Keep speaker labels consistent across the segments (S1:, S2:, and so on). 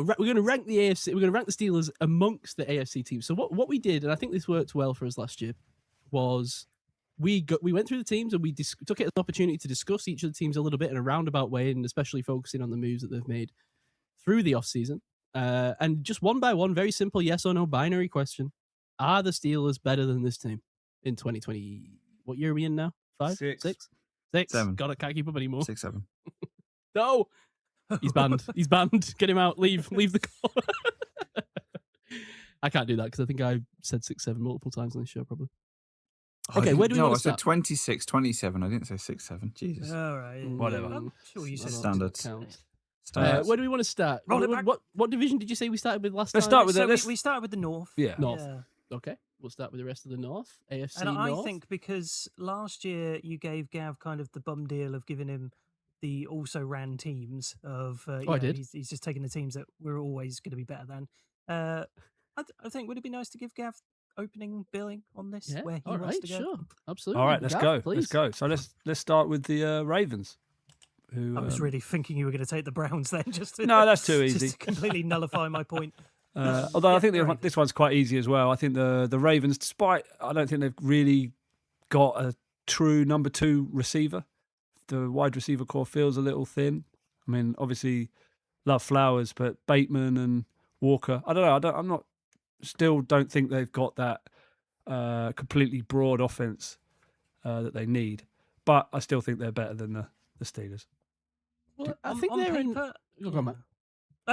S1: We're going to rank the AFC. We're going to rank the Steelers amongst the AFC teams. So what we did, and I think this worked well for us last year, was we went through the teams and we took it as an opportunity to discuss each of the teams a little bit in a roundabout way, and especially focusing on the moves that they've made through the offseason. And just one by one, very simple yes or no binary question: are the Steelers better than this team in 2020? What year are we in now? 5, 6,
S2: 7.
S1: God, I can't keep up anymore.
S2: 6, 7.
S1: No. He's banned. He's banned. Get him out. Leave the call. I can't do that because I think I said 6, 7 multiple times on this show, probably. Okay, where do we want to start?
S2: I said 26, 27. I didn't say 6, 7. Jesus.
S3: All right.
S1: Whatever.
S3: I'm sure you said
S2: Standards.
S1: Where do we want to start?
S3: Roll it back.
S1: What division did you say we started with last
S4: Let's
S1: time?
S4: start with
S3: we started with the North.
S4: Yeah.
S1: North.
S3: Yeah.
S1: Okay, we'll start with the rest of the North. AFC
S3: And I
S1: North.
S3: think because last year you gave Gav kind of the bum deal of giving him the also ran teams of.
S1: I did.
S3: He's just taking the teams that we're always going to be better than. I think would it be nice to give Gav opening billing on this?
S1: Yeah.
S3: Where he
S1: All
S3: wants
S1: right.
S3: to go?
S1: Sure. Absolutely.
S4: All right, let's
S1: Gav,
S4: go.
S1: please.
S4: Let's go. So let's start with the Ravens. Who,
S3: I was really thinking you were going to take the Browns then, just to,
S4: No, that's too
S3: just
S4: easy.
S3: to completely nullify my point.
S4: Although I think this one's quite easy as well. I think the Ravens, despite I don't think they've really got a true number 2 receiver. The wide receiver core feels a little thin. I mean, obviously, love Flowers, but Bateman and Walker. I don't know. Still don't think they've got that completely broad offense that they need. But I still think they're better than the Steelers.
S1: Well, I think they're
S3: paper,
S1: in. Go on, Matt.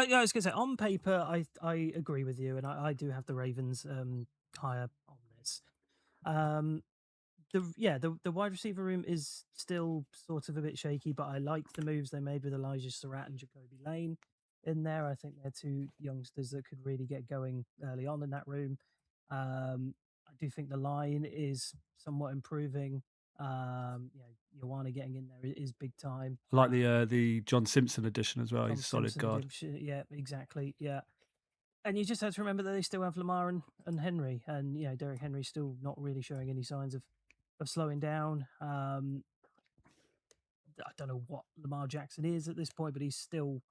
S3: Yeah, I was going to say, on paper, I agree with you, and I do have the Ravens higher on this. The wide receiver room is still sort of a bit shaky, but I like the moves they made with Elijah Surratt and Jacoby Lane in there. I think they're 2 youngsters that could really get going early on in that room. I do think the line is somewhat improving. Ioane getting in there is big time.
S4: I like the John Simpson addition as well. He's a solid
S3: Simpson
S4: guard.
S3: Yeah, exactly. Yeah. And you just have to remember that they still have Lamar and Henry. And, Derrick Henry's still not really showing any signs of slowing down. I don't know what Lamar Jackson is at this point, but he's still,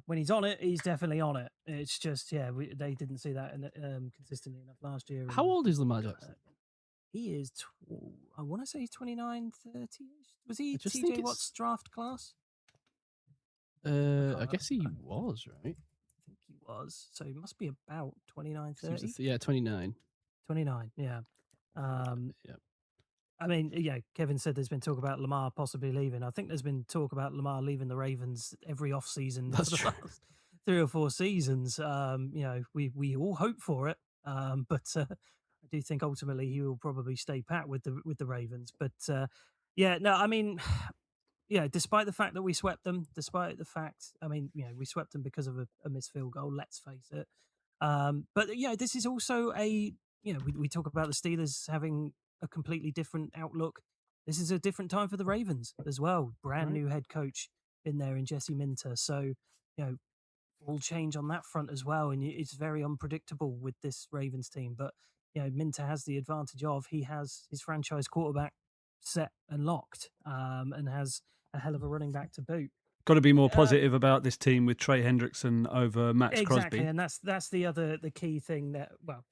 S3: when he's on it, he's definitely on it. It's just, they didn't see that consistently enough last year.
S1: How old is Lamar Jackson?
S3: He is, I want to say 29, 30-ish. Was he
S1: just
S3: TJ
S1: think
S3: Watt's draft class?
S1: I guess he was, right?
S3: I think he was. So he must be about 29, 30.
S1: Yeah, 29.
S3: 29, yeah.
S1: Yeah.
S3: I mean, Kevin said there's been talk about Lamar possibly leaving. I think there's been talk about Lamar leaving the Ravens every off-season for the last 3 or 4 seasons. We all hope for it, but I do think ultimately he will probably stay pat with the Ravens. But I mean, despite the fact that we swept them, we swept them because of a missed field goal. Let's face it. But this is also we talk about the Steelers having a completely different outlook. This is a different time for the Ravens as well. Brand new head coach in there in Jesse Minter. So, all change on that front as well. And it's very unpredictable with this Ravens team. But, Minter has the advantage of he has his franchise quarterback set and locked and has a hell of a running back to boot.
S4: Got to be more positive about this team with Trey Hendrickson over Max Crosby.
S3: Exactly, and that's the key thing that, well,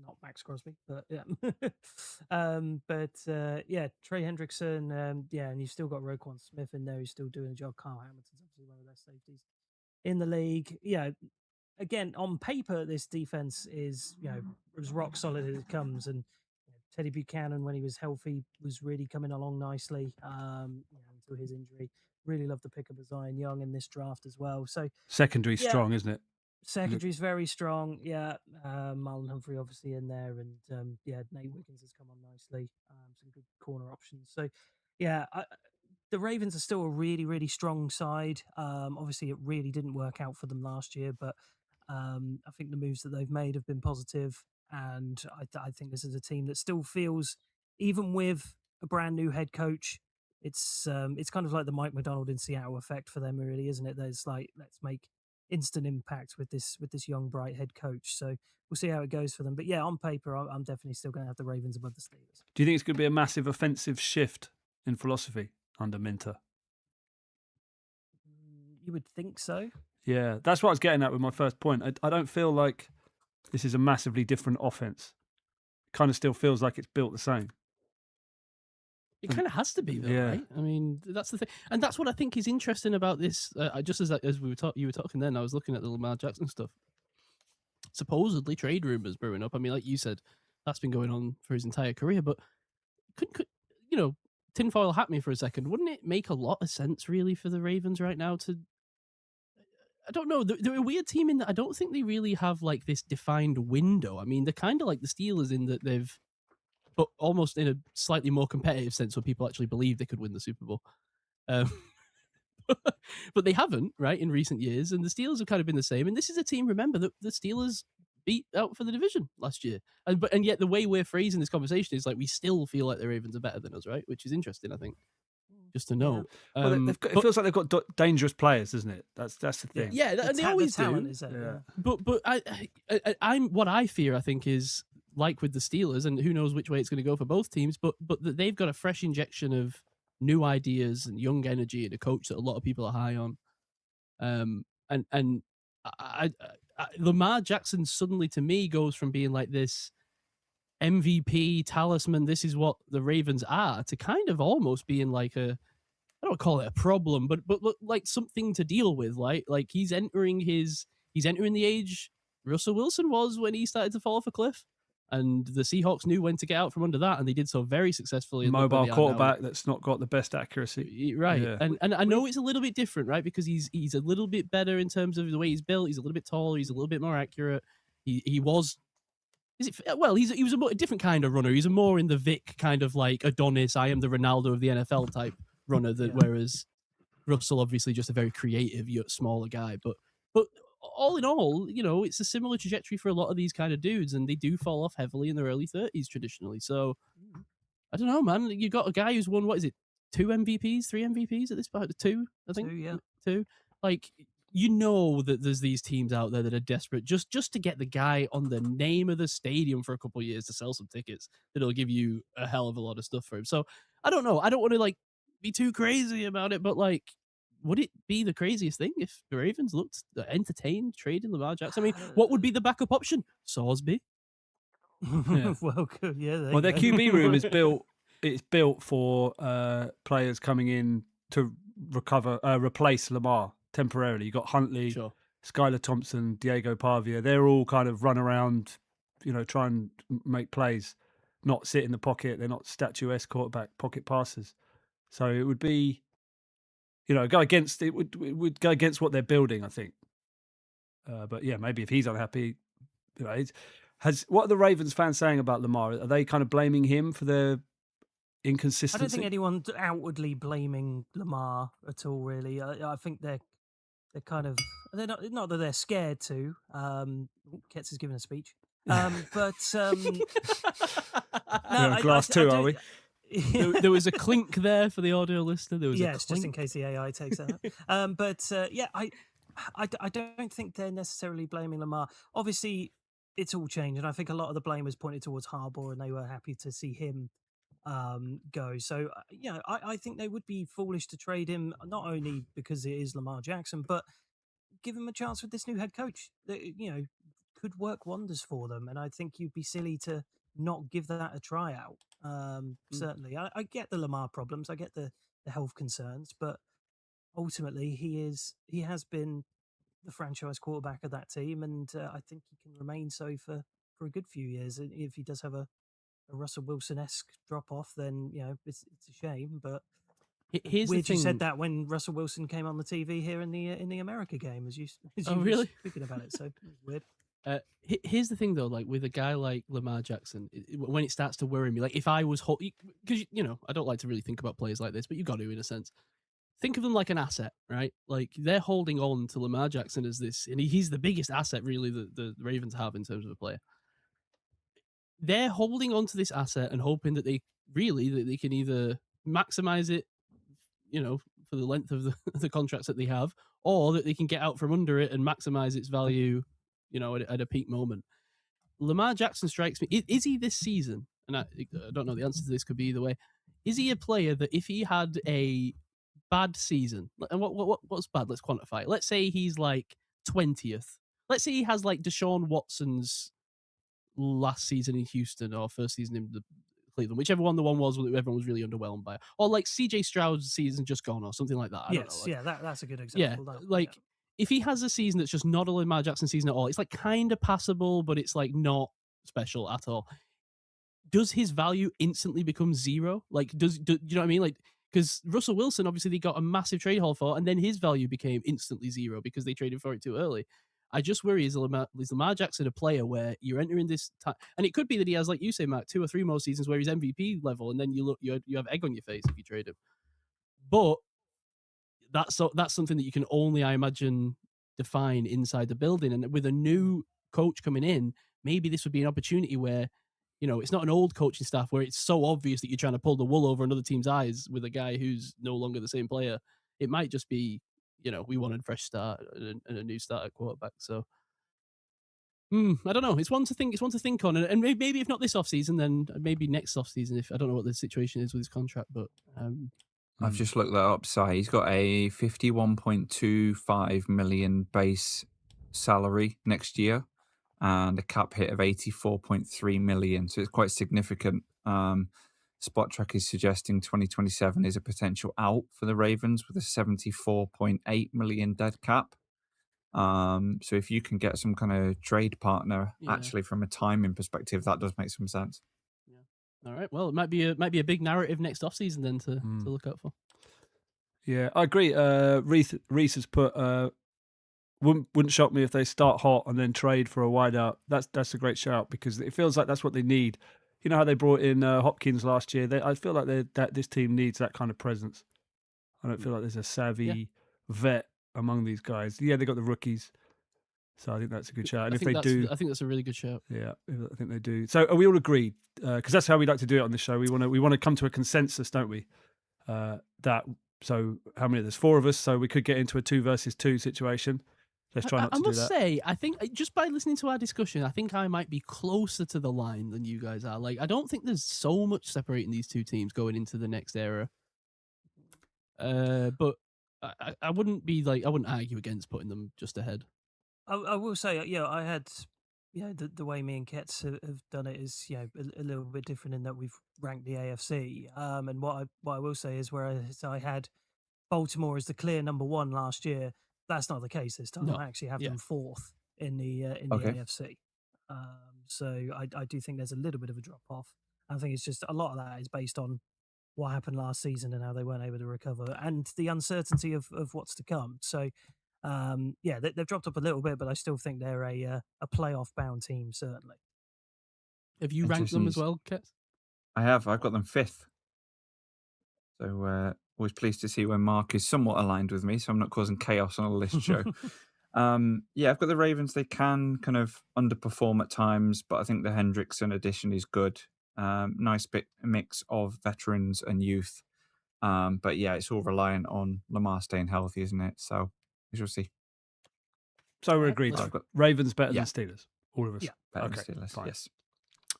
S3: not Max Crosby, but yeah. Trey Hendrickson, and you've still got Roquan Smith in there who's still doing a job. Carl Hamilton's obviously one of their safeties in the league. Again, on paper, this defense is, as rock solid as it comes. And Teddy Buchanan, when he was healthy, was really coming along nicely until his injury. Really love the pick of Zion Young in this draft as well. So
S4: secondary strong, isn't it?
S3: Secondary's very strong. Marlon Humphrey obviously in there, and Nate Wiggins has come on nicely. Some good corner options. So the Ravens are still a really, really strong side. Obviously, it really didn't work out for them last year, but I think the moves that they've made have been positive, and I think this is a team that still feels, even with a brand new head coach, it's kind of like the Mike McDonald in Seattle effect for them, really, isn't it? There's like, let's make instant impact with this young bright head coach. So we'll see how it goes for them. But on paper, I'm definitely still going to have the Ravens above the Steelers.
S4: Do you think it's going to be a massive offensive shift in philosophy under Minter?
S3: You would think so.
S4: Yeah, that's what I was getting at with my first point. I don't feel like this is a massively different offense. It kind of still feels like it's built the same.
S1: It kind of has to be, though,
S4: Yeah.
S1: right? I mean, that's the thing, and that's what I think is interesting about this. Just as we were you were talking, then I was looking at the Lamar Jackson stuff. Supposedly, trade rumors brewing up. I mean, like you said, that's been going on for his entire career. But could tinfoil hat me for a second? Wouldn't it make a lot of sense, really, for the Ravens right now to? I don't know. They're a weird team in that I don't think they really have like this defined window. I mean, they're kind of like the Steelers in that they've, but almost in a slightly more competitive sense, where people actually believe they could win the Super Bowl. But they haven't, right, in recent years, and the Steelers have kind of been the same. And this is a team, remember, that the Steelers beat out for the division last year, and yet the way we're phrasing this conversation is like we still feel like the Ravens are better than us, right? Which is interesting, I think, just to know.
S3: Yeah.
S4: Well, it feels like they've got dangerous players, doesn't it? That's the thing.
S1: Yeah, and they always
S3: talent
S1: do.
S3: is that,
S4: Yeah.
S1: But I'm what I fear, I think, is like with the Steelers, and who knows which way it's going to go for both teams, but that they've got a fresh injection of new ideas and young energy and a coach that a lot of people are high on. And Lamar Jackson suddenly, to me, goes from being like this MVP talisman, this is what the Ravens are, to kind of almost being like I don't call it a problem, but like something to deal with. Like he's entering the age Russell Wilson was when he started to fall off a cliff. And the Seahawks knew when to get out from under that, and they did so very successfully.
S4: Mobile quarterback that's not got the best accuracy.
S1: Right.
S4: Yeah.
S1: And I know it's a little bit different, right? Because he's a little bit better in terms of the way he's built. He's a little bit taller. He's a little bit more accurate. He was... he was a different kind of runner. He's a more in the Vic kind of like Adonis, I am the Ronaldo of the NFL type runner, whereas Russell obviously just a very creative, smaller guy. But all in all, it's a similar trajectory for a lot of these kind of dudes, and they do fall off heavily in their early 30s traditionally. So I don't know, man. You got a guy who's won, what is it, 2 MVPs, 3 MVPs at this point? 2, I think.
S3: 2, yeah.
S1: 2. Like, that there's these teams out there that are desperate just to get the guy on the name of the stadium for a couple of years to sell some tickets that'll give you a hell of a lot of stuff for him. So I don't know. I don't want to like be too crazy about it, but like, would it be the craziest thing if the Ravens looked entertained trading Lamar Jackson? I mean, what would be the backup option? Sorsby.
S3: Yeah. Well, good. Yeah.
S4: Their QB room is built. It's built for players coming in to replace Lamar temporarily. You got Huntley,
S1: Sure.
S4: Skylar Thompson, Diego Pavia. They're all kind of run around, try and make plays, not sit in the pocket. They're not statuesque quarterback pocket passers. So it would be, go against it. Would go against what they're building, I think. But yeah, maybe if he's unhappy, what are the Ravens fans saying about Lamar? Are they kind of blaming him for their inconsistency?
S3: I don't think anyone's outwardly blaming Lamar at all. Really, I think they're kind of not that they're scared to. Ketts has given a speech, but
S4: no, glass two, are we?
S1: There was a clink there for the audio listener. There was
S3: yes, just in case the AI takes that up. But I don't think they're necessarily blaming Lamar. Obviously, it's all changed, and I think a lot of the blame was pointed towards Harbaugh, and they were happy to see him go. So I think they would be foolish to trade him, not only because it is Lamar Jackson, but give him a chance with this new head coach that could work wonders for them. And I think you'd be silly to not give that a tryout. Certainly, I get the Lamar problems, I get the health concerns, but ultimately he has been the franchise quarterback of that team, and I think he can remain so for a good few years. And if he does have a Russell Wilson-esque drop off, then it's a shame. But
S1: here's the thing.
S3: You said that when Russell Wilson came on the TV here in the America game, as you
S1: really
S3: were speaking about it. So it was weird.
S1: Here's the thing, though, like with a guy like Lamar Jackson, when it starts to worry me, like if I was, because I don't like to really think about players like this, but you got to in a sense. Think of them like an asset, right? Like they're holding on to Lamar Jackson as this, and he's the biggest asset really that the Ravens have in terms of a player. They're holding on to this asset and hoping that they can either maximize it, for the length of the contracts that they have, or that they can get out from under it and maximize its value, at a peak moment. Lamar Jackson strikes me. Is he this season? And I don't know the answer to this, could be either way. Is he a player that if he had a bad season, and what's bad? Let's quantify it. Let's say he's like 20th. Let's say he has like Deshaun Watson's last season in Houston or first season in Cleveland, whichever one the one was that everyone was really underwhelmed by, or like CJ Stroud's season just gone or something like that. I don't know. Like,
S3: yeah, that's a good example.
S1: If he has a season that's just not a Lamar Jackson season at all, it's like kind of passable, but it's like not special at all. Does his value instantly become zero? Like, do you know what I mean? Like, because Russell Wilson, obviously, they got a massive trade haul for, and then his value became instantly zero because they traded for it too early. I just worry, is Lamar Jackson a player where you're entering this time, and it could be that he has, like you say, Matt, 2 or 3 more seasons where he's MVP level, and then you have egg on your face if you trade him. But that's something that you can only, I imagine, define inside the building. And with a new coach coming in, maybe this would be an opportunity where, it's not an old coaching staff where it's so obvious that you're trying to pull the wool over another team's eyes with a guy who's no longer the same player. It might just be, we wanted a fresh start and a new start at quarterback. So, I don't know. It's one to think on, and maybe if not this offseason, then maybe next offseason. If I don't know what the situation is with his contract, but
S2: I've just looked that up. So he's got a 51.25 million base salary next year, and a cap hit of 84.3 million. So it's quite significant. Spot Track is suggesting 2027 is a potential out for the Ravens with a 74.8 million dead cap. So if you can get some kind of trade partner, actually from a timing perspective, that does make some sense.
S1: Yeah. All right. Well, it might be a big narrative next offseason then to look out for.
S4: Yeah, I agree. Reese has put wouldn't shock me if they start hot and then trade for a wideout. That's a great shout because it feels like that's what they need. You know how they brought in Hopkins last year? I feel like that this team needs that kind of presence. I don't feel like there's a savvy vet among these guys. Yeah, they got the rookies, so I think that's a good shout. And if they do,
S1: I think that's a really good shout.
S4: Yeah, I think they do. So are we all agreed? Because that's how we like to do it on the show. We want to come to a consensus, don't we? So how many? There's 4 of us, so we could get into a 2 versus 2 situation. Let's try not to do that.
S1: I must say, I think just by listening to our discussion, I think I might be closer to the line than you guys are. Like, I don't think there's so much separating these two teams going into the next era. But I wouldn't argue against putting them just ahead.
S3: I will say, I had, the way me and Ketts have done it is, a little bit different in that we've ranked the AFC. And what I will say is, whereas I had Baltimore as the clear number 1 last year, that's not the case this time.
S1: No.
S3: I actually have them 4th in the AFC. So I do think there's a little bit of a drop off. I think it's just a lot of that is based on what happened last season and how they weren't able to recover and the uncertainty of what's to come. So, they've dropped up a little bit, but I still think they're a playoff bound team, certainly.
S1: Have you ranked them as well, Ketts?
S2: I have. I've got them 5th. So always pleased to see when Mark is somewhat aligned with me, so I'm not causing chaos on a list show. I've got the Ravens. They can kind of underperform at times, but I think the Hendrickson addition is good. Nice mix of veterans and youth. But yeah, it's all reliant on Lamar staying healthy, isn't it? So we shall see.
S4: So we're agreed. Ravens better than Steelers. All of us.
S2: Yeah, better than Steelers. Fine. Yes.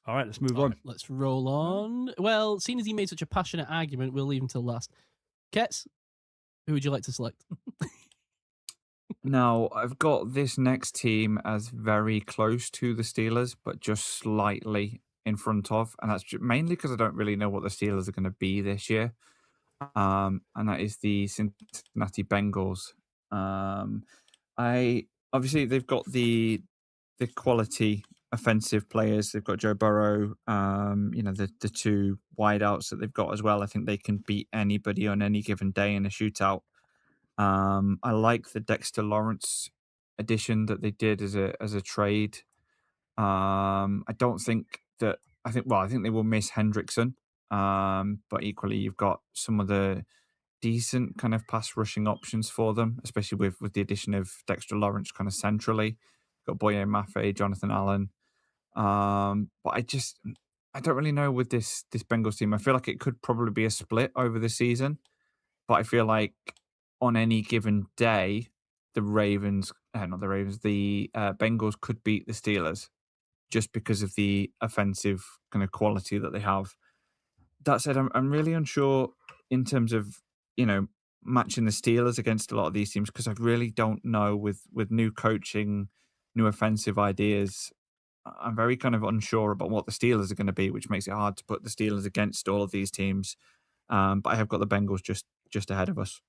S4: All right, let's move on.
S1: Right, let's roll on. Well, seeing as he made such a passionate argument, we'll leave him till last. Ketts, who would you like to select?
S2: Now, I've got this next team as very close to the Steelers, but just slightly in front of. And that's mainly because I don't really know what the Steelers are going to be this year. And that is the Cincinnati Bengals. Obviously, they've got the quality offensive players. They've got Joe Burrow, the 2 wideouts that they've got as well. I think they can beat anybody on any given day in a shootout. I like the Dexter Lawrence addition that they did as a trade. I think they will miss Hendrickson. But equally, you've got some of the decent kind of pass rushing options for them, especially with the addition of Dexter Lawrence kind of centrally. Got Boye Mafe, Jonathan Allen. But I don't really know with this Bengals team. I feel like it could probably be a split over the season, but I feel like on any given day, the Bengals could beat the Steelers just because of the offensive kind of quality that they have. That said, I'm really unsure in terms of, matching the Steelers against a lot of these teams because I really don't know with new coaching, new offensive ideas. I'm very kind of unsure about what the Steelers are going to be, which makes it hard to put the Steelers against all of these teams. But I have got the Bengals just ahead of us.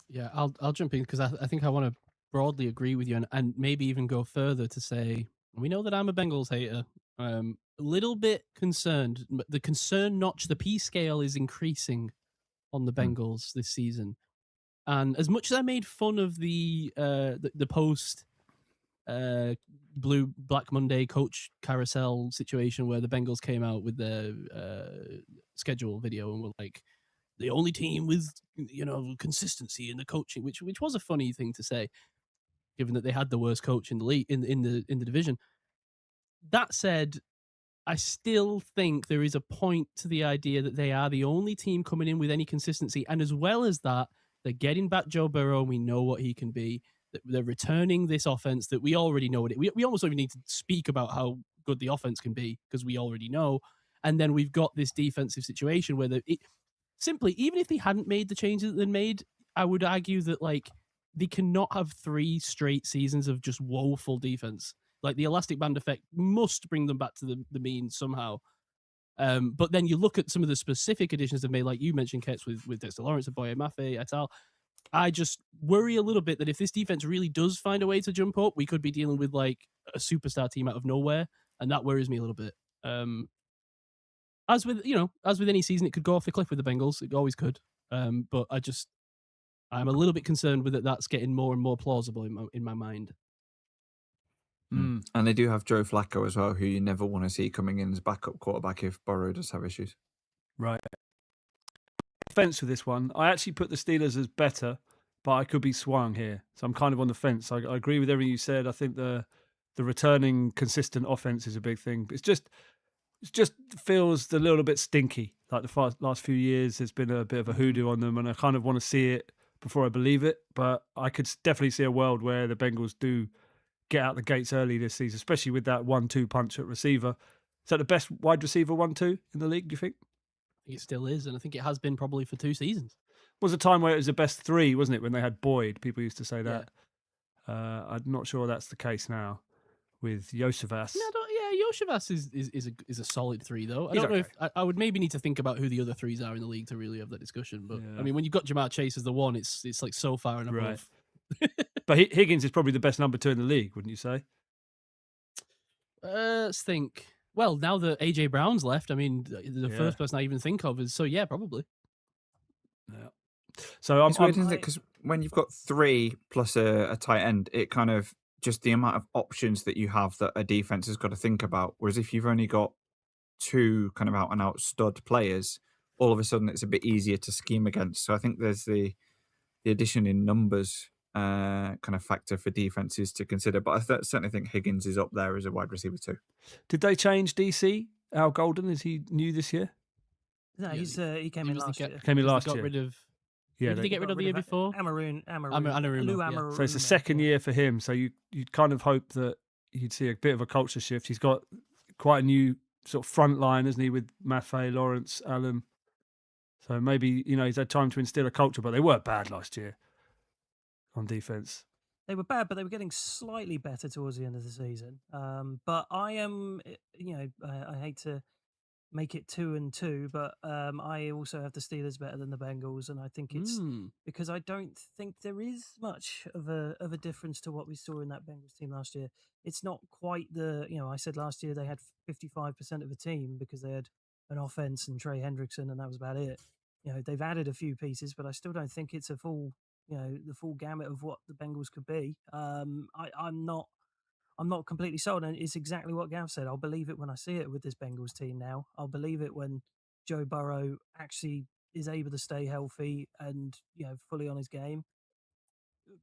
S1: Yeah, I'll jump in because I think I want to broadly agree with you and maybe even go further to say we know that I'm a Bengals hater. A little bit concerned. The concern notch, the P scale is increasing on the Bengals this season. And as much as I made fun of the post Black Monday coach carousel situation where the Bengals came out with their schedule video and were like the only team with consistency in the coaching, which was a funny thing to say, given that they had the worst coach in the league in the division. That said, I still think there is a point to the idea that they are the only team coming in with any consistency, and as well as that, they're getting back Joe Burrow. We know what he can be. They're returning this offense that we already know. We almost don't even need to speak about how good the offense can be because we already know. And then we've got this defensive situation where simply, even if they hadn't made the changes that they made, I would argue that like they cannot have 3 straight seasons of just woeful defense. Like the elastic band effect must bring them back to the mean somehow. But then you look at some of the specific additions they've made, like you mentioned, Ketts, with Dexter Lawrence and Boye Mafe et al. I just worry a little bit that if this defense really does find a way to jump up, we could be dealing with like a superstar team out of nowhere, and that worries me a little bit. As with any season, it could go off the cliff with the Bengals. It always could. But I'm a little bit concerned with it. That's getting more and more plausible in my mind.
S2: And they do have Joe Flacco as well, who you never want to see coming in as backup quarterback if Burrow does have issues.
S4: Right. Fence with this one. I actually put the Steelers as better, but I could be swung here. So I'm kind of on the fence. I agree with everything you said. I think the returning consistent offense is a big thing. It just feels a little bit stinky. Like the last few years, there's been a bit of a hoodoo on them, and I kind of want to see it before I believe it. But I could definitely see a world where the Bengals do get out the gates early this season, especially with that 1-2 punch at receiver. Is that the best wide receiver 1-2 in the league, do you think?
S1: I think it still is, and I think it has been probably for 2 seasons.
S4: Was a time where it was the best 3, wasn't it, when they had Boyd? People used to say that. Yeah. I'm not sure that's the case now with Josevas.
S1: Josevas is a solid 3, though. I don't know if I would maybe need to think about who the other 3s are in the league to really have that discussion. But I mean, when you've got Jamar Chase as the 1, it's like so far and above.
S4: Right. But Higgins is probably the best number 2 in the league, wouldn't you say?
S1: Let's think. Well, now that AJ Brown's left, I mean, the first person I even think of is probably.
S4: Yeah. So
S2: it's weird, isn't it? Because when you've got 3 plus a tight end, it kind of just the amount of options that you have that a defense has got to think about. Whereas if you've only got 2 kind of out and out stud players, all of a sudden it's a bit easier to scheme against. So I think there's the addition in numbers kind of factor for defenses to consider. But I certainly think Higgins is up there as a wide receiver too.
S4: Did they change DC? Al Golden, is he new this year?
S3: No, he came in last year.
S4: Came in last
S1: year.
S4: Got
S1: rid of.
S4: Yeah,
S1: did they get rid of the year before?
S3: Amaroon.
S4: So it's the second year for him. So you'd kind of hope that you'd see a bit of a culture shift. He's got quite a new sort of front line, isn't he, with Maffei, Lawrence, Allen. So maybe, he's had time to instill a culture, but they were bad last year on defense.
S3: They were bad, but they were getting slightly better towards the end of the season. But I am, I hate to make it 2-2, but I also have the Steelers better than the Bengals, and I think it's because I don't think there is much of a difference to what we saw in that Bengals team last year. It's not quite I said last year they had 55% of the team because they had an offense and Trey Hendrickson, and that was about it. They've added a few pieces, but I still don't think it's a full, the full gamut of what the Bengals could be. I'm not completely sold, and it's exactly what Gav said. I'll believe it when I see it with this Bengals team now. I'll believe it when Joe Burrow actually is able to stay healthy and fully on his game.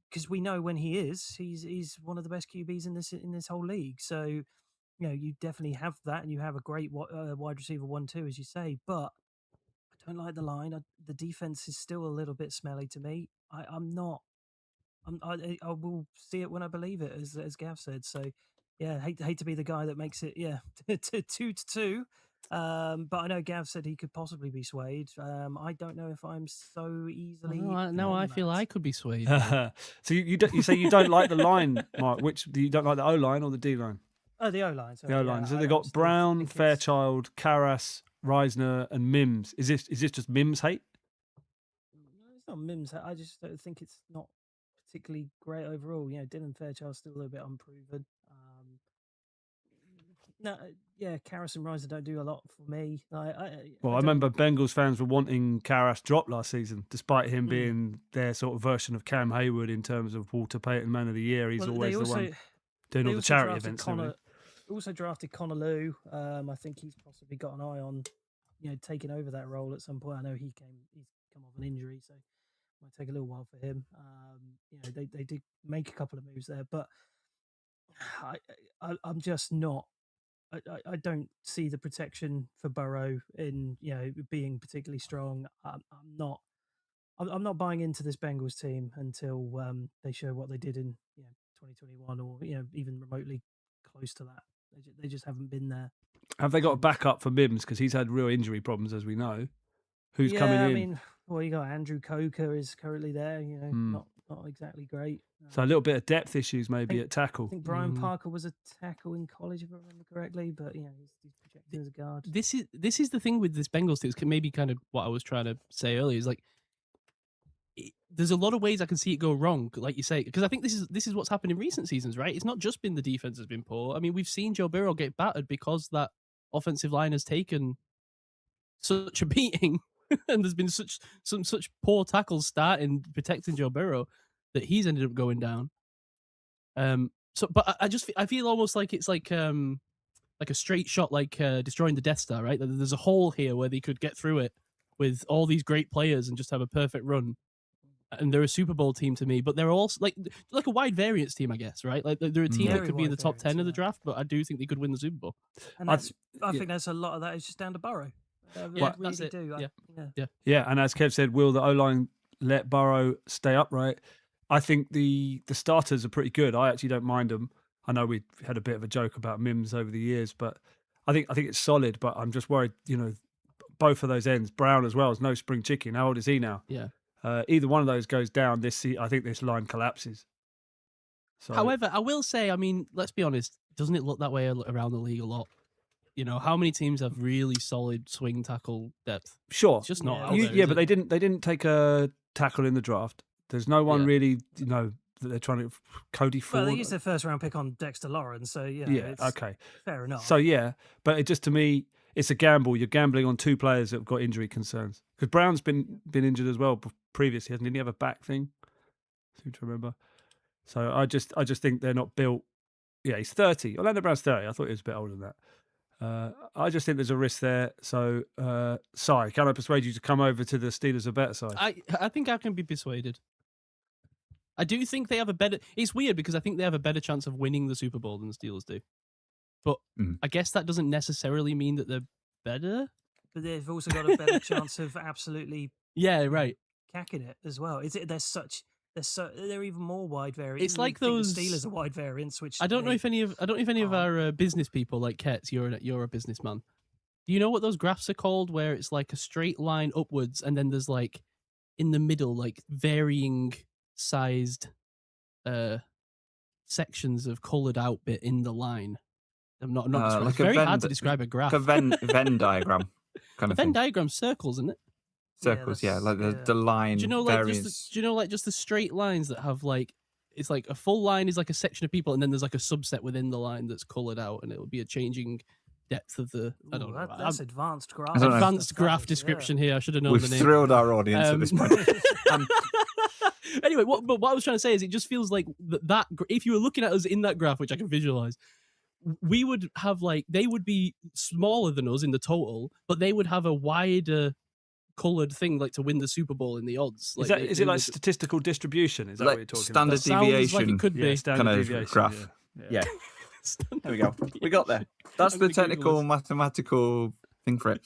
S3: Because we know when he is, he's one of the best QBs in this whole league. So you definitely have that, and you have a great wide receiver 1-2, as you say. But I don't like the line. The defense is still a little bit smelly to me. I will see it when I believe it, as Gav said. So, yeah, hate to be the guy that makes it 2-2. But I know Gav said he could possibly be swayed. I don't know if I'm so easily.
S1: Now I feel
S3: that.
S1: I could be swayed.
S4: So you say you don't like the line, Mark? Which you don't like the O line or the D line?
S3: Oh, the O line.
S4: The O line. So they got Brown, Fairchild, Karras, Reisner, and Mims. Is this just Mims hate?
S3: No, it's not Mims. I just don't think it's not particularly great overall. Dylan Fairchild's still a little bit unproven. No, yeah, Karras and Reisner don't do a lot for me.
S4: I remember Bengals fans were wanting Karras dropped last season, despite him being their sort of version of Cam Hayward in terms of Walter Payton Man of the Year. He's always the one doing all the charity events.
S3: Also drafted Connor Lew. I think he's possibly got an eye on, taking over that role at some point. I know he's come off an injury, so it might take a little while for him. They did make a couple of moves there, but I'm just not. I don't see the protection for Burrow in being particularly strong. I'm not buying into this Bengals team until they show what they did in 2021 or even remotely close to that. They just haven't been there.
S4: Have they got a backup for Mims because he's had real injury problems, as we know? Who's coming in?
S3: I mean, you got Andrew Coker is currently there. Not exactly great.
S4: So a little bit of depth issues maybe at tackle.
S3: I think Brian Parker was a tackle in college, if I remember correctly, but he's projected as a guard.
S1: This is the thing with this Bengals team. It's maybe kind of what I was trying to say earlier. Is like there's a lot of ways I can see it go wrong, like you say, because I think this is what's happened in recent seasons, right? It's not just been the defense has been poor. I mean, we've seen Joe Burrow get battered because that offensive line has taken such a beating, and there's been such poor tackles starting protecting Joe Burrow that he's ended up going down. But I feel almost like it's like a straight shot, like destroying the Death Star, right? There's a hole here where they could get through it with all these great players and just have a perfect run. And they're a Super Bowl team to me, but they're also like a wide variance team, I guess, right? Like they're a team that could be in the top 10 of the draft, but I do think they could win the Super Bowl.
S3: And I think that's a lot of that is just down to Burrow.
S1: That's it.
S3: Yeah.
S4: And as Kev said, will the O-line let Burrow stay upright? I think the starters are pretty good. I actually don't mind them. I know we had a bit of a joke about Mims over the years, but I think it's solid. But I'm just worried, both of those ends, Brown as well, is no spring chicken. How old is he now?
S1: Yeah.
S4: Either one of those goes down, I think this line collapses. So,
S1: however, I will say, I mean, let's be honest, doesn't it look that way around the league a lot? How many teams have really solid swing tackle depth?
S4: Sure.
S1: It's just not out there.
S4: Yeah, but they didn't take a tackle in the draft. There's no one really, that they're trying to Cody Ford.
S3: Well, they used their first round pick on Dexter Lawrence, so it's
S4: okay,
S3: fair enough.
S4: So but it just, to me, it's a gamble. You're gambling on two players that have got injury concerns. Because Brown's been injured as well previously, hasn't he? Didn't he have a back thing? I seem to remember. So I just think they're not built. Yeah, he's 30. Orlando Brown's 30. I thought he was a bit older than that. I just think there's a risk there. So, Si, can I persuade you to come over to the Steelers a better side?
S1: I think I can be persuaded. I do think they have a better... It's weird because I think they have a better chance of winning the Super Bowl than the Steelers do. But I guess that doesn't necessarily mean that they're better.
S3: But they've also got a better chance of absolutely cacking it as well. They're even more wide variants.
S1: It's like those
S3: the Steelers are wide variants, which
S1: I don't know if any of our business people like Ketts, you're a businessman. Do you know what those graphs are called? Where it's like a straight line upwards, and then there's like in the middle like varying sized sections of coloured out bit in the line. I'm not describing. It's very hard to describe a graph.
S2: A Venn diagram kind of
S1: Venn
S2: thing.
S1: diagram circles, isn't it?
S2: Circles, like the line.
S1: Do you know just the straight lines that have like it's like a full line is like a section of people, and then there's like a subset within the line that's coloured out, and it will be a changing depth of the. I don't know.
S3: That's advanced graph.
S1: Advanced graph description here. I should have known the name.
S2: We've thrilled our audience at this point.
S1: Anyway, what I was trying to say is, it just feels like that if you were looking at us in that graph, which I can visualize, we would have they would be smaller than us in the total, but they would have a wider coloured thing to win the Super Bowl in the odds.
S4: Is it like statistical distribution? Is that what you're talking
S2: standard
S4: about?
S2: Standard deviation.
S1: Like it could be.
S2: Standard kind of deviation, graph. Yeah. There we go. We got there. That's the technical mathematical thing for it.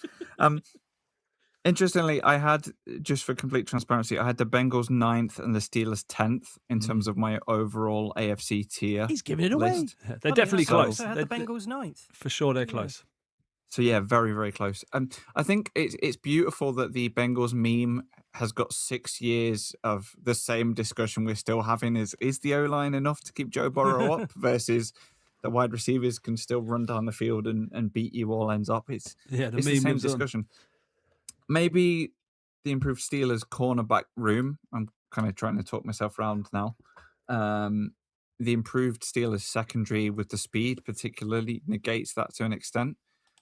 S2: Interestingly, I had, just for complete transparency, I had the Bengals 9th and the Steelers 10th in terms of my overall AFC tier.
S1: He's giving it away.
S2: List.
S4: They're definitely close.
S3: I had the Bengals 9th.
S4: For sure, they're close.
S2: So yeah, very, very close. I think it's beautiful that the Bengals meme has got 6 years of the same discussion we're still having. Is the O-line enough to keep Joe Burrow up versus the wide receivers can still run down the field and beat you all ends up. It's
S4: Yeah, the
S2: the
S4: meme
S2: same
S4: lives on.
S2: discussion. Maybe the improved Steelers cornerback room. I'm kind of trying to talk myself around now. The improved Steelers secondary with the speed particularly negates that to an extent.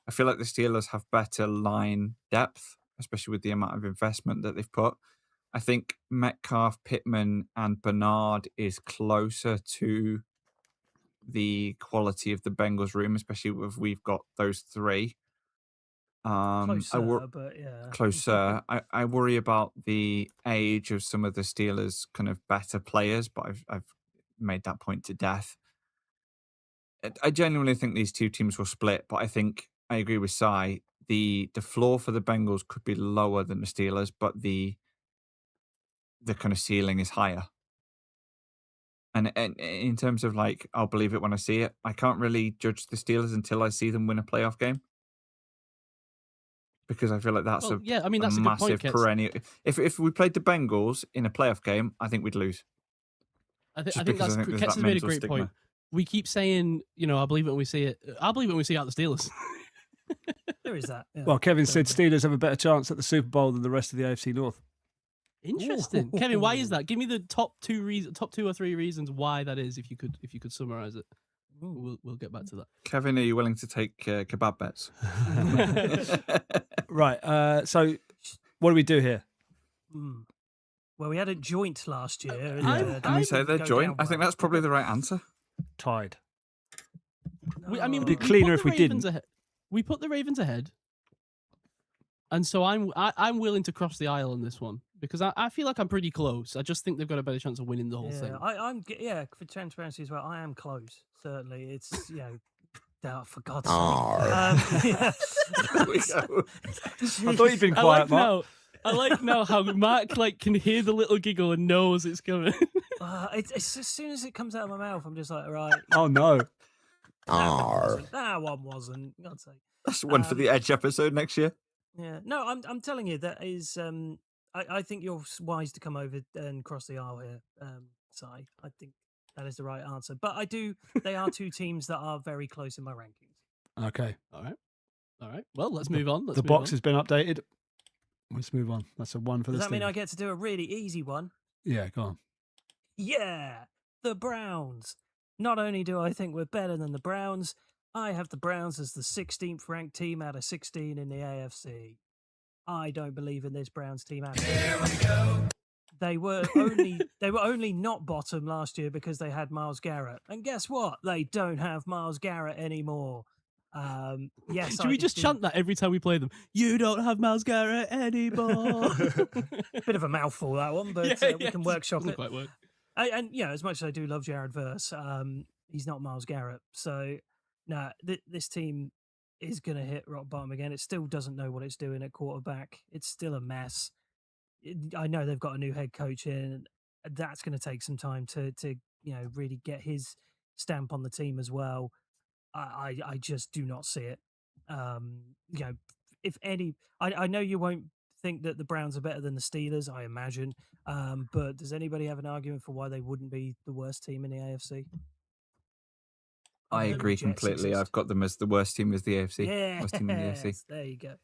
S2: I feel like the Steelers have better line depth, especially with the amount of investment that they've put. I think Metcalf, Pittman, and Bernard is closer to the quality of the Bengals room, especially if we've got those three.
S3: Closer, but yeah.
S2: Closer. I worry about the age of some of the Steelers' kind of better players, but I've made that point to death. I genuinely think these two teams will split, but I think I agree with Sai. The floor for the Bengals could be lower than the Steelers, but the kind of ceiling is higher. And in terms of like, I'll believe it when I see it. I can't really judge the Steelers until I see them win a playoff game, because I feel like that's
S1: Well, yeah, I mean, that's a good point,
S2: massive
S1: Ketts.
S2: perennial. If we played the Bengals in a playoff game, I think we'd lose.
S1: I
S2: Just
S1: think
S2: because
S1: that's
S2: I think there's
S1: Ketts
S2: that
S1: has made a
S2: mental
S1: great
S2: stigma.
S1: point. We keep saying, I believe it when we see it. I'll believe it when we see out the Steelers.
S3: There is that. Yeah.
S4: Well, Kevin said
S3: Definitely.
S4: Steelers have a better chance at the Super Bowl than the rest of the AFC North.
S1: Interesting, Kevin. Why is that? Give me the top two or three reasons why that is. If you could summarize it, we'll get back to that.
S2: Kevin, are you willing to take kebab bets?
S4: Right. So, what do we do here?
S3: Well, we had a joint last year. And,
S2: Can we say they're
S3: go
S2: joint?
S3: down
S2: I think
S3: well.
S2: that's probably the right answer.
S4: Tied.
S1: I mean,
S4: It'd be
S1: we
S4: cleaner
S1: put
S4: if
S1: the
S4: we
S1: Ravens
S4: didn't.
S1: ahead. We put the Ravens ahead, and so I'm willing to cross the aisle on this one because I feel like I'm pretty close. I just think they've got a better chance of winning the whole thing.
S3: I'm for transparency as well. I am close. Certainly, it's for God's sake.
S2: There we go.
S4: I thought you'd been quiet, Mark.
S1: I like now how Mark can hear the little giggle and knows it's coming.
S3: It's as soon as it comes out of my mouth, I'm just like, right.
S4: Oh no.
S3: That one wasn't. God's sake.
S2: That's one for the Edge episode next year.
S3: Yeah. No, I'm telling you that is. I think you're wise to come over and cross the aisle here, Sai. I think that is the right answer. But they are two teams that are very close in my rankings.
S4: Okay.
S1: All right. Well, let's move on.
S4: The box has been updated. Let's move on. That's a one for the
S3: Does that mean
S4: Steelers.
S3: I get to do a really easy one?
S4: Yeah, go on.
S3: Yeah, the Browns. Not only do I think we're better than the Browns, I have the Browns as the 16th ranked team out of 16 in the AFC. I don't believe in this Browns team at all. Here we go. They were only not bottom last year because they had Myles Garrett. And guess what? They don't have Myles Garrett anymore. Yes.
S1: Should we just chant that every time we play them? You don't have Myles Garrett anymore.
S3: Bit of a mouthful, that one, but we can workshop
S1: doesn't
S3: it.
S1: quite work.
S3: And as much as I do love Jared Verse, he's not Myles Garrett. So, no, this team is going to hit rock bottom again. It still doesn't know what it's doing at quarterback. It's still a mess. I know they've got a new head coach in. That's going to take some time to really get his stamp on the team as well. I just do not see it. If any, I know you won't think that the Browns are better than the Steelers, I imagine. But does anybody have an argument for why they wouldn't be the worst team in the AFC?
S2: I agree completely. I've got them as the worst team as the AFC.
S3: Yeah,
S2: Worst team in the AFC.
S3: There you go.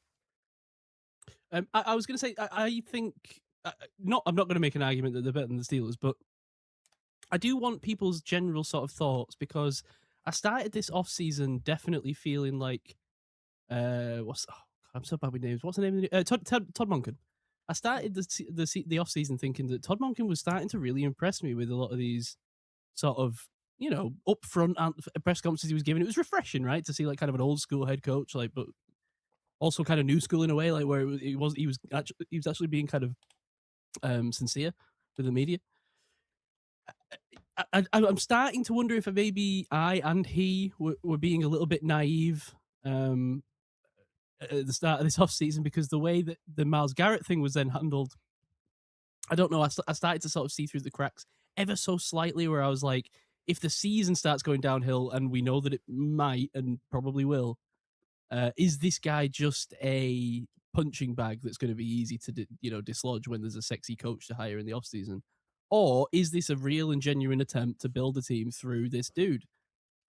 S1: I was going to say, I think I'm not going to make an argument that they're better than the Steelers, but I do want people's general sort of thoughts because I started this off season definitely feeling like I'm so bad with names. What's the name of Todd Monken. I started the off season thinking that Todd Monken was starting to really impress me with a lot of these sort of upfront press conferences he was giving. It was refreshing, right, to see like kind of an old school head coach, like, but also kind of new school in a way, like where he was actually being kind of sincere with the media. I'm starting to wonder if maybe I and he were being a little bit naive at the start of this off season because the way that the Myles Garrett thing was then handled, I don't know. I started to sort of see through the cracks ever so slightly, where I was like, if the season starts going downhill, and we know that it might and probably will, Is this guy just a punching bag that's going to be easy to dislodge when there's a sexy coach to hire in the offseason? Or is this a real and genuine attempt to build a team through this dude,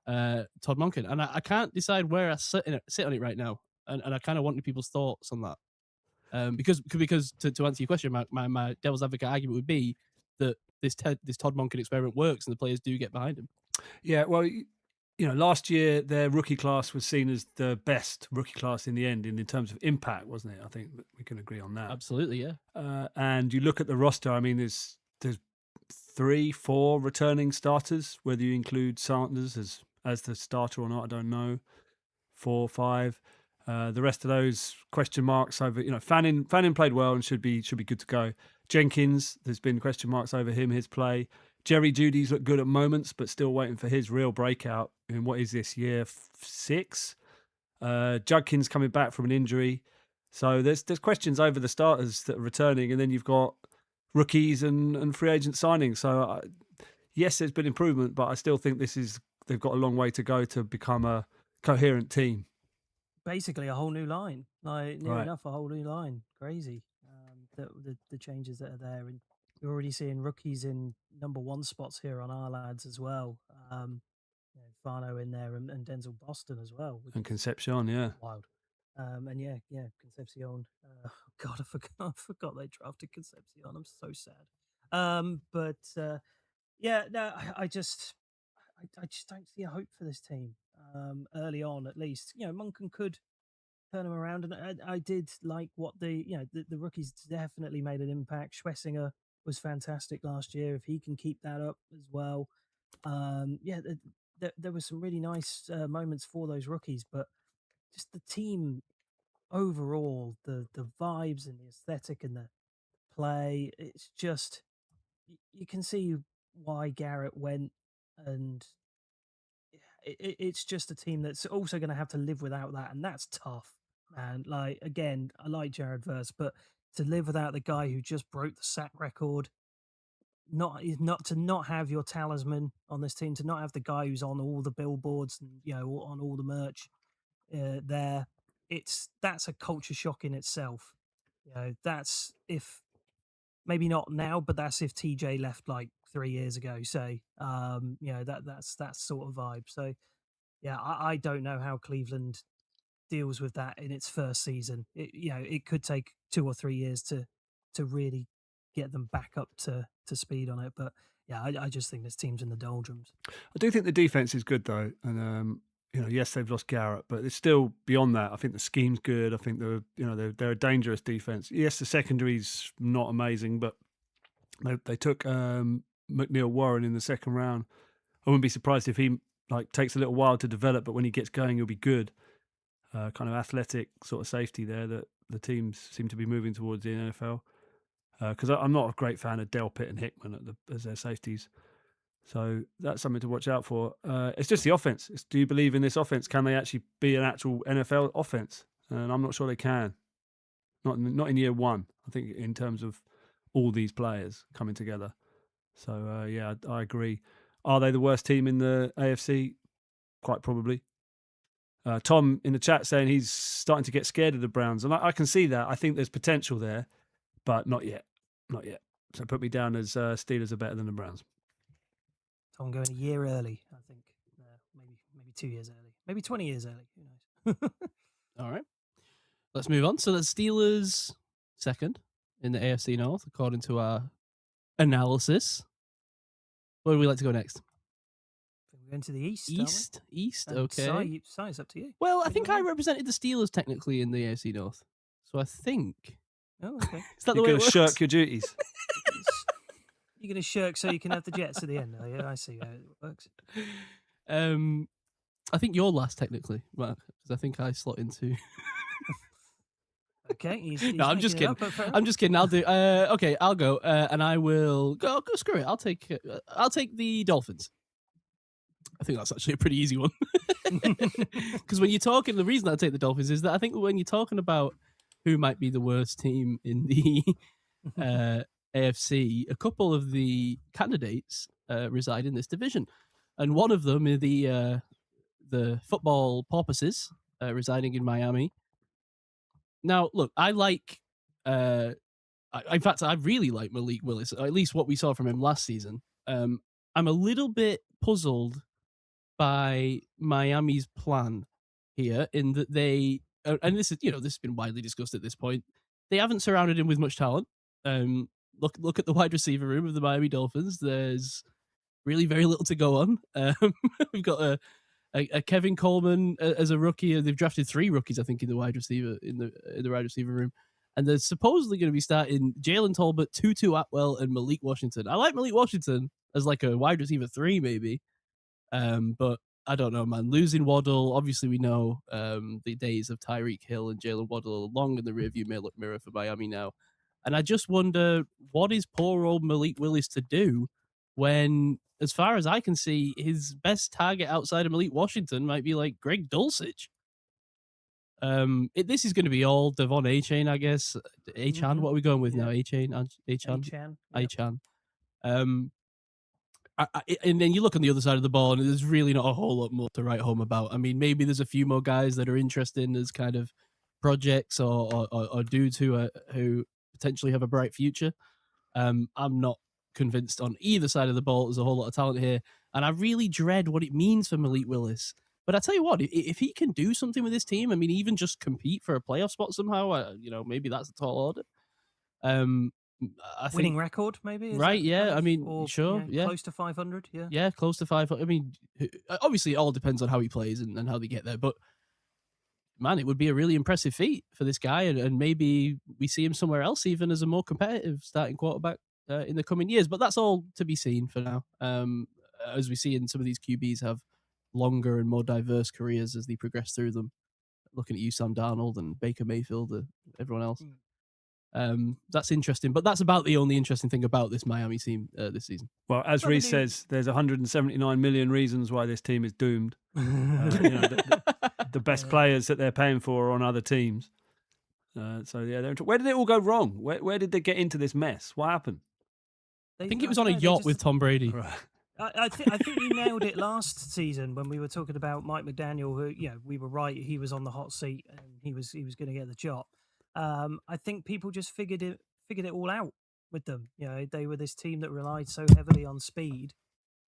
S1: Todd Monken? And I can't decide where I sit on it right now. And I kind of wanted people's thoughts on that. Because to answer your question, my devil's advocate argument would be that this Todd Monken experiment works and the players do get behind him.
S4: Yeah, well, last year their rookie class was seen as the best rookie class in the end in terms of impact, wasn't it? I think we can agree on that.
S1: Absolutely, yeah.
S4: And you look at the roster, I mean, there's 3-4 returning starters, whether you include Sanders as the starter or not, I don't know. 4 or 5. The rest of those question marks over, Fannin played well and should be good to go. Jenkins, there's been question marks over him, his play. Jerry Judy's looked good at moments, but still waiting for his real breakout in what is this year 6. Judkins coming back from an injury, so there's questions over the starters that are returning, and then you've got rookies and free agent signings. So yes, there's been improvement, but I still think they've got a long way to go to become a coherent team.
S3: Basically a whole new line, like near enough a whole new line. Crazy, the changes that are there, and you're already seeing rookies in number 1 spots here on our lads as well. Fano in there and Denzel Boston as well,
S4: and Concepcion, yeah,
S3: wild. And yeah, Concepcion. God, I forgot they drafted Concepcion. I'm so sad. But yeah, no, I just don't see a hope for this team. Early on, at least, Monken could turn them around, and I did like what the rookies definitely made an impact. Schwessinger was fantastic last year. If he can keep that up as well, there were some really nice moments for those rookies, but just the team overall, the vibes and the aesthetic and the play, it's just you can see why Garrett went, and it's just a team that's also going to have to live without that, and that's tough, man. Like, again, I like Jared Verse, but to live without the guy who just broke the sack record, not to not have your talisman on this team, to not have the guy who's on all the billboards and on all the merch there, that's a culture shock in itself. That's if maybe not now, but that's if TJ left like 3 years ago, say. That's that sort of vibe. So yeah, I don't know how Cleveland deals with that in its first season. It could take 2 or 3 years to really get them back up to speed on it. But yeah, I just think this team's in the doldrums.
S4: I do think the defense is good though, and yes, they've lost Garrett, but it's still beyond that. I think the scheme's good. I think they're a dangerous defense. Yes, the secondary's not amazing, but they took McNeil Warren in the second round. I wouldn't be surprised if he takes a little while to develop, but when he gets going, he'll be good. Kind of athletic sort of safety there that the teams seem to be moving towards the NFL. Because I'm not a great fan of Delpit and Hickman as their safeties. So that's something to watch out for. It's just the offense. Do you believe in this offense? Can they actually be an actual NFL offense? And I'm not sure they can. Not in year 1. I think in terms of all these players coming together. So yeah, I agree. Are they the worst team in the AFC? Quite probably. Tom in the chat saying he's starting to get scared of the Browns, and I can see that. I think there's potential there, but not yet. Not yet. So put me down as Steelers are better than the Browns.
S3: Tom going a year early, I think. Maybe 2 years early. Maybe 20 years early. Who knows?
S1: All right. Let's move on. So the Steelers second in the AFC North, according to our analysis. Where would we like to go next?
S3: We're going to the East.
S1: East. Okay.
S3: Si, it's up to you.
S1: Well, I think I represented the Steelers technically in the AFC North. So I think.
S3: Oh, okay.
S1: Is that the way it works?
S4: You're going to shirk your duties.
S3: You're going to shirk so you can have the Jets at the end. Oh, yeah, I see how it works.
S1: I think you're last technically, because I think I slot into.
S3: Okay. He's
S1: no, I'm just kidding. I'm just kidding. I'll do. Okay, I'll go, and I will go. Screw it. I'll take the Dolphins. I think that's actually a pretty easy one. Because when you're talking, the reason I take the Dolphins is that I think when you're talking about who might be the worst team in the AFC, a couple of the candidates reside in this division, and one of them is the football porpoises, residing in Miami. Now, look, I like. In fact, I really like Malik Willis. At least what we saw from him last season. I'm a little bit puzzled by Miami's plan here, in that they, and this is, this has been widely discussed at this point. They haven't surrounded him with much talent. Look at the wide receiver room of the Miami Dolphins. There's really very little to go on. We've got a Kevin Coleman as a rookie. They've drafted 3 rookies, I think, in the wide receiver room, and they're supposedly going to be starting Jalen Tolbert, Tutu Atwell, and Malik Washington. I like Malik Washington as like a wide receiver 3, maybe, but I don't know, man. Losing Waddle, obviously we know the days of Tyreek Hill and Jalen Waddle are long in the rearview mirror for Miami now. And I just wonder, what is poor old Malik Willis to do when, as far as I can see, his best target outside of Malik Washington might be like Greg Dulcich. This is going to be all Devon A-Chain, I guess. A-Chan, what are we going with now? A-Chain? A-Chan? A-Chan. And then you look on the other side of the ball, and there's really not a whole lot more to write home about. I mean, maybe there's a few more guys that are interesting as kind of projects or dudes who potentially have a bright future. I'm not convinced on either side of the ball. There's a whole lot of talent here, and I really dread what it means for Malik Willis. But I tell you what, if he can do something with this team, I mean, even just compete for a playoff spot somehow, maybe that's a tall order. I think,
S3: winning record, maybe?
S1: Right, yeah. I mean,
S3: or,
S1: sure, yeah.
S3: Close to 500, yeah.
S1: Yeah, close to 500. I mean, obviously it all depends on how he plays and how they get there. But, man, it would be a really impressive feat for this guy. And maybe we see him somewhere else even as a more competitive starting quarterback in the coming years. But that's all to be seen for now. As we see in some of these QBs have longer and more diverse careers as they progress through them. Looking at you, Sam Darnold and Baker Mayfield and everyone else. That's interesting, but that's about the only interesting thing about this Miami team this season.
S4: Well, as Reese says, there's 179 million reasons why this team is doomed. The best players that they're paying for are on other teams. So yeah, where did it all go wrong? Where did they get into this mess? What happened?
S1: I think it was on a yacht with Tom Brady.
S4: Right.
S3: I think you nailed it last season when we were talking about Mike McDaniel, who, we were right. He was on the hot seat and he was going to get the job. I think people just figured it all out with them. They were this team that relied so heavily on speed,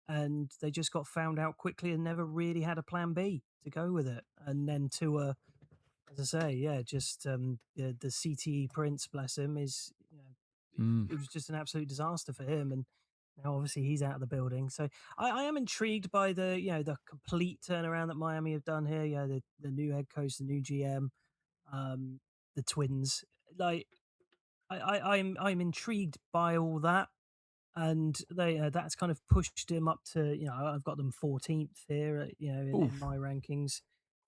S3: and they just got found out quickly and never really had a plan B to go with it. And then as I say, just the CTE Prince, bless him, is it was just an absolute disaster for him. And now obviously he's out of the building. So I am intrigued by the complete turnaround that Miami have done here. The new head coach, the new GM. The Twins, like I'm intrigued by all that, and that's kind of pushed him up to I've got them 14th here, in my rankings.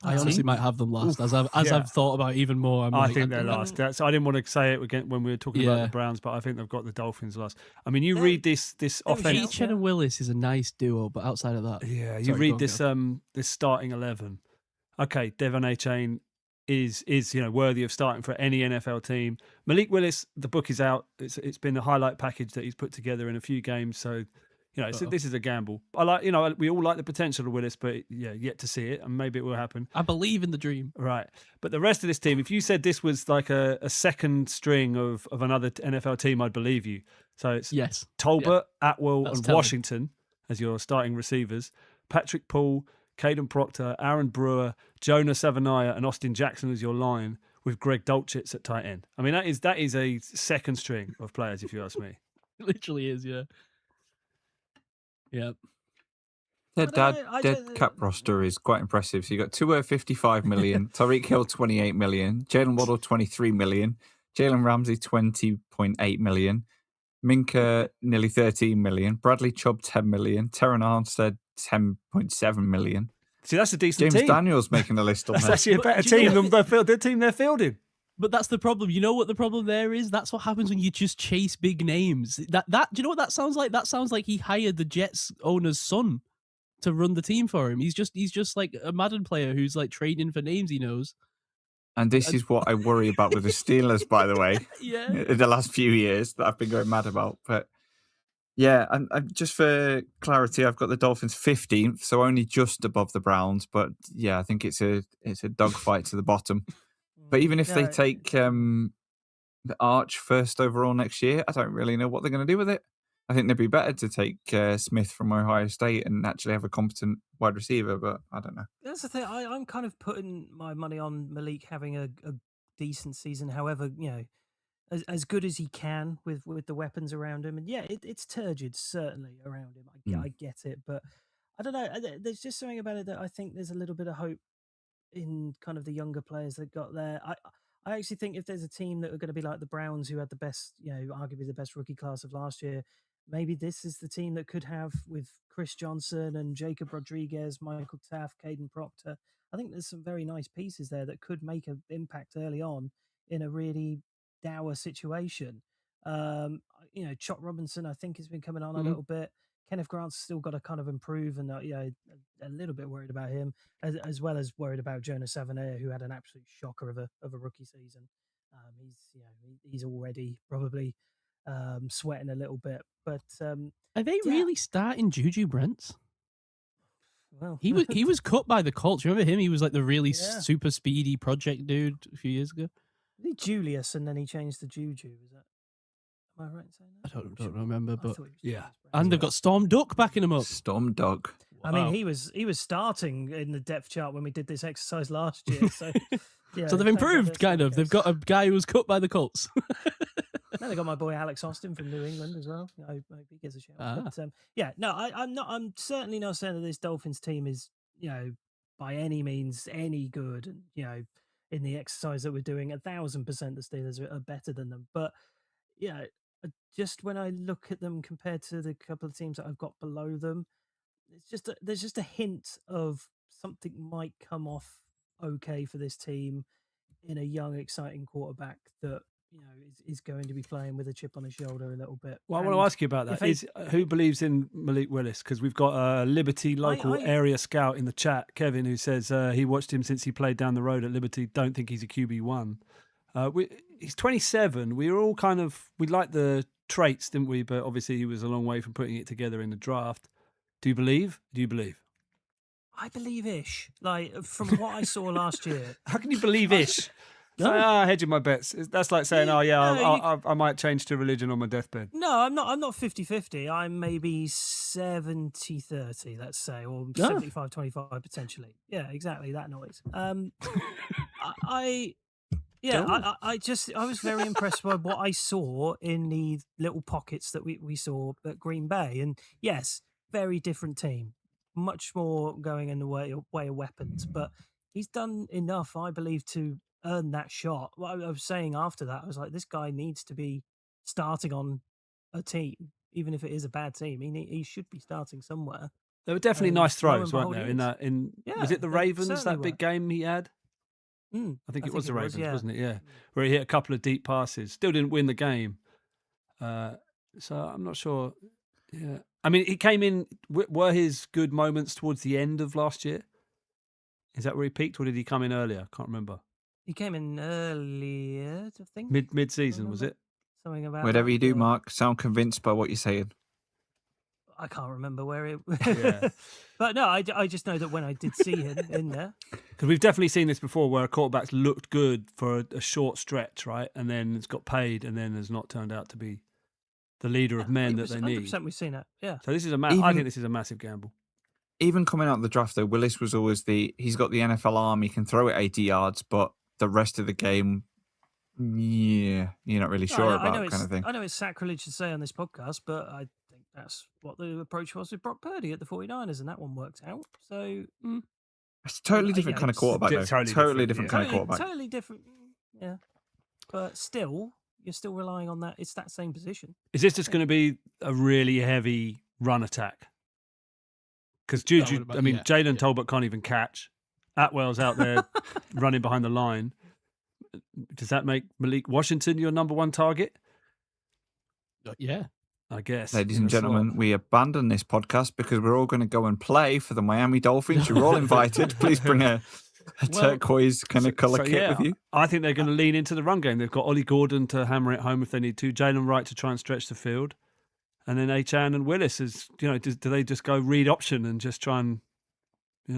S1: I honestly might have them last. As I've thought about it even more.
S4: I think they're last. I didn't want to say it again when we were talking about the Browns, but I think they've got the Dolphins last. I mean, you read this offense.
S1: Chen and Willis is a nice duo, but outside of that,
S4: you read this starting 11. Okay, Devon A-Chain is worthy of starting for any NFL team. Malik Willis, the book is out. It's been a highlight package that he's put together in a few games. So, this is a gamble. I like, we all like the potential of Willis, but yet to see it, and maybe it will happen.
S1: I believe in the dream.
S4: Right. But the rest of this team, if you said this was like a second string of another NFL team, I'd believe you. So it's Tolbert, Atwell, and Washington as your starting receivers. Patrick Paul, Caden Proctor, Aaron Brewer, Jonah Savaniah, and Austin Jackson as your line, with Greg Dulcich at tight end. I mean, that is a second string of players, if you ask me.
S1: It literally is, yeah. Yep.
S2: Their cap roster is quite impressive. So you got Tua 55 million, Tyreek Hill 28 million, Jalen Waddle 23 million, Jalen Ramsey 20.8 million, Minka nearly 13 million, Bradley Chubb 10 million, Teron Armstead 10.7 million.
S4: See, that's a decent
S2: team.
S4: James
S2: Daniels making the list on
S4: that's
S2: there.
S4: actually a better team than the team they're fielding.
S1: But that's the problem. You know what the problem there is? That's what happens when you just chase big names. Do you know what that sounds like? That sounds like he hired the Jets owner's son to run the team for him. He's just like a Madden player who's like trading for names he knows.
S2: And this is what I worry about with the Steelers, by the way.
S1: Yeah.
S2: In the last few years that I've been going mad about. But Yeah, and just for clarity, I've got the Dolphins 15th, so only just above the Browns. But yeah, I think it's a dogfight to the bottom. But even if they take the Arch first overall next year, I don't really know what they're going to do with it. I think they'd be better to take Smith from Ohio State and actually have a competent wide receiver, but I don't know.
S3: That's the thing. I'm kind of putting my money on Malik having a decent season. However, as good as he can with the weapons around him. And yeah, it's turgid certainly around him. I get it, but I don't know. There's just something about it that I think there's a little bit of hope in kind of the younger players that got there. I actually think if there's a team that are going to be like the Browns, who had the best, arguably the best rookie class of last year, maybe this is the team that could have with Chris Johnson and Jacob Rodriguez, Michael Taft, Caden Proctor. I think there's some very nice pieces there that could make an impact early on in a really dour situation. Chot Robinson, I think, has been coming on a little bit. Kenneth Grant's still got to kind of improve, and a little bit worried about him, as well as worried about Jonas Savanair, who had an absolute shocker of a rookie season. He's already probably sweating a little bit. But
S1: are they really starting Juju Brents?
S3: Well,
S1: he was cut by the Colts. Remember him? He was like the really super speedy project dude a few years ago.
S3: Julius, and then he changed to Juju. Is that? Am I right in saying that?
S1: I don't remember, but
S4: yeah.
S1: And they've got Storm Duck backing him up.
S2: Storm Duck.
S3: Wow. I mean, he was starting in the depth chart when we did this exercise last year. So,
S1: so they've improved, kind of. They've got a guy who was cut by the Colts.
S3: Now they got my boy Alex Austin from New England as well. I hope he gives a shout. But, I'm certainly not saying that this Dolphins team is, by any means any good. And in the exercise that we're doing, 1,000% the Steelers are better than them. But just when I look at them compared to the couple of teams that I've got below them, there's just a hint of something might come off okay for this team in a young, exciting quarterback that is going to be playing with a chip on his shoulder a little bit.
S4: Well, I want to ask you about that. Who believes in Malik Willis? Because we've got a Liberty local area scout in the chat, Kevin, who says he watched him since he played down the road at Liberty. Don't think he's a QB1. He's 27. We were all we liked the traits, didn't we? But obviously he was a long way from putting it together in the draft. Do you believe?
S3: I believe-ish. Like, from what I saw last year.
S4: How can you believe-ish? Hedging my bets. That's like saying, I might change to religion on my deathbed.
S3: No, I'm not 50-50. I'm maybe 70-30, let's say, or 75-25 potentially. Yeah, exactly, that noise. I was very impressed by what I saw in the little pockets that we saw at Green Bay. And yes, very different team, much more going in the way of weapons, but he's done enough, I believe, to earn that shot. What I was saying after that, I was like, this guy needs to be starting on a team, even if it is a bad team. He should be starting somewhere.
S4: There were definitely nice throws, weren't there? Was it the Ravens, that big game he had? I think it was the Ravens, wasn't it? Yeah, where he hit a couple of deep passes. Still didn't win the game. So I'm not sure. Yeah, I mean, he came in. Were his good moments towards the end of last year? Is that where he peaked, or did he come in earlier? I can't remember.
S3: He came in earlier, I think.
S4: Mid-season, was it?
S3: Something about
S2: whatever you do, Mark. Sound convinced by what you're saying.
S3: I can't remember where it was. Yeah. But no, I just know that when I did see him in there.
S4: Because we've definitely seen this before where a quarterback's looked good for a short stretch, right? And then it's got paid and then has not turned out to be the leader of men that they need.
S3: 100% we've seen it, yeah.
S4: So this is I think this is a massive gamble.
S2: Even coming out of the draft, though, Willis was always he's got the NFL arm, he can throw it 80 yards, but the rest of the game, you're not really sure about kind of thing.
S3: I know it's sacrilege to say on this podcast, but I think that's what the approach was with Brock Purdy at the 49ers, and that one worked out. So
S2: it's a totally different kind of quarterback, though. Totally different kind of quarterback.
S3: Totally different, yeah. But still, you're still relying on that. It's that same position.
S4: Is this just going to be a really heavy run attack? Because Juju, Jalen Tolbert can't even catch. Atwell's out there running behind the line. Does that make Malik Washington your number one target?
S1: Yeah.
S4: I guess.
S2: Ladies and gentlemen, we abandon this podcast because we're all going to go and play for the Miami Dolphins. You're all invited. Please bring a turquoise kind of colour kit with you.
S4: I think they're going to lean into the run game. They've got Ollie Gordon to hammer it home if they need to. Jalen Wright to try and stretch the field. And then Achan and Willis is, do they just go read option and just try and,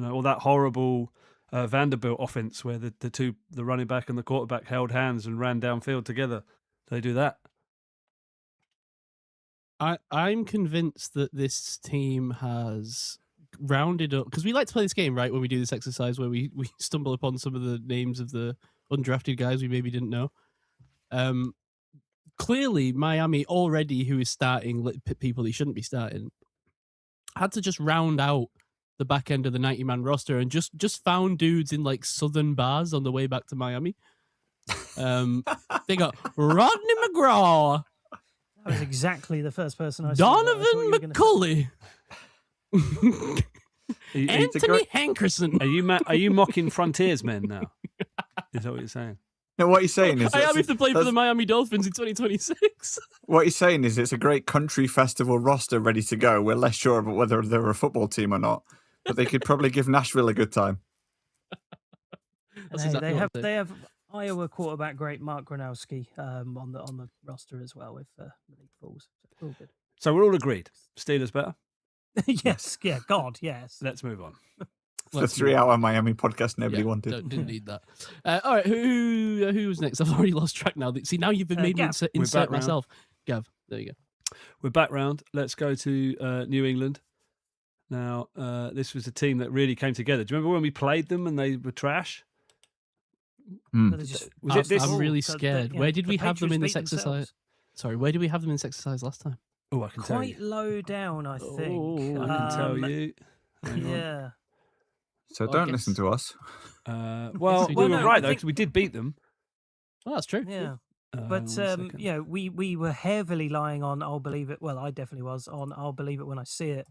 S4: all that horrible Vanderbilt offense where the running back and the quarterback held hands and ran downfield together? Do they do that?
S1: I'm convinced that this team has rounded up, because we like to play this game, right, when we do this exercise where we stumble upon some of the names of the undrafted guys we maybe didn't know. Clearly, Miami already, who is starting people he shouldn't be starting, had to just round out the back end of the 90-man roster and just found dudes in like southern bars on the way back to Miami. They got Rodney McGraw.
S3: That was exactly the first person I
S1: Donovan
S3: saw.
S1: McCulley. Anthony Hankerson.
S4: Are you mocking frontiersmen now? Is that what you're saying?
S2: No, what he's saying is...
S1: I am if they play for the Miami Dolphins in 2026.
S2: What he's saying is it's a great country festival roster ready to go. We're less sure about whether they're a football team or not, but they could probably give Nashville a good time.
S3: They have Iowa quarterback great Mark Gronowski on the roster as well if Malik falls. All good.
S4: So we're all agreed. Steelers better?
S3: Yes. Yeah, God, yes.
S4: Let's move on.
S2: It's the 3-hour Miami podcast nobody wanted.
S1: Didn't need that. All right, who's next? I've already lost track now. See, now you've made me insert myself. Gav, there you go.
S4: We're back round. Let's go to New England. Now, this was a team that really came together. Do you remember when we played them and they were trash?
S1: I'm really scared. Where did we have them in this exercise? Sorry, where did we have them in this exercise last time?
S4: Oh, I can tell you.
S3: Quite low down, I think.
S4: Oh, I can tell you.
S3: Yeah.
S2: So don't listen to us.
S4: Well, we were right, though, because we did beat them.
S1: Well, that's true.
S3: Yeah. But, we were heavily lying on I'll Believe It. Well, I definitely was on I'll Believe It When I See It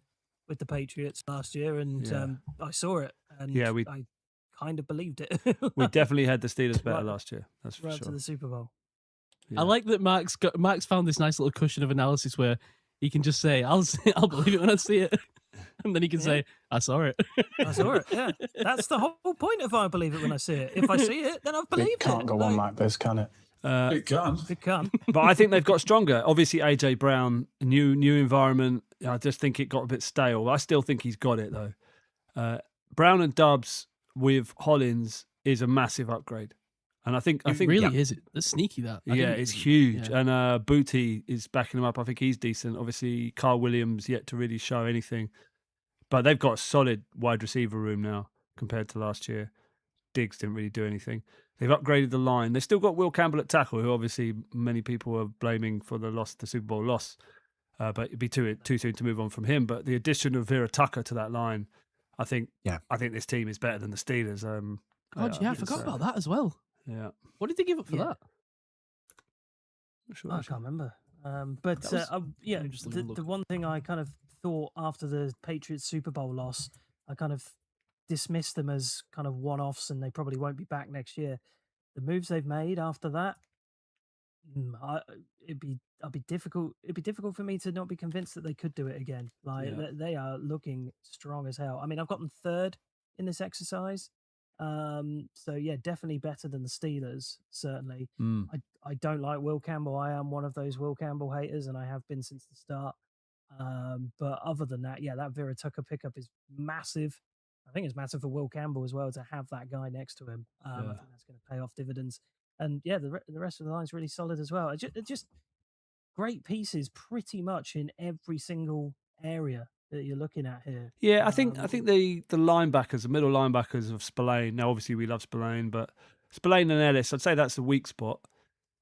S3: with the Patriots last year, and I saw it, and I kind of believed it.
S4: We definitely had the Steelers better last year. That's for
S3: right
S4: sure.
S3: To the Super Bowl.
S1: Yeah. I like that Max found this nice little cushion of analysis where he can just say, I'll believe it when I see it. And then he can say, I saw it.
S3: I saw it, yeah. That's the whole point of I Believe It When I See It. If I see it, then I've believed it.
S5: It can't go on like this, can it?
S6: It can.
S3: It can.
S4: But I think they've got stronger. Obviously, AJ Brown, new environment. I just think it got a bit stale. I still think he's got it, though. Brown and Dubs with Hollins is a massive upgrade. And I think
S1: really is it. That's sneaky, that.
S4: It's huge.
S1: Yeah.
S4: And Booty is backing him up. I think he's decent. Obviously, Carl Williams yet to really show anything. But they've got a solid wide receiver room now compared to last year. Diggs didn't really do anything. They've upgraded the line. They've still got Will Campbell at tackle, who obviously many people are blaming for the Super Bowl loss. But it'd be too soon to move on from him. But the addition of Vera Tucker to that line, I think this team is better than the Steelers.
S1: I forgot about that as well.
S4: Yeah.
S1: What did they give up for that?
S3: I can't remember. The one thing I kind of thought after the Patriots Super Bowl loss, I kind of dismissed them as kind of one-offs and they probably won't be back next year. The moves they've made after that, it'd be difficult for me to not be convinced that they could do it again. They are looking strong as hell. I mean, I've got them third in this exercise. So yeah, definitely better than the Steelers, certainly. I don't like Will Campbell. I am one of those Will Campbell haters, and I have been since the start. But other than that, that Vera Tucker pickup is massive. I think it's massive for Will Campbell as well to have that guy next to him. I think that's going to pay off dividends. And the rest of the line's really solid as well. Just great pieces pretty much in every single area that you're looking at here.
S4: Yeah, I think the linebackers, the middle linebackers of Spillane. Now, obviously, we love Spillane, but Spillane and Ellis, I'd say that's the weak spot.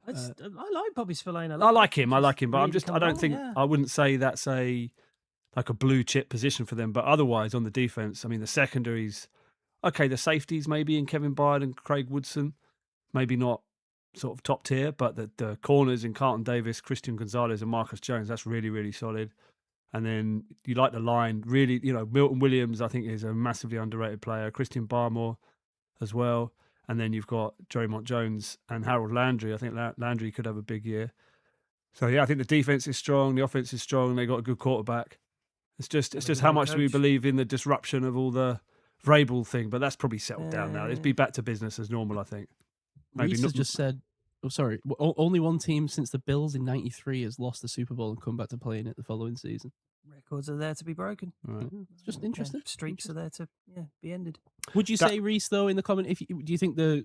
S3: I like Bobby Spillane.
S4: I like him, but
S3: really
S4: I wouldn't say that's a blue chip position for them. But otherwise, on the defense, I mean, the secondaries, okay, the safeties maybe in Kevin Byard and Craig Woodson, maybe not sort of top tier, but the corners in Carlton Davis, Christian Gonzalez, and Marcus Jones, that's really, really solid. And then you like the line, really, Milton Williams, I think, is a massively underrated player. Christian Barmore as well. And then you've got Draymond Jones and Harold Landry. I think Landry could have a big year. So, I think the defense is strong. The offense is strong. They got a good quarterback. It's just how much do we believe in the disruption of all the Vrabel thing? But that's probably settled down now. Let's be back to business as normal, I think.
S1: Reese has just said Oh, sorry. Only one team since the Bills in '93 has lost the Super Bowl and come back to playing it the following season.
S3: Records are there to be broken.
S1: All right. It's just interesting.
S3: Streaks are there to be ended.
S1: Would you say, Reese, though, in the comment, do you think the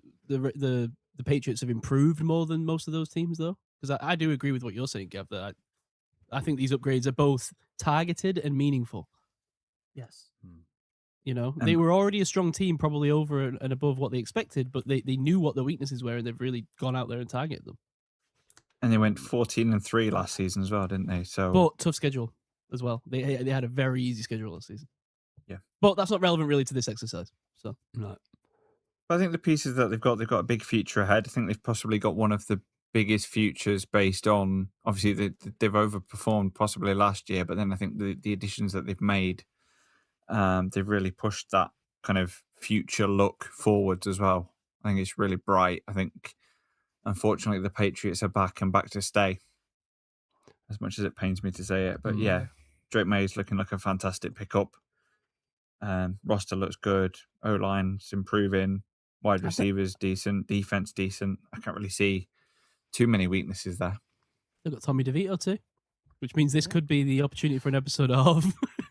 S1: Patriots have improved more than most of those teams, though? Because I do agree with what you're saying, Gav, that I think these upgrades are both targeted and meaningful.
S3: Yes.
S1: You know, they were already a strong team, probably over and above what they expected, but they knew what the weaknesses were, and they've really gone out there and targeted them.
S2: And they went 14-3 last season as well, didn't they? So,
S1: but tough schedule as well. They had a very easy schedule last season.
S2: Yeah,
S1: but that's not relevant really to this exercise. So
S4: no.
S2: But I think the pieces that they've got a big future ahead. I think they've possibly got one of the biggest futures based on, obviously they've overperformed possibly last year, but then I think the additions that they've made, they've really pushed that kind of future look forwards as well. I think it's really bright. I think, unfortunately, the Patriots are back and back to stay, as much as it pains me to say it. But yeah, Drake May's looking like a fantastic pickup. Roster looks good. O-line's improving. Wide receivers decent. Defense decent. I can't really see too many weaknesses there.
S1: They've got Tommy DeVito too, which means this could be the opportunity for an episode of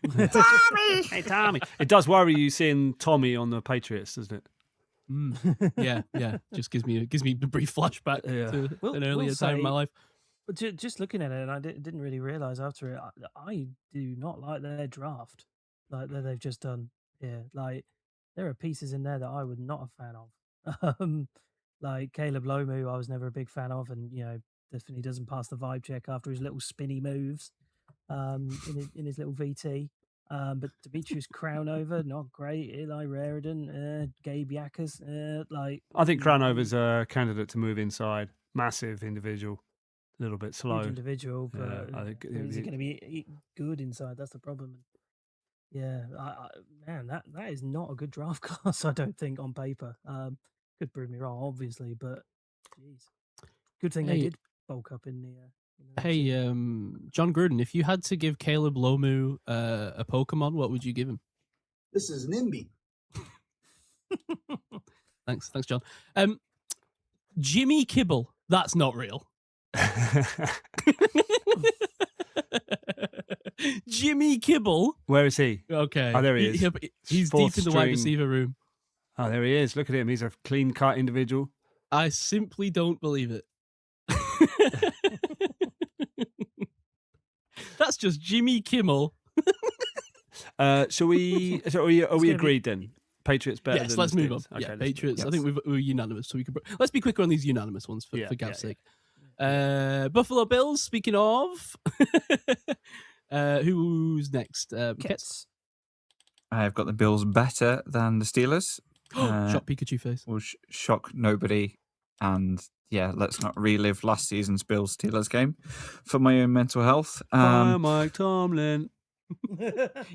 S4: Tommy. Hey, Tommy. It does worry you seeing Tommy on the Patriots, doesn't it?
S1: Yeah. Just gives me a brief flashback to an earlier time in my life.
S3: But just looking at it, and I didn't really realize after it, I do not like their draft, like that they've just done here. Like there are pieces in there that I would not a fan of. Like Caleb Lomu, I was never a big fan of, and definitely doesn't pass the vibe check after his little spinny moves in his little VT. But Demetrius Crownover, not great. Eli Raridan, Gabe Yackers,
S4: I think Crownover's a candidate to move inside. Massive individual, a little bit slow.
S3: Huge individual, but
S4: I think
S3: is he going to be good inside? That's the problem. Yeah, man, that is not a good draft class. I don't think on paper. Could prove me wrong, obviously, but geez, good thing they did bulk up in the.
S1: Hey, John Gruden, if you had to give Caleb Lomu a Pokemon, what would you give him?
S6: This is NIMBY.
S1: Thanks, John. Jimmy Kibble, that's not real. Jimmy Kibble.
S4: Where is he?
S1: Okay.
S4: Oh, there he is.
S1: He's deep in the wide receiver room.
S4: Oh, there he is. Look at him. He's a clean-cut individual.
S1: I simply don't believe it. That's just Jimmy Kimmel.
S4: So are we agreed then? Patriots better than
S1: Yes, let's move on.
S4: Okay,
S1: yeah, Patriots. I think we're unanimous. So let's be quicker on these unanimous ones for Gav's sake. Buffalo Bills, speaking of. Who's next? Ketts.
S2: I've got the Bills better than the Steelers.
S1: Shock Pikachu face.
S2: Will shock nobody. And yeah, let's not relive last season's Bills Steelers game for my own mental health.
S4: Mike Tomlin.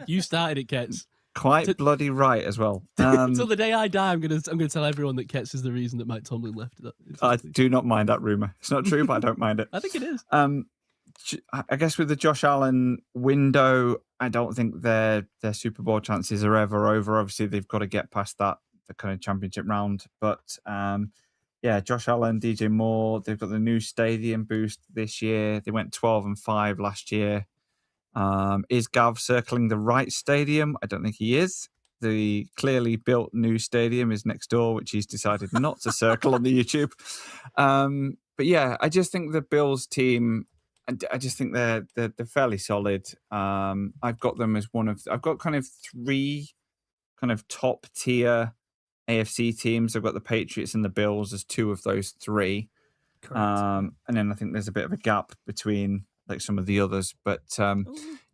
S1: You started it, Ketts.
S2: Quite bloody right as well.
S1: Until the day I die, I'm gonna tell everyone that Ketts is the reason that Mike Tomlin left.
S2: I do not mind that rumor. It's not true, but I don't mind it.
S1: I think it is.
S2: I guess with the Josh Allen window, I don't think their Super Bowl chances are ever over. Obviously, they've got to get past the kind of championship round. But yeah, Josh Allen, DJ Moore, they've got the new stadium boost this year. They went 12-5 last year. Is Gav circling the right stadium? I don't think he is. The clearly built new stadium is next door, which he's decided not to circle on the YouTube. But yeah, I just think the Bills team, I just think they're fairly solid. I've got them as I've got kind of three kind of top tier AFC teams. I've got the Patriots and the Bills as two of those three. And then I think there's a bit of a gap between like some of the others, but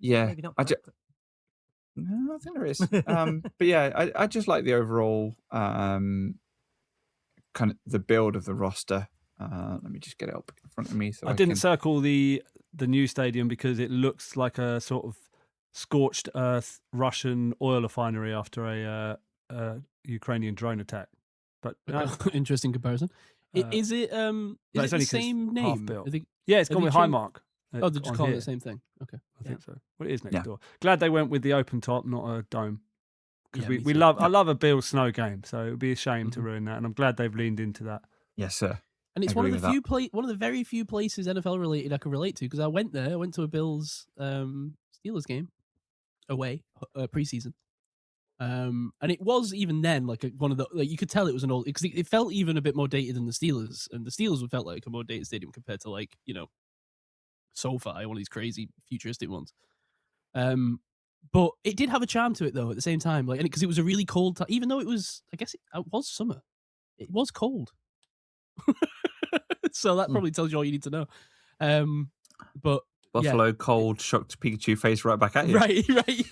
S2: yeah, no, I think there is. But yeah, I just like the overall kind of the build of the roster. Let me just get it up in front of me. So
S4: I didn't circle the new stadium because it looks like a sort of scorched earth Russian oil refinery after a Ukrainian drone attack. But
S1: interesting comparison. Is it is it the same name?
S4: Yeah, it's gone with Highmark.
S1: Oh, they're just calling it the same thing. Okay,
S4: I think so. Well, it is next door. Glad they went with the open top, not a dome. Because I love a Bills snow game, so it would be a shame to ruin that. And I'm glad they've leaned into that.
S2: Yes, sir.
S1: And it's
S2: I
S1: one of
S2: agree
S1: the
S2: with
S1: one of the very few places NFL related I can relate to, because I went there. I went to a Bills Steelers game away preseason. And it was even then like one of the, like, you could tell it was an old, because it felt even a bit more dated than the Steelers, and the Steelers felt like a more dated stadium compared to, like, you know, SoFi, one of these crazy futuristic ones. But it did have a charm to it though at the same time, like, because it was a really cold time, even though it was, I guess it was summer, it was cold. So that probably tells you all you need to know. But
S2: Buffalo cold, shocked Pikachu face right back at you.
S1: right.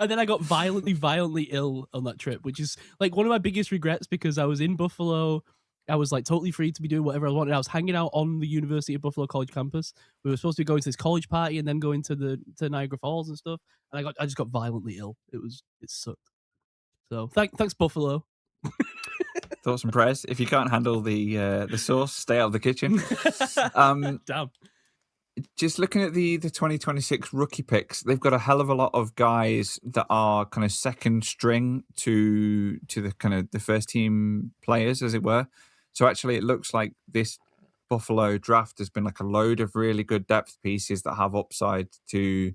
S1: And then I got violently ill on that trip, which is like one of my biggest regrets, because I was in Buffalo. I was like totally free to be doing whatever I wanted. I was hanging out on the University of Buffalo College campus. We were supposed to be going to this college party and then going to Niagara Falls and stuff. And I just got violently ill. It sucked. So thanks Buffalo.
S2: Thoughts and prayers. If you can't handle the sauce, stay out of the kitchen.
S1: Damn.
S2: Just looking at the 2026 rookie picks, they've got a hell of a lot of guys that are kind of second string to the kind of the first team players, as it were. So actually, it looks like this Buffalo draft has been like a load of really good depth pieces that have upside to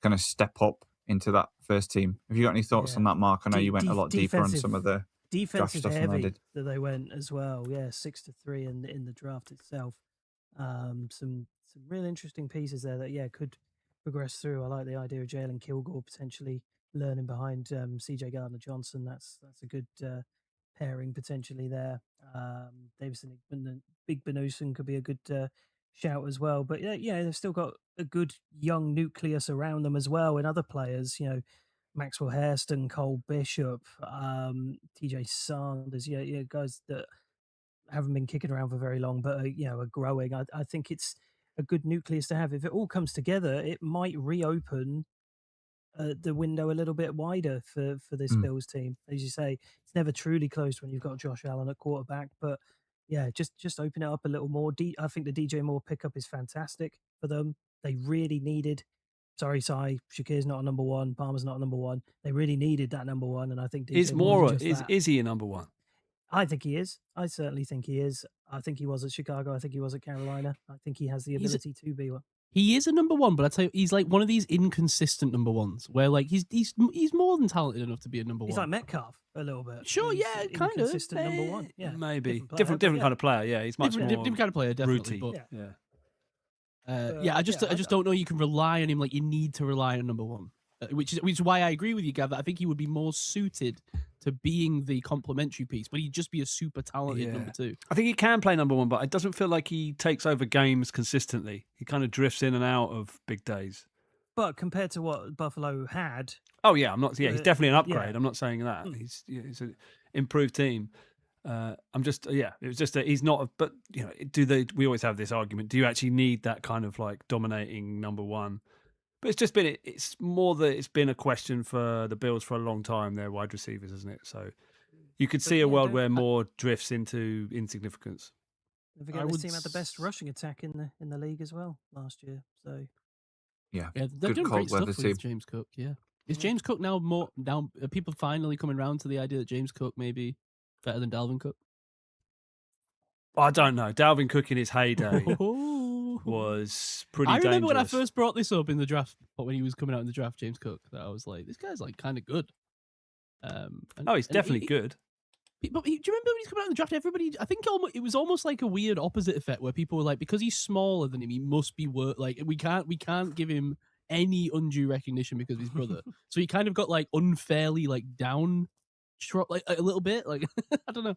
S2: kind of step up into that first team. Have you got any thoughts on that, Mark? I know you went a lot deeper on some of the
S3: defensive
S2: stuff
S3: heavy
S2: than
S3: that they went as well. Yeah, 6-3 in the draft itself. Some real interesting pieces there that could progress through. I like the idea of Jalen Kilgore potentially learning behind CJ Gardner-Johnson. That's a good pairing potentially there. Davison Big Benuson could be a good shout as well. But yeah, they've still got a good young nucleus around them as well, and other players, you know, Maxwell Hairston, Cole Bishop, TJ Sanders, guys that haven't been kicking around for very long, but are growing. I think it's a good nucleus to have. If it all comes together, it might reopen the window a little bit wider for this Bills team. As you say, it's never truly closed when you've got Josh Allen at quarterback, but yeah, just open it up a little more. I think the DJ Moore pickup is fantastic for them. They really needed. Sorry, Sai, Shakir's not a number one. Palmer's not a number one. They really needed that number one, and I think DJ
S4: Is Moore
S3: just that.
S4: Is he a number one?
S3: I think he is. I certainly think he is. I think he was at Chicago. I think he was at Carolina. I think he has the ability to be one.
S1: He is a number one, but I tell you, he's like one of these inconsistent number ones where like he's more than talented enough to be a number one.
S3: He's like Metcalf a little bit.
S1: Sure,
S3: he's
S1: kind of.
S3: Inconsistent number one. Yeah,
S4: maybe different kind of player. Yeah, he's much more
S1: different kind of player, definitely.
S4: rooty.
S1: But, I just don't know. You can rely on him like you need to rely on number one, which is why I agree with you, Gav. I think he would be more suited to being the complementary piece, but he'd just be a super talented number two.
S4: I think he can play number one, but it doesn't feel like he takes over games consistently. He kind of drifts in and out of big days.
S3: But compared to what Buffalo had,
S4: oh yeah, I'm not. Yeah, he's definitely an upgrade.
S3: Yeah.
S4: I'm not saying that. He's an improved team. I'm just it was just that he's not. But you know, we always have this argument. Do you actually need that kind of like dominating number one? But it's just been, it's more that it's been a question for the Bills for a long time, their wide receivers, isn't it? So you could see a world where Moore drifts into insignificance.
S3: Don't forget this team had the best rushing attack in the league as well last year. So
S1: yeah, they're doing great stuff with James Cook. Yeah, is James Cook now are people finally coming around to the idea that James Cook may be better than Dalvin Cook?
S4: I don't know. Dalvin Cook in his heyday was pretty dangerous.
S1: I remember when I first brought this up in the draft, when he was coming out in the draft, James Cook, that I was like, this guy's like kind of good.
S4: He's definitely good.
S1: But do you remember when he's coming out in the draft? Everybody, I think it was almost like a weird opposite effect where people were like, because he's smaller than him, he must be like we can't give him any undue recognition because of his brother. So he kind of got like unfairly like down, like a little bit. Like I don't know.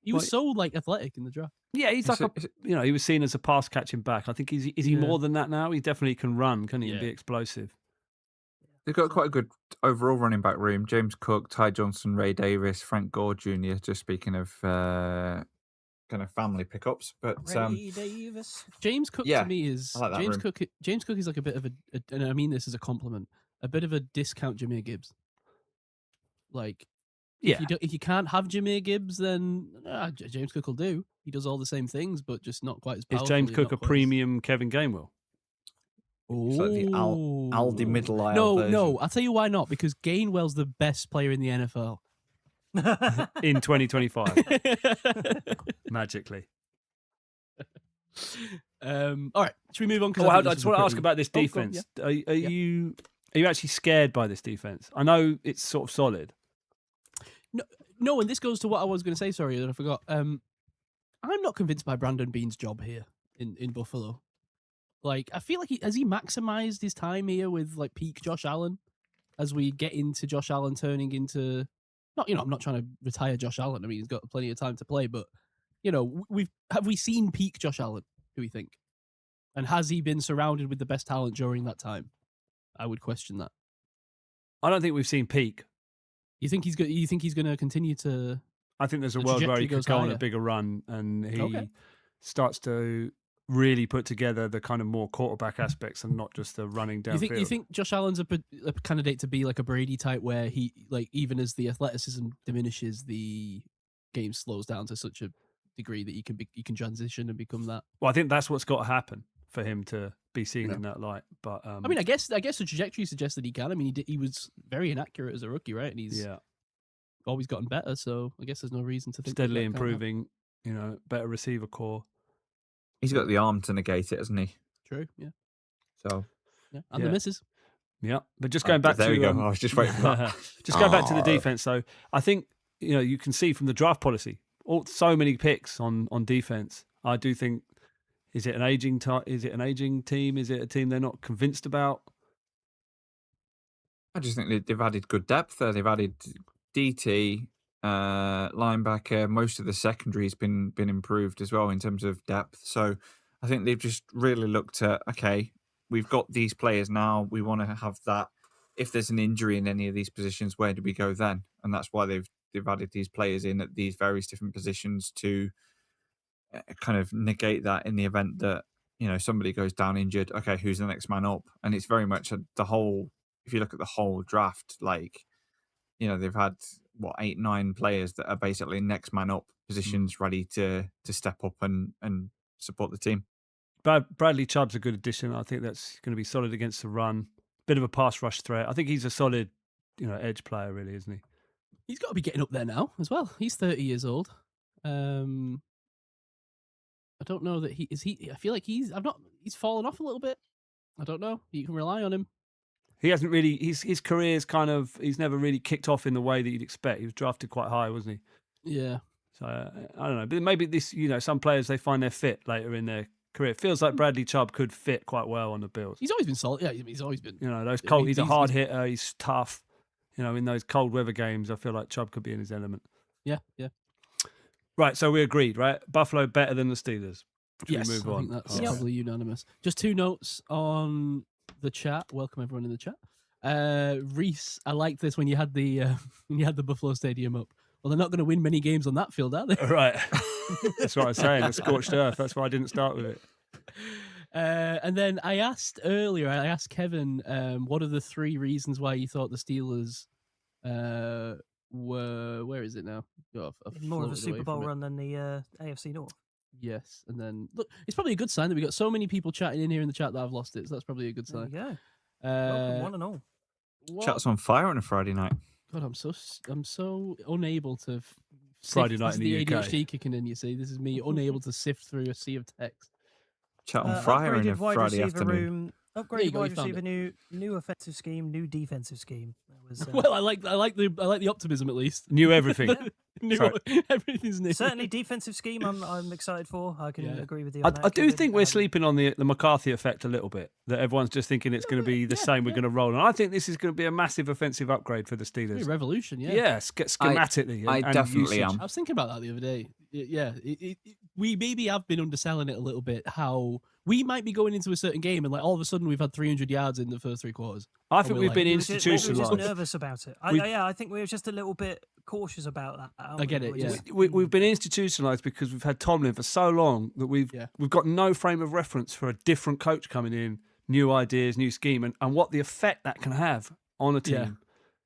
S1: He was so like athletic in the draft.
S4: Yeah, he's like he was seen as a pass catching back. I think is he more than that now? He definitely can run, can he? And be explosive.
S2: They've got quite a good overall running back room. James Cook, Ty Johnson, Ray Davis, Frank Gore Jr. Just speaking of kind of family pickups, but
S3: Ray Davis,
S1: James Cook to me is
S2: like
S1: James Cook. James Cook is like a bit of and I mean this as a compliment, a bit of a discount Jahmyr Gibbs. Like.
S4: Yeah.
S1: If you can't have Jahmyr Gibbs, then James Cook will do. He does all the same things, but just not quite as powerful.
S4: Is James Cook a premium Kevin Gainwell?
S2: It's like the Aldi middle aisle version.
S1: No, I'll tell you why not. Because Gainwell's the best player in the NFL.
S4: in 2025 magically.
S1: All right, should we move on?
S4: I just want to ask about this
S1: Oh, go on,
S4: defense. Are you actually scared by this defense? I know it's sort of solid.
S1: No, and this goes to what I was going to say. Sorry, that I forgot. I'm not convinced by Brandon Beane's job here in Buffalo. Like, I feel like has he maximized his time here with like peak Josh Allen? As we get into Josh Allen turning into, I'm not trying to retire Josh Allen. I mean, he's got plenty of time to play, but have we seen peak Josh Allen? Do we think? And has he been surrounded with the best talent during that time? I would question that.
S4: I don't think we've seen peak.
S1: You think he's going to continue to?
S4: I think there's a world where he could go on a
S1: higher.
S4: bigger run, and he starts to really put together the kind of more quarterback aspects and not just the running downfield.
S1: You think Josh Allen's a candidate to be like a Brady type, where he, like, even as the athleticism diminishes, the game slows down to such a degree that you can transition and become that?
S4: Well, I think that's what's got to happen for him to be seen in that light. But
S1: I mean, I guess the trajectory suggests that he can. I mean, he was very inaccurate as a rookie, right? And he's always gotten better. So I guess there's no reason to think
S4: steadily improving. Better receiver core.
S2: He's got the arm to negate it, hasn't he?
S1: True. Yeah.
S2: So.
S1: Yeah. And the misses.
S4: Yeah, but just going back
S2: there
S4: to
S2: we go. I was just waiting for that.
S4: Just going back to the defense. So I think you can see from the draft policy, so many picks on defense. I do think, is it an aging team? Is it a team they're not convinced about?
S2: I just think they've added good depth there. They've added DT, linebacker. Most of the secondary's been improved as well in terms of depth. So I think they've just really looked at, okay, we've got these players now. We want to have that. If there's an injury in any of these positions, where do we go then? And that's why they've added these players in at these various different positions to kind of negate that in the event that somebody goes down injured. Okay, who's the next man up? And it's very much the whole. If you look at the whole draft, they've had 8, 9 players that are basically next man up positions, ready to step up and support the team.
S4: Bradley Chubb's a good addition. I think that's going to be solid against the run. Bit of a pass rush threat. I think he's a solid, edge player, really, isn't he?
S1: He's got to be getting up there now as well. He's 30 years old. I don't know that he is. I feel like he's fallen off a little bit. I don't know. You can rely on him.
S4: He hasn't really. His career's he's never really kicked off in the way that you'd expect. He was drafted quite high, wasn't
S1: he? Yeah.
S4: So I don't know, but maybe this. Some players, they find their fit later in their career. It feels like Bradley Chubb could fit quite well on the Bills.
S1: He's always been solid. Yeah, he's always been.
S4: Those cold. He's a hard hitter. He's tough. In those cold weather games, I feel like Chubb could be in his element.
S1: Yeah, yeah.
S4: Right, so we agreed, right? Buffalo better than the Steelers.
S1: Yes, I think that's probably unanimous. Just 2 notes on the chat. Welcome everyone in the chat. Reese, I liked this when you had the Buffalo Stadium up. Well, they're not going to win many games on that field, are they?
S4: Right. That's what I'm saying. It's scorched earth. That's why I didn't start with it.
S1: And then I asked Kevin, what are the 3 reasons why you thought the Steelers were, where is it now?
S3: More of a Super Bowl run than the AFC North.
S1: Yes, and then look, it's probably a good sign that we got so many people chatting in here in the chat that I've lost it. So that's probably a good sign.
S3: Yeah. Welcome, one and all.
S2: Chat's on fire on a Friday night.
S1: God, I'm so unable to.
S4: Friday night in the UK.
S1: ADHD kicking in. You see, this is me unable to sift through a sea of text.
S2: Chat on fire on a Friday afternoon.
S3: Upgraded wide receiver, new offensive scheme, new defensive scheme. That was,
S1: well, I like the optimism at least.
S4: New everything.
S1: Everything's new.
S3: Certainly, defensive scheme. I'm excited for. I can agree with you.
S4: I do think we're sleeping on the McCarthy effect a little bit. That everyone's just thinking it's going to be the same. We're going to roll, and I think this is going to be a massive offensive upgrade for the Steelers.
S1: A revolution, yeah.
S4: Yeah, schematically.
S2: I definitely am.
S1: I was thinking about that the other day. Yeah, we maybe have been underselling it a little bit. How we might be going into a certain game and like all of a sudden we've had 300 yards in the first 3 quarters.
S4: I think we've been institutionalized.
S3: We're just nervous about it. I think we're just a little bit cautious about that.
S1: I get it. Yeah,
S4: we've been institutionalized because we've had Tomlin for so long that we've got no frame of reference for a different coach coming in, new ideas, new scheme, and what the effect that can have on a team. Yeah.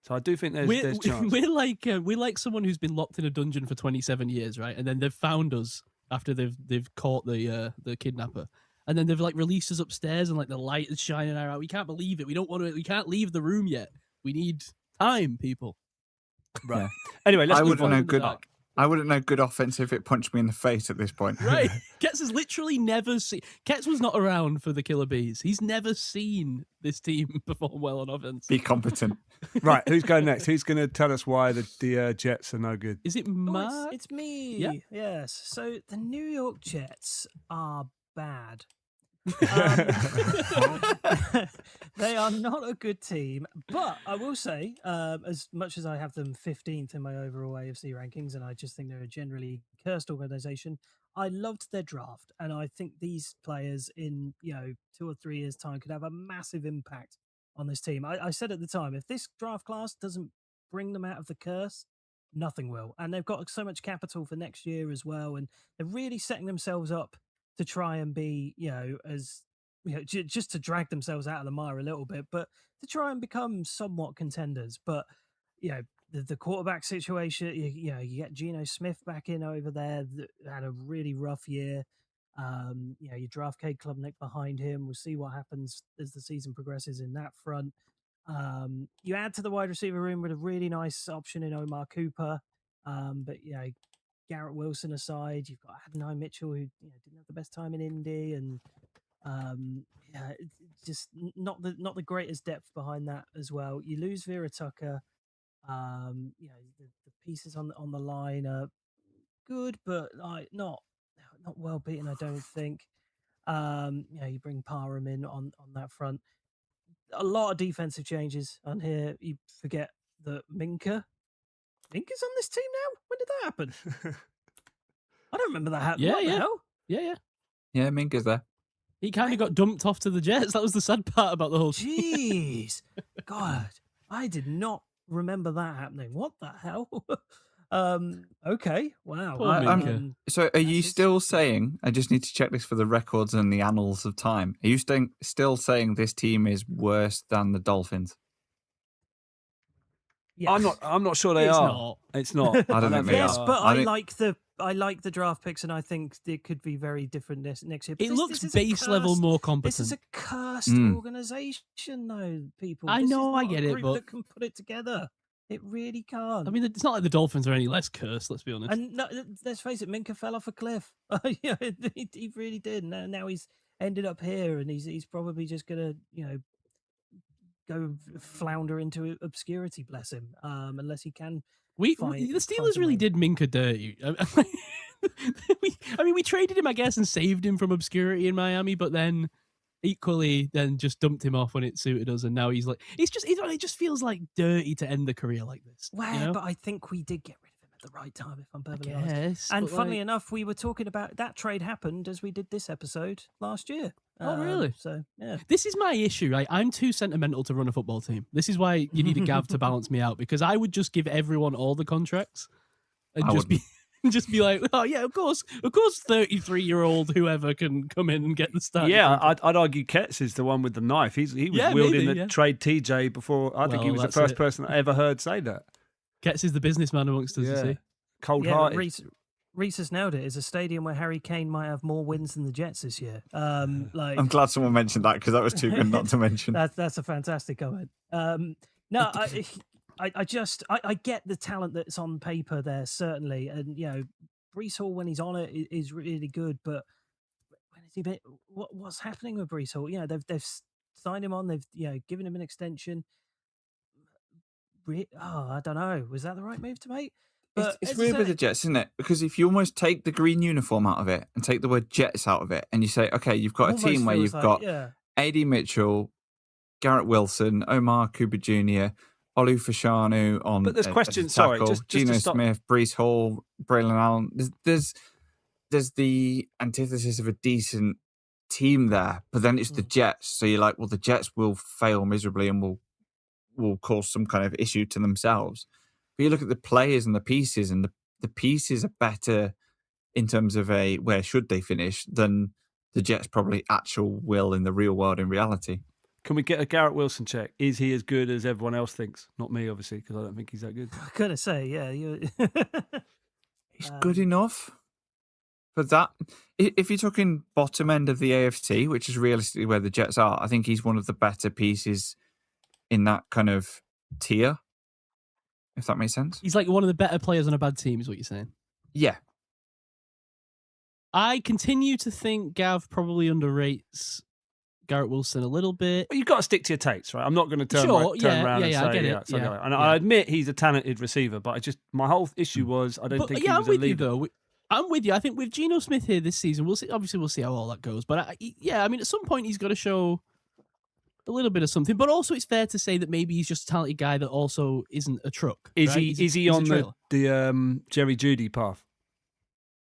S4: So I do think there's chance.
S1: We're like someone who's been locked in a dungeon for 27 years, right? And then they've found us after they've caught the kidnapper, and then they've like released us upstairs, and like the light is shining out. We can't believe it. We can't leave the room yet. We need time, people.
S4: Right.
S2: Yeah.
S4: Anyway, let's
S2: I
S4: move
S2: wouldn't
S4: on.
S2: know good. I wouldn't know good offense if it punched me in the face at this point.
S1: Right. Ketts has literally never seen. Ketts was not around for the Killer Bees. He's never seen this team perform well on offense.
S2: Be competent.
S4: Right, who's going next? Who's going to tell us why the Jets are no good?
S1: Is it
S3: Oh,
S1: Mark?
S3: it's me.
S1: Yeah.
S3: Yes. So the New York Jets are bad. They are not a good team, but I will say, as much as I have them 15th in my overall AFC rankings, and I just think they're a generally cursed organization, I loved their draft, and I think these players in 2 or 3 years' time could have a massive impact on this team. I said at the time, if this draft class doesn't bring them out of the curse, nothing will. And they've got so much capital for next year as well, and they're really setting themselves up to try and be, just to drag themselves out of the mire a little bit, but to try and become somewhat contenders. But, the quarterback situation, you get Geno Smith back in over there that had a really rough year. You draft Cade Klubnik behind him. We'll see what happens as the season progresses in that front. You add to the wide receiver room with a really nice option in Omar Cooper. But, Garrett Wilson aside, you've got Adonai Mitchell, who didn't have the best time in Indy, and it's just not the greatest depth behind that as well. You lose Vera Tucker. The pieces on the line are good, but like not well beaten, I don't think. You bring Parham in on that front. A lot of defensive changes on here. You forget that Minka's on this team now. When did that happen? I don't remember that happening. What the hell?
S1: Yeah.
S2: Yeah, Minka's there.
S1: He kind of got dumped off to the Jets. That was the sad part about the whole
S3: Jeez. God, I did not remember that happening. What the hell? Okay. Wow.
S1: Poor Minka.
S2: So are you still saying, I just need to check this for the records and the annals of time, are you still saying this team is worse than the Dolphins?
S3: Yes.
S4: I'm not sure they
S1: It's
S4: are.
S1: not.
S4: It's not.
S2: I don't think they
S3: Yes,
S2: are.
S3: but
S2: I
S3: I like the draft picks, and I think it could be very different next year. But
S1: It
S3: this
S1: looks
S3: is a
S1: base level
S3: cursed-
S1: more competent.
S3: This is a cursed organization, though, people.
S1: I
S3: This is
S1: know, I
S3: not a
S1: get it,
S3: group
S1: but-
S3: that can put it together. It really can't.
S1: I mean, it's not like the Dolphins are any less cursed, let's be honest.
S3: And no, let's face it, Minka fell off a cliff. He really did. Now he's ended up here, and he's probably just gonna go flounder into obscurity. Bless him. Unless he can.
S1: The
S3: find
S1: Steelers
S3: some
S1: really
S3: way.
S1: did Minka dirty. We traded him, I guess, and saved him from obscurity in Miami, but then equally just dumped him off when it suited us, and now he's like, it just feels like dirty to end the career like this.
S3: Well, but I think we did get rid of him at the right time, if I'm perfectly honest.
S1: Yes,
S3: And
S1: but,
S3: funnily
S1: like-
S3: enough, we were talking about that trade happened as we did this episode last year.
S1: Oh, really?
S3: So, yeah.
S1: This is my issue, right? I'm too sentimental to run a football team. This is why you need a Gav to balance me out, because I would just give everyone all the contracts and
S2: I
S1: just be like, oh yeah, of course 33-year-old whoever can come in and get the start.
S4: Yeah, I'd argue Ketts is the one with the knife. He was
S1: Yeah,
S4: wielding
S1: maybe,
S4: the
S1: yeah.
S4: trade TJ before. I think he
S1: Well,
S4: was the
S1: that's
S4: first
S1: it.
S4: person I ever heard say that.
S1: Ketts is the businessman amongst us, you
S4: Yeah.
S1: see.
S4: Cold
S3: Yeah,
S4: hearted.
S3: Reese has nailed it. It's a stadium where Harry Kane might have more wins than the Jets this year.
S2: I'm glad someone mentioned that because that was too good not to mention.
S3: That's a fantastic comment. No, I get the talent that's on paper there, certainly. And, Brees Hall, when he's on it, is really good. But when has he been? What's happening with Brees Hall? They've signed him on. They've, given him an extension. I don't know. Was that the right move to make? But
S2: It's
S3: as I
S2: weird
S3: said,
S2: with the Jets, isn't it? Because if you almost take the green uniform out of it and take the word Jets out of it, and you say, okay, you've got a
S3: almost
S2: team where
S3: feels
S2: you've
S3: like-
S2: got
S3: yeah.
S2: AD Mitchell, Garrett Wilson, Omar Cooper Jr., Olu Fashanu on
S4: But there's
S2: as a
S4: questions. Sorry,
S2: tackle,
S4: just to
S2: Geno
S4: stop.
S2: Smith, Brees Hall, Braylon Allen. There's the antithesis of a decent team there, but then it's the Jets. So you're like, well, the Jets will fail miserably and will cause some kind of issue to themselves. But you look at the players and the pieces, and the pieces are better in terms of where should they finish than the Jets probably actual will in the real world in reality.
S4: Can we get a Garrett Wilson check? Is he as good as everyone else thinks? Not me, obviously, because I don't think he's that good.
S3: I gotta say, yeah,
S2: He's good enough for that. If you're talking bottom end of the AFC, which is realistically where the Jets are, I think he's one of the better pieces in that kind of tier. if that makes sense.
S1: He's like one of the better players on a bad team, is what you're saying.
S2: Yeah.
S1: I continue to think Gav probably underrates Garrett Wilson a little bit.
S4: Well, you've got to stick to your takes, right? I'm not going to turn around and say,
S1: I get it.
S4: And I admit he's a talented receiver, but my whole issue was I don't think he was
S1: I'm with
S4: a leader.
S1: you though. I'm with you. I think with Geno Smith here this season, we'll see. Obviously, we'll see how all that goes. But I mean, at some point, he's got to show a little bit of something. But also, it's fair to say that maybe he's just a talented guy that also isn't a truck.
S4: Is
S1: right?
S4: he on the Jerry Jeudy path?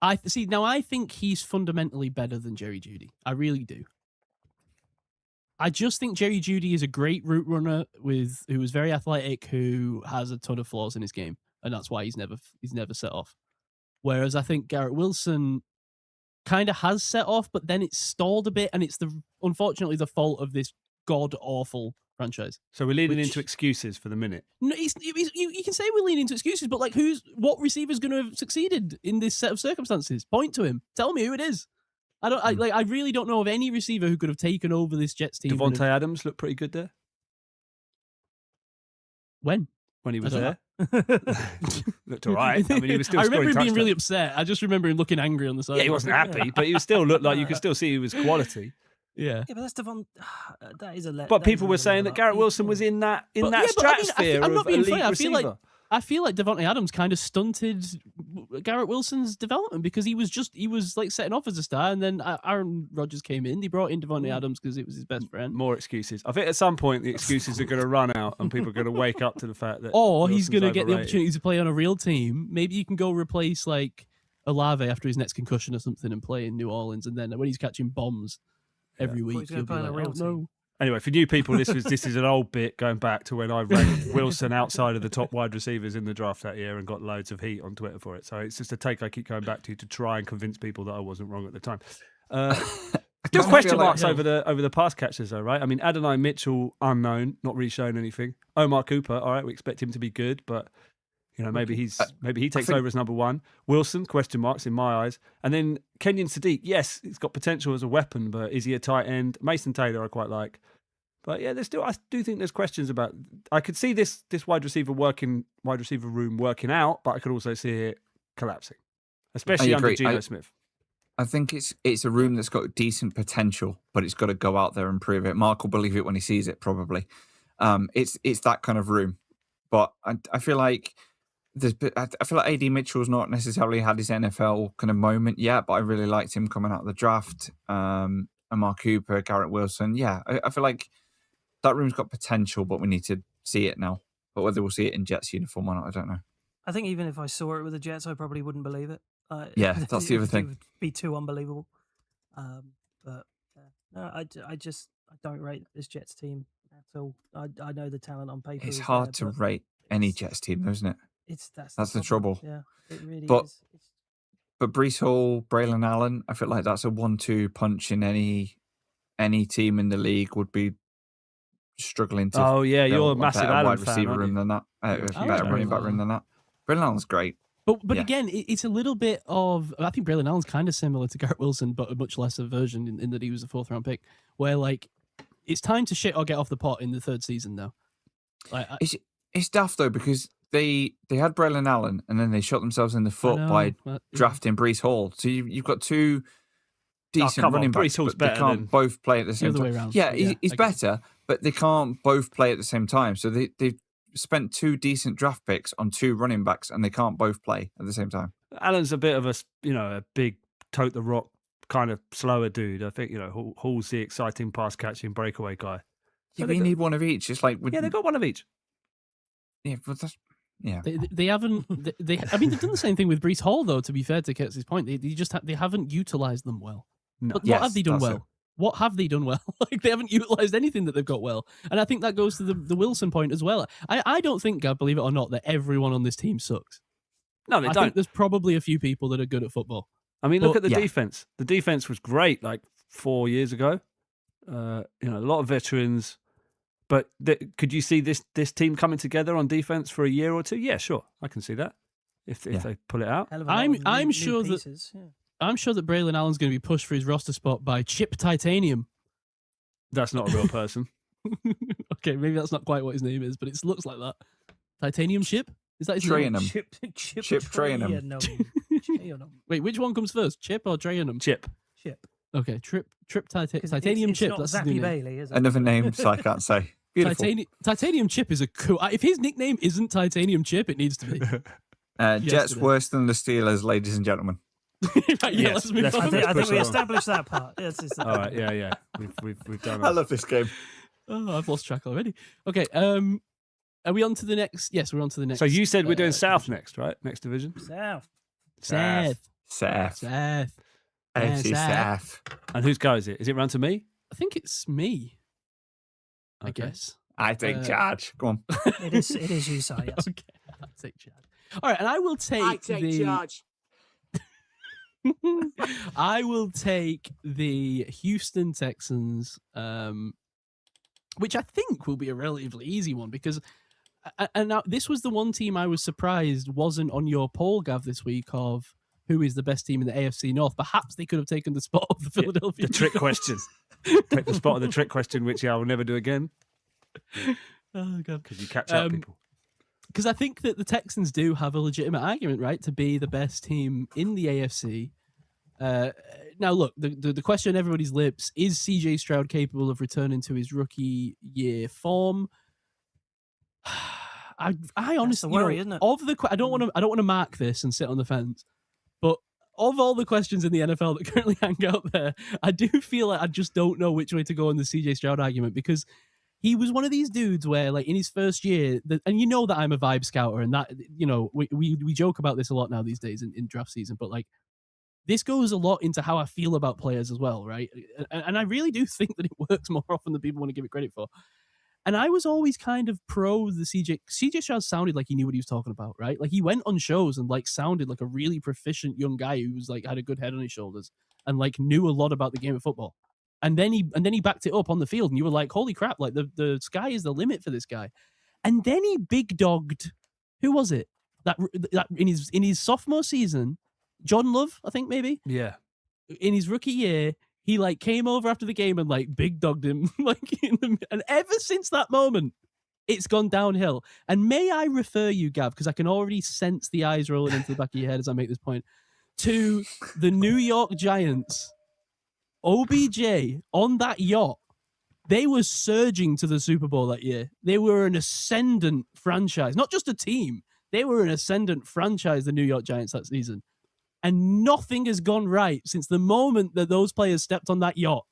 S1: I think he's fundamentally better than Jerry Jeudy. I really do. I just think Jerry Jeudy is a great route runner who is very athletic, who has a ton of flaws in his game, and that's why he's never set off. Whereas I think Garrett Wilson kind of has set off, but then it's stalled a bit, and it's unfortunately the fault of this god-awful franchise.
S4: So we're leaning into excuses for the minute.
S1: No, you can say we're leaning into excuses, but like, what receiver's going to have succeeded in this set of circumstances? Point to him. Tell me who it is. I really don't know of any receiver who could have taken over this Jets team.
S4: Devontae Adams looked pretty good there.
S1: When
S4: he was there. Looked all right. I mean, he was still.
S1: I remember him
S4: touchdowns.
S1: being really upset. I just remember him looking angry on the side.
S4: Yeah, he wasn't happy, but he still looked like you could still see he was quality.
S1: Yeah,
S3: but that's that is a.
S4: But people were saying that Garrett Wilson was in that stratosphere
S1: I'm not being
S4: of elite
S1: funny.
S4: receiver.
S1: I feel like Devontae Adams kind of stunted Garrett Wilson's development because he was like setting off as a star, and then Aaron Rodgers came in. He brought in Devontae Adams because it was his best friend.
S4: More excuses. I think at some point the excuses are going to run out, and people are going to wake up to the fact that.
S1: Or he's going to get the opportunity to play on a real team. Maybe you can go replace like Olave after his next concussion or something and play in New Orleans, and then when he's catching bombs every week, you'll be like, no.
S4: Anyway, for new people, this is an old bit going back to when I ranked Wilson outside of the top wide receivers in the draft that year and got loads of heat on Twitter for it. So it's just a take I keep going back to try and convince people that I wasn't wrong at the time. Still question marks over the pass catchers though, right? I mean, Adonai Mitchell, unknown, not really showing anything. Omar Cooper, all right, we expect him to be good, but maybe he takes over as number one. Wilson, question marks in my eyes. And then Kenyon Sadiq, yes, he's got potential as a weapon, but is he a tight end? Mason Taylor, I quite like. But yeah, I do think there's questions about. I could see this wide receiver room working out, but I could also see it collapsing, especially under Geno Smith.
S2: I think it's a room that's got decent potential, but it's got to go out there and prove it. Mark will believe it when he sees it, probably. It's that kind of room, but I feel like AD Mitchell's not necessarily had his NFL kind of moment yet, but I really liked him coming out of the draft. Amar Cooper, Garrett Wilson, yeah, I feel like that room's got potential, but we need to see it now. But whether we'll see it in Jets uniform or not, I don't know. I
S3: think even if I saw it with the Jets, I probably wouldn't believe it.
S2: Yeah, that's the other thing.
S3: It would be too unbelievable. No, I don't rate this Jets team at all. I know the talent on paper.
S2: It's hard to rate any Jets team, isn't it? That's the trouble.
S3: Yeah, it really is.
S2: But Breece Hall, Braylon Allen, I feel like that's a 1-2 punch in any team in the league would be struggling to.
S4: Oh yeah, you're a massive Allen
S2: wide
S4: fan,
S2: receiver
S4: aren't you?
S2: room than that. Better running back room than that. Braylon Allen's great.
S1: But again, it's a little bit of. I think Braylon Allen's kind of similar to Garrett Wilson, but a much lesser version in that he was a 4th round pick. Where like it's time to shit or get off the pot in the 3rd season now. Like
S2: it's daft though because they had Braylon Allen and then they shot themselves in the foot by drafting Breece Hall. So you've got two decent running backs, but they can't both play at the same time. Yeah, he's better, but they can't both play at the same time. So they've spent 2 decent draft picks on 2 running backs, and they can't both play at the same time.
S4: Allen's a bit of a big tote the rock kind of slower dude. I think Hall's the exciting pass catching breakaway guy.
S2: Yeah, but you need one of each. It's like
S4: they've got one of each.
S2: Yeah, but that's. Yeah,
S1: they haven't. I mean, they've done the same thing with Breece Hall, though. To be fair to Ketts' point, they haven't utilized them well.
S4: No.
S1: But what have they done well? What have they done well? Like they haven't utilized anything that they've got well, and I think that goes to the Wilson point as well. I don't think, Gab, believe it or not, that everyone on this team sucks.
S4: No, they don't.
S1: I think there's probably a few people that are good at football.
S4: I mean, look at the defense. The defense was great like 4 years ago. A lot of veterans. But could you see this team coming together on defense for a year or two? Yeah, sure, I can see that if they pull it out.
S1: I'm sure that Braylon Allen's going to be pushed for his roster spot by Chip Titanium.
S4: That's not a real person.
S1: Okay, maybe that's not quite what his name is, but it looks like that. Titanium Chip. Is that his name?
S2: Trayanum.
S3: Chip Trayanum.
S1: Wait, which one comes first, Chip or Trayanum?
S4: Chip.
S1: Okay, Titanium
S3: it's
S1: Chip.
S3: Not
S1: That's his
S3: Zappy
S1: new name.
S3: Bailey, is it?
S2: Another name, so I can't say. Beautiful.
S1: Titanium Chip is a cool. If his nickname isn't Titanium Chip, it needs to be.
S2: Jets worse than the Steelers, ladies and gentlemen.
S1: Right,
S4: Yes,
S1: let's move
S4: let's-
S1: on.
S3: I think we
S4: on.
S3: established that part. Yes,
S4: All right, yeah. We've done
S2: I
S4: that.
S2: love this game.
S1: Oh, I've lost track already. Okay, are we on to the next? Yes, we're on to the next.
S4: So you said we're doing South
S1: division.
S4: next, right? Next division?
S3: South.
S1: Seth.
S2: Seth.
S1: Seth.
S2: AFC
S1: Seth.
S2: Seth.
S4: And whose go is it? Is it round to me?
S1: I think it's me. I
S4: Okay.
S1: guess.
S2: I take charge. Go on.
S3: It is you, Si, yes.
S1: Okay, I'll take charge. All right, and I will take
S6: charge.
S1: I will take the Houston Texans, which I think will be a relatively easy one because, and now this was the one team I was surprised wasn't on your poll, Gav, this week of who is the best team in the AFC North. Perhaps they could have taken the spot of the Philadelphia.
S4: The trick question. Take the spot of the trick question, which I will never do again
S1: Oh god.
S4: because you catch up people.
S1: Because I think that the Texans do have a legitimate argument, right, to be the best team in the AFC. Now, look, the question on everybody's lips is CJ Stroud capable of returning to his rookie year form? I honestly,
S3: the worry, isn't it?
S1: Of the I don't want to mark this and sit on the fence, but of all the questions in the NFL that currently hang out there, I do feel like I just don't know which way to go on the CJ Stroud argument because he was one of these dudes where, like, in his first year, and you know that I'm a vibe scouter, and that, you know, we joke about this a lot now these days in draft season, but like, this goes a lot into how I feel about players as well, right? And I really do think that it works more often than people want to give it credit for. And I was always kind of pro the CJ Stroud sounded like he knew what he was talking about, right? Like he went on shows and like sounded like a really proficient young guy who was like had a good head on his shoulders and like knew a lot about the game of football. And then he backed it up on the field and you were like, holy crap, like the sky is the limit for this guy. And then he big dogged, who was it? That in his sophomore season, John Love, I think maybe.
S4: Yeah.
S1: In his rookie year, he like came over after the game and like big dogged him, and ever since that moment, it's gone downhill. And may I refer you, Gav, because I can already sense the eyes rolling into the back of your head as I make this point, to the New York Giants. OBJ on that yacht, they were surging to the Super Bowl that year. They were an ascendant franchise, not just a team. They were an ascendant franchise, the New York Giants, that season. And nothing has gone right since the moment that those players stepped on that yacht.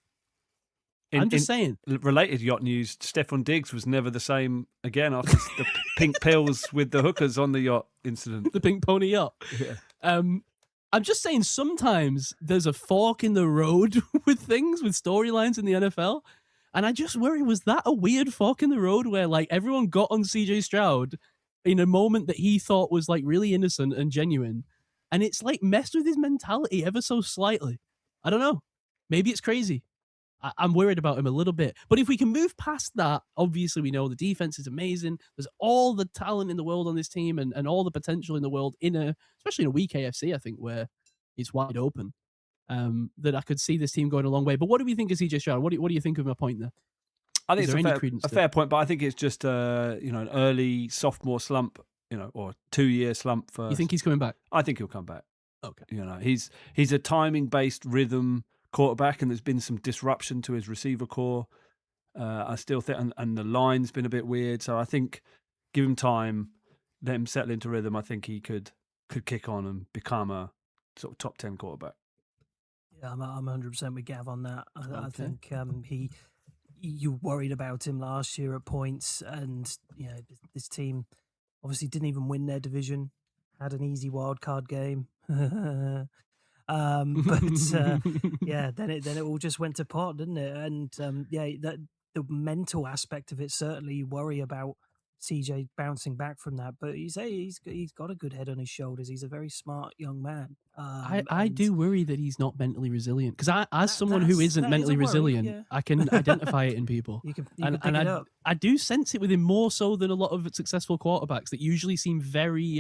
S1: I'm just saying.
S4: Related yacht news, Stephon Diggs was never the same again after the pink pills with the hookers on the yacht incident.
S1: The pink pony yacht.
S4: Yeah.
S1: I'm just saying sometimes there's a fork in the road with things, with storylines in the NFL. And I just worry, was that a weird fork in the road where like everyone got on CJ Stroud in a moment that he thought was like really innocent and genuine? And it's like messed with his mentality ever so slightly. I don't know. Maybe it's crazy. I'm worried about him a little bit. But if we can move past that, obviously we know the defense is amazing. There's all the talent in the world on this team and all the potential in the world especially in a weak AFC, I think, where it's wide open, that I could see this team going a long way. But what do we think of CJ Stroud? What do you think of my point there?
S4: I think
S1: Is
S4: it's
S1: there any credence
S4: a
S1: to
S4: fair
S1: it?
S4: point, but I think it's just an early sophomore slump, or 2-year slump first.
S1: You think he's coming back?
S4: I think he'll come back.
S1: Okay.
S4: He's a timing based rhythm quarterback, and there's been some disruption to his receiver core. I still think, and the line's been a bit weird. So I think give him time, let him settle into rhythm. I think he could kick on and become a sort of top 10 quarterback.
S3: Yeah, I'm 100% with Gav on that. I
S1: Okay.
S3: think you worried about him last year at points, and this team obviously didn't even win their division. Had an easy wild card game. But then it all just went to pot, didn't it? And that the mental aspect of it, certainly you worry about CJ bouncing back from that. But he's got a good head on his shoulders. He's a very smart young man.
S1: I do worry that he's not mentally resilient because as someone who
S3: that
S1: isn't
S3: is
S1: mentally
S3: a worry,
S1: resilient,
S3: yeah.
S1: I can identify it in people.
S3: You can
S1: and
S3: pick it up.
S1: I do sense it with him more so than a lot of successful quarterbacks that usually seem very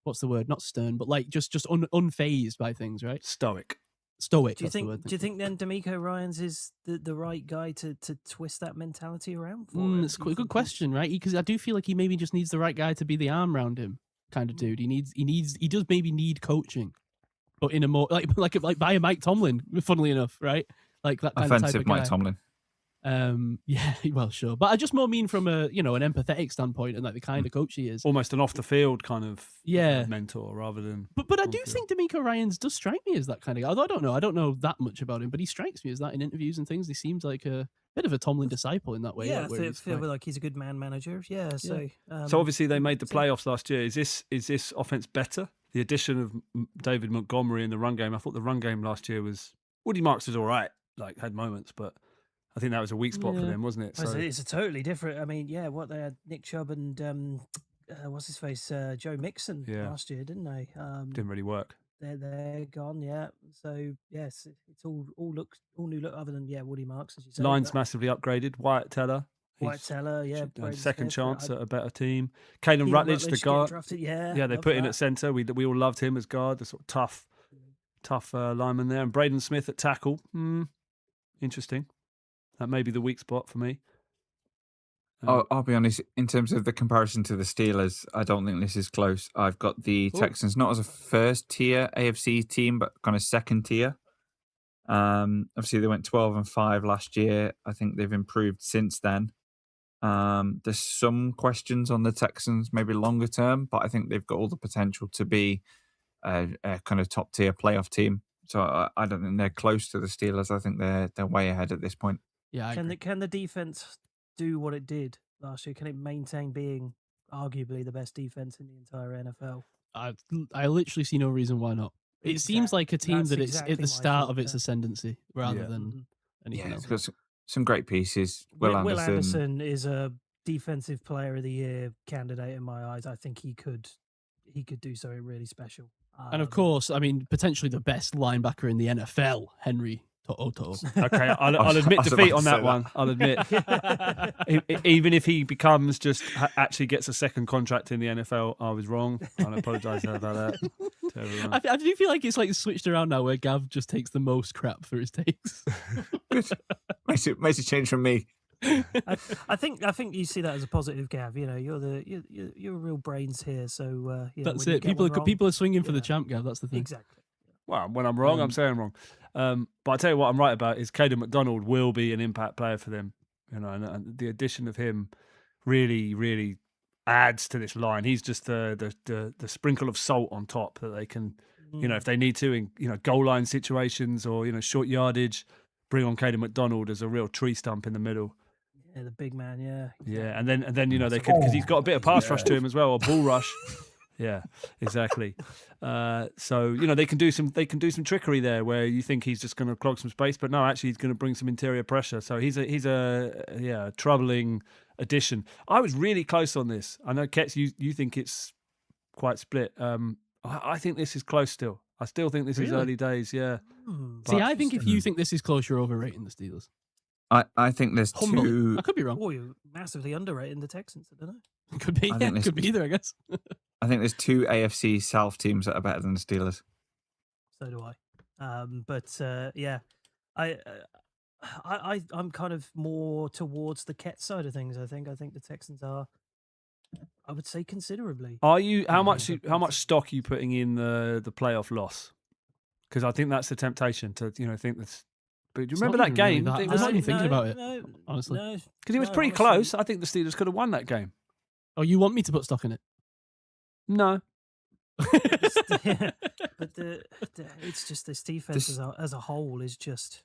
S1: what's the word? Not stern, but like just unfazed by things, right?
S4: Stoic.
S1: stoic.
S3: Do you
S1: that's the word.
S3: think? Do you think then D'Amico Ryans is the right guy to twist that mentality around for? him?
S1: It's
S3: Do
S1: quite
S3: you
S1: a good
S3: think
S1: question, right? Because I do feel like he maybe just needs the right guy to be the arm around him, kind of dude. He does maybe need coaching, but in a more like by a Mike Tomlin, funnily enough, right? Like that kind of type
S2: Offensive
S1: of guy.
S2: Mike Tomlin.
S1: Yeah, well, sure, but I just more mean from a an empathetic standpoint and like the kind of coach he is.
S4: Almost an off the field kind of
S1: Yeah.
S4: mentor rather than.
S1: But I
S4: on
S1: do
S4: field.
S1: think D'Amico Ryans does strike me as that kind of guy. Although I don't know that much about him, but he strikes me as that in interviews and things. He seems like a bit of a Tomlin disciple in that way.
S3: Yeah,
S1: like, where
S3: I
S1: he's
S3: feel
S1: quite-
S3: like he's a good man manager. Yeah, so
S4: So obviously they made the
S3: so-
S4: playoffs last year. Is this offense better? The addition of David Montgomery in the run game. I thought the run game last year was Woody Marks was all right, like had moments, but I think that was a weak spot for
S1: Yeah.
S4: them, wasn't it?
S3: Well,
S4: So
S3: it's a totally different. I mean, yeah, what they had Nick Chubb and what's his face, Joe Mixon
S4: Yeah.
S3: last year, didn't they?
S4: didn't really work.
S3: They're gone. Yeah. So yes, it's all new look other than Woody Marks, as you say.
S4: Line's
S3: but
S4: massively upgraded. Wyatt Teller.
S3: White
S4: he's
S3: Teller, yeah,
S4: should have
S3: Braden
S4: second
S3: Smith,
S4: chance
S3: I-
S4: at a better team. Caden
S3: Keenan
S4: Rutledge, the
S3: getting
S4: guard.
S3: drafted, yeah,
S4: Yeah, they
S3: love
S4: put in
S3: that.
S4: at centre. We all loved him as guard, the sort of tough lineman there. And Braden Smith at tackle. Interesting. That may be the weak spot for me.
S2: I'll be honest, in terms of the comparison to the Steelers, I don't think this is close. I've got the Texans not as a first tier AFC team, but kind of second tier. Obviously, they went 12-5 last year. I think they've improved since then. There's some questions on the Texans, maybe longer term, but I think they've got all the potential to be a kind of top tier playoff team. So I don't think they're close to the Steelers. I think they're way ahead at this point.
S1: Yeah, I agree.
S3: Can the defense do what it did last year? Can it maintain being arguably the best defense in the entire NFL?
S1: I literally see no reason why not. It seems like a team
S3: That's
S1: that it's
S3: exactly
S1: at the
S3: my
S1: start
S3: thought,
S1: of its
S3: yeah.
S1: ascendancy rather
S4: Yeah.
S1: than anything
S2: Yeah,
S1: else.
S2: it's got some great pieces. Will Anderson.
S3: Is a defensive player of the year candidate in my eyes. I think he could do something really special.
S1: And of course, I mean, potentially the best linebacker in the NFL, Henry Toto.
S4: Okay, I'll
S2: I
S4: admit
S2: was
S4: defeat
S2: about
S4: on
S2: to
S4: that
S2: say
S4: one. I'll admit. Even if he becomes actually gets a second contract in the NFL, I was wrong. I apologise about that to everyone.
S1: I do feel like it's like switched around now, where Gav just takes the most crap for his takes.
S2: Good. Makes it change from me.
S3: I think you see that as a positive, Gav. You know, you're real brains here. So
S1: That's
S3: when you
S1: it.
S3: get one wrong-
S1: People are swinging for the
S3: yeah.
S1: champ, Gav. That's the thing.
S3: Exactly.
S4: Well, when I'm wrong, I'm saying wrong. But I tell you what, I'm right about is Caden McDonald will be an impact player for them. You know, and the addition of him really, really adds to this line. He's just the sprinkle of salt on top that they can, you know, if they need to in goal line situations or short yardage, bring on Caden McDonald as a real tree stump in the middle.
S3: Yeah, the big man. Yeah.
S4: Yeah, and then they could, because he's got a bit of pass rush to him as well, or bull rush. Yeah, exactly. So they can do some trickery there where you think he's just going to clog some space, but no, actually he's going to bring some interior pressure. So he's a troubling addition. I was really close on this. I know Ketts, you think it's quite split. I think this is close still. I still think this is
S1: Really?
S4: early days. Yeah.
S1: See, I think if you think this is close, you're overrating the Steelers.
S2: I think there's
S1: Humble.
S2: two.
S1: I could be wrong.
S3: Oh, you're massively underrating the Texans. I don't know.
S1: Could be.
S2: I
S1: Yeah,
S2: think this-
S1: could be either. I guess.
S2: I think there's two AFC South teams that are better than the Steelers.
S3: So do I. Yeah, I'm kind of more towards the Ketts side of things. I think the Texans are, I would say, considerably.
S4: Are you how
S3: Yeah,
S4: much stock are you putting in the playoff loss? Because I think that's the temptation to think that's. But do you
S1: It's
S4: remember
S1: not
S4: that
S1: even really
S4: game?
S1: that-
S4: It
S1: I'm
S4: was
S1: not even thinking about it, honestly.
S4: because it was pretty close. I think the Steelers could have won that game.
S1: Oh, you want me to put stock in it?
S4: No.
S3: But it's just this defense as a whole is just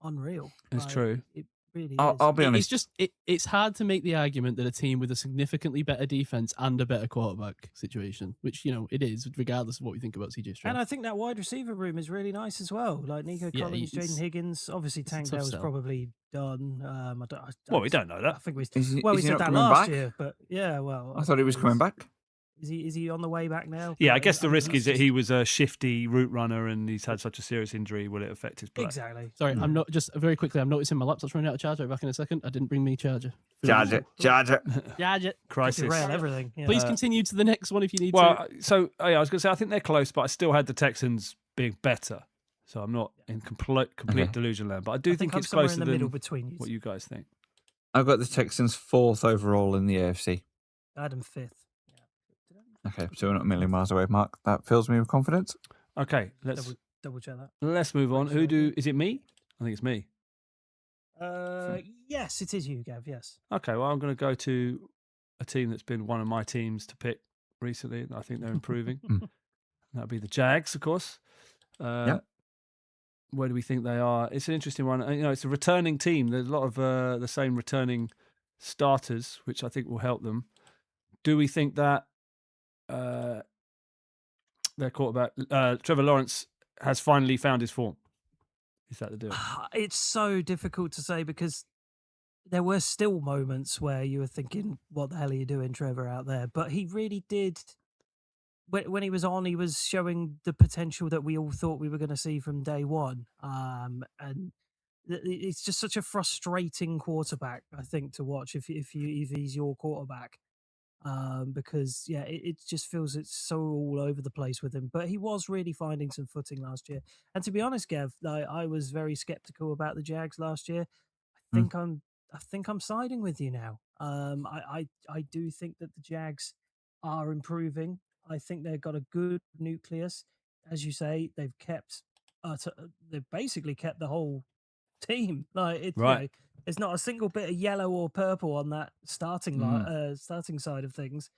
S3: unreal.
S4: It's
S3: Like,
S4: true.
S3: It really
S2: I'll
S3: is.
S2: be honest.
S1: It's just it's hard to make the argument that a team with a significantly better defense and a better quarterback situation, which it is, regardless of what we think about CJ Stroud.
S3: And I think that wide receiver room is really nice as well. Like Nico
S1: Yeah,
S3: Collins,
S1: it's-
S3: Jaden Higgins. Obviously,
S1: it's a
S3: Tank
S1: tough
S3: Dell's
S1: sell.
S3: probably done.
S4: Well, we don't know
S3: I
S4: that.
S3: think we
S2: Is he
S3: said
S2: not
S3: that
S2: coming
S3: last
S2: back?
S3: year, but yeah, well,
S2: I thought he was coming back.
S3: Is he on the way back now?
S4: Yeah, I
S3: But,
S4: guess the
S3: mean,
S4: risk is
S3: that's
S4: that he was a shifty route runner and he's had such a serious injury. Will it affect his play?
S3: exactly.
S1: Sorry, I'm not just very quickly. I'm noticing my laptop's running out of charge. I'll be back in a second. I didn't bring me charger.
S2: Charge it.
S1: Charge it.
S4: Crisis.
S3: Derail everything. Yeah.
S1: Please continue to the next one if you need
S4: Well,
S1: to.
S4: so I was going to say I think they're close, but I still had the Texans being better. So I'm not in complete delusion land, but I do think
S3: I'm
S4: it's
S3: somewhere
S4: closer
S3: in the
S4: than
S3: middle between you.
S4: what you guys think.
S2: I've got the Texans 4th overall in the AFC.
S3: Adam 5th.
S2: Okay, so we're not a million miles away, Mark. That fills me with confidence.
S4: Okay, let's
S3: double check that.
S4: Let's move on. Is it me? I think it's me.
S3: Yes, it is you, Gav. Yes.
S4: Okay, well, I'm going to go to a team that's been one of my teams to pick recently. I think they're improving. That'd be the Jags, of course.
S2: Yeah.
S4: Where do we think they are? It's an interesting one. It's a returning team. There's a lot of the same returning starters, which I think will help them. Do we think that their quarterback, Trevor Lawrence, has finally found his form? Is that the deal?
S3: It's so difficult to say because there were still moments where you were thinking, what the hell are you doing, Trevor, out there? But he really did. When he was on, he was showing the potential that we all thought we were going to see from day one. And it's just such a frustrating quarterback, I think, to watch if he's your quarterback. Because it just feels it's so all over the place with him. But he was really finding some footing last year. And to be honest, Gav, I was very skeptical about the Jags last year. I think I'm siding with you now. I do think that the Jags are improving. I think they've got a good nucleus, as you say. They've basically kept the whole team.
S4: Right.
S3: There's not a single bit of yellow or purple on that starting side of things.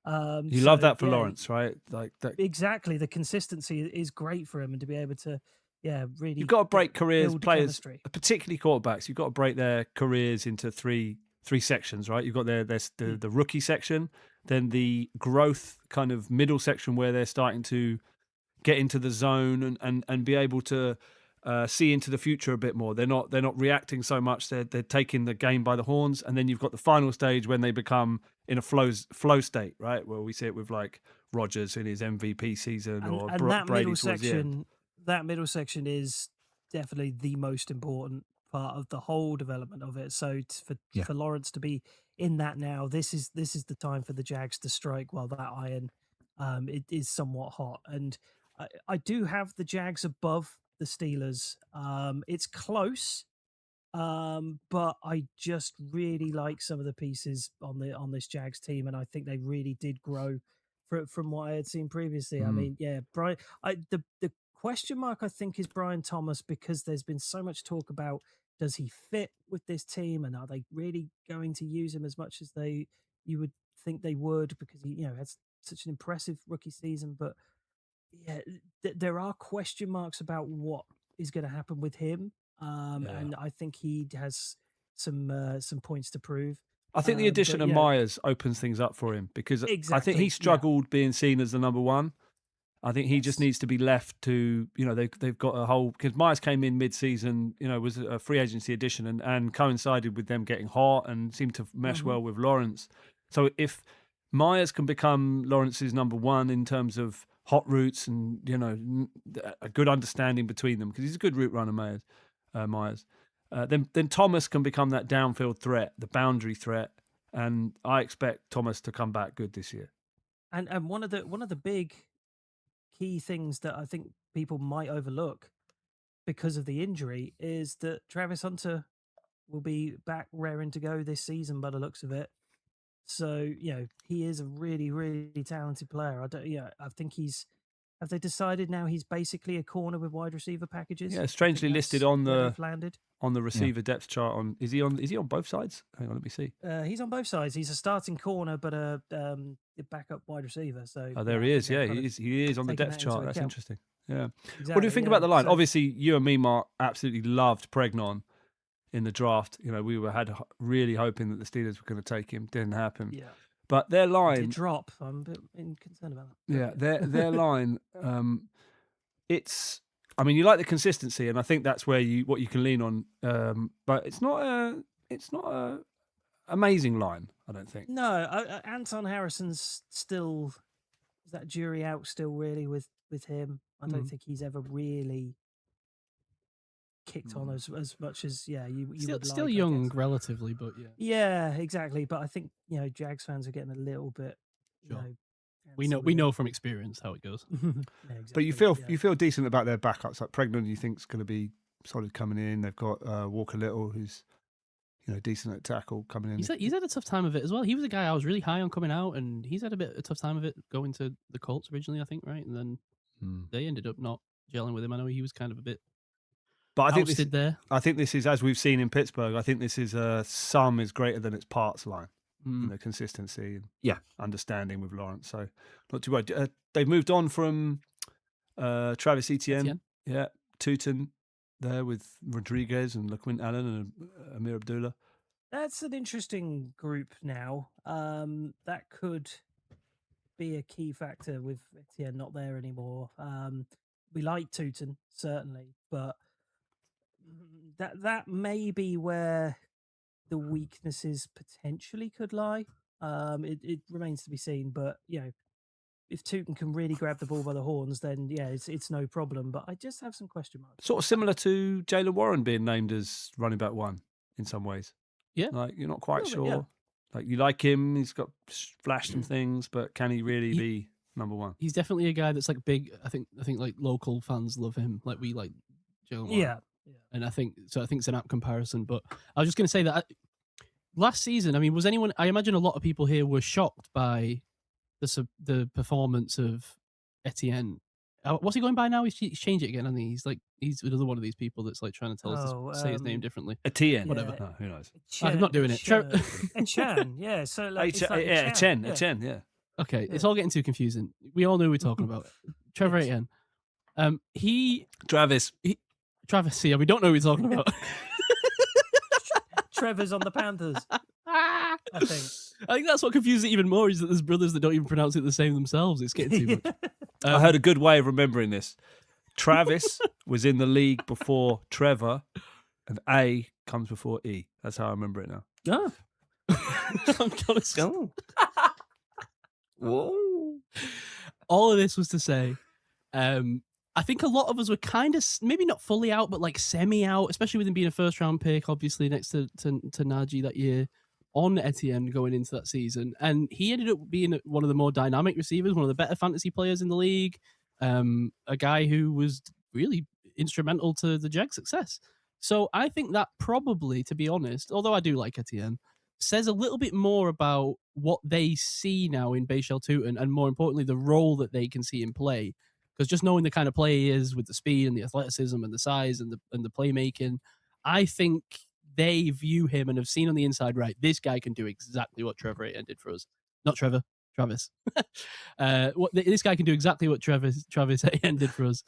S4: You love that for Lawrence, right? Like that.
S3: Exactly. The consistency is great for him, and to be able to, really.
S4: You've got to break careers, players,
S3: chemistry.
S4: particularly quarterbacks. You've got to break their careers into three sections, right? You've got the rookie section, then the growth kind of middle section where they're starting to get into the zone and be able to see into the future a bit more. They're not reacting so much. They're taking the game by the horns, and then you've got the final stage when they become in a flow state, right? Where we see it with like Rodgers in his MVP season,
S3: and that
S4: Brady
S3: middle
S4: towards the end.
S3: That middle section is definitely the most important part of the whole development of it. So for Lawrence to be in that now, this is the time for the Jags to strike while that iron it is somewhat hot. And I do have the Jags above the Steelers. It's close, but I just really like some of the pieces on this Jags team, and I think they really did grow from what I had seen previously. I mean, Brian. The question mark I think is Brian Thomas, because there's been so much talk about does he fit with this team, and are they really going to use him as much as you would think they would, because he has such an impressive rookie season, but there are question marks about what is going to happen with him, and I think he has some points to prove.
S4: I think the addition of Myers opens things up for him, because I think he struggled being seen as the number one. I think he just needs to be left to, they've got a whole, because Myers came in mid-season, was a free agency addition and coincided with them getting hot and seemed to mesh well with Lawrence. So if Myers can become Lawrence's number one in terms of hot routes and, a good understanding between them, because he's a good route runner, Myers. Then Thomas can become that downfield threat, the boundary threat, and I expect Thomas to come back good this year.
S3: And one of the big key things that I think people might overlook because of the injury is that Travis Hunter will be back raring to go this season by the looks of it. So, he is a really, really talented player. I think have they decided now he's basically a corner with wide receiver packages?
S4: Yeah, strangely listed on the receiver
S2: Yeah.
S4: depth chart. Is he on both sides? Hang on, let me see.
S3: He's on both sides. He's a starting corner, but a backup wide receiver. So
S4: there he is. Yeah, he is on the depth chart. That's interesting. Yeah.
S3: Exactly,
S4: What do you think about the line?
S3: So,
S4: Obviously, you and me, Mark, absolutely loved Pregnon in the draft. We had really hoping that the Steelers were going to take him. Didn't happen.
S3: Yeah.
S4: But their line
S3: did drop. I'm a bit concerned about that.
S4: Yeah, their line. It's. I mean, you like the consistency, and I think that's where what you can lean on. But it's not a amazing line, I don't think.
S3: No, Anton Harrison's still. Is that jury out still really with him? I don't think he's ever really kicked on as much as you would
S1: still
S3: like,
S1: young relatively, but
S3: yeah, exactly. But I think Jags fans are getting a little bit
S1: we know from experience how it goes.
S3: Yeah,
S4: But you
S3: exactly,
S4: feel decent about their backups. Like Pregnon, you think's going to be solid coming in. They've got Walker Little, who's decent at tackle coming in.
S1: He's had a tough time of it as well. He was a guy I was really high on coming out, and he's had a tough time of it going to the Colts originally, I think, right? And then they ended up not gelling with him. I know he was kind of a bit.
S4: But I think this is, as we've seen in Pittsburgh. I think this is sum is greater than its parts line. Consistency and understanding with Lawrence. So not too worried. They've moved on from Travis Etienne. Yeah, Tootin there with Rodriguez and LaQuint Allen and Amir Abdullah.
S3: That's an interesting group now. That could be a key factor with Etienne not there anymore. We like Tootin, certainly, but that may be where the weaknesses potentially could lie. It remains to be seen, but if Tootin can really grab the ball by the horns, then it's no problem. But I just have some question marks.
S4: Sort of similar to Jalen Warren being named as running back one in some ways.
S1: Yeah,
S4: like you're not quite sure.
S3: Yeah.
S4: Like you like him, he's got flashed some things, but can he really be number one?
S1: He's definitely a guy that's like big. I think like local fans love him. Like we like Jalen Warren.
S3: Yeah.
S1: And I think it's an apt comparison. But I was just going to say that last season, I mean, was anyone? I imagine a lot of people here were shocked by the performance of Etienne. What's he going by now? He's changed it again, and he's another one of these people that's like trying to tell us to say his name differently.
S4: Etienne,
S1: whatever.
S4: Oh, who knows?
S1: I'm not doing it.
S3: Etienne, yeah. So like,
S4: Etienne, yeah.
S1: Okay, it's all getting too confusing. We all know who we're talking about. Trevor Etienne. Travis, see, we don't know who we're talking about.
S3: Trevor's on the Panthers. I think
S1: that's what confuses it even more is that there's brothers that don't even pronounce it the same themselves. It's getting too much.
S4: I heard a good way of remembering this. Travis was in the league before Trevor, and A comes before E. That's how I remember it now.
S3: Oh.
S1: I'm honest.
S3: Oh.
S2: Whoa.
S1: All of this was to say, I think a lot of us were kind of maybe not fully out, but like semi out, especially with him being a first round pick, obviously next to Najee that year on Etienne going into that season. And he ended up being one of the more dynamic receivers, one of the better fantasy players in the league, a guy who was really instrumental to the Jags' success. So I think that probably, to be honest, although I do like Etienne, says a little bit more about what they see now in Bashal Tootin and more importantly, the role that they can see him play. Because just knowing the kind of player he is with the speed and the athleticism and the size and the playmaking, I think they view him and have seen on the inside, right, this guy can do exactly what Trevor Etienne did for us. Not Trevor, Travis. This guy can do exactly what Travis Etienne did for us.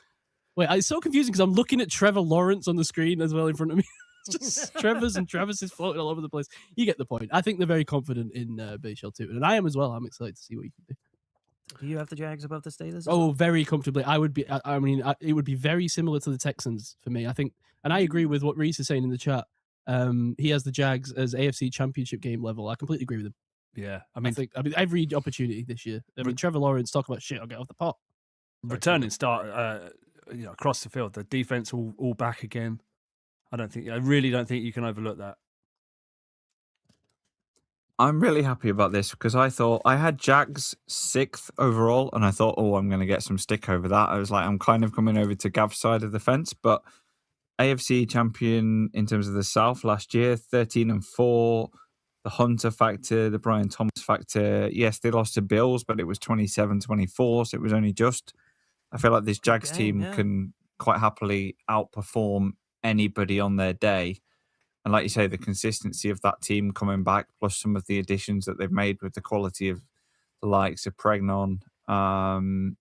S1: Wait, it's so confusing because I'm looking at Trevor Lawrence on the screen as well in front of me. It's just Trevor's and Travis's floating all over the place. You get the point. I think they're very confident in Bashal Tootin, and I am as well. I'm excited to see what he can do.
S3: Do you have the Jags above the Steelers?
S1: Oh, very comfortably. I would be. I mean, it would be very similar to the Texans for me. I think, and I agree with what Reese is saying in the chat. He has the Jags as AFC Championship game level. I completely agree with him.
S4: Yeah, I mean,
S1: every opportunity this year. I mean, Trevor Lawrence talk about shit. I'll get off the pot.
S4: Returning start, across the field, the defense all back again. I really don't think you can overlook that.
S2: I'm really happy about this because I thought I had Jags 6th overall, and I thought, I'm going to get some stick over that. I was like, I'm kind of coming over to Gav's side of the fence, but AFC champion in terms of the South last year, 13-4, the Hunter factor, the Brian Thomas factor. Yes, they lost to Bills, but it was 27-24, so it was only just. I feel like this Jags team can quite happily outperform anybody on their day. And like you say, the consistency of that team coming back, plus some of the additions that they've made with the quality of the likes of Pregnon.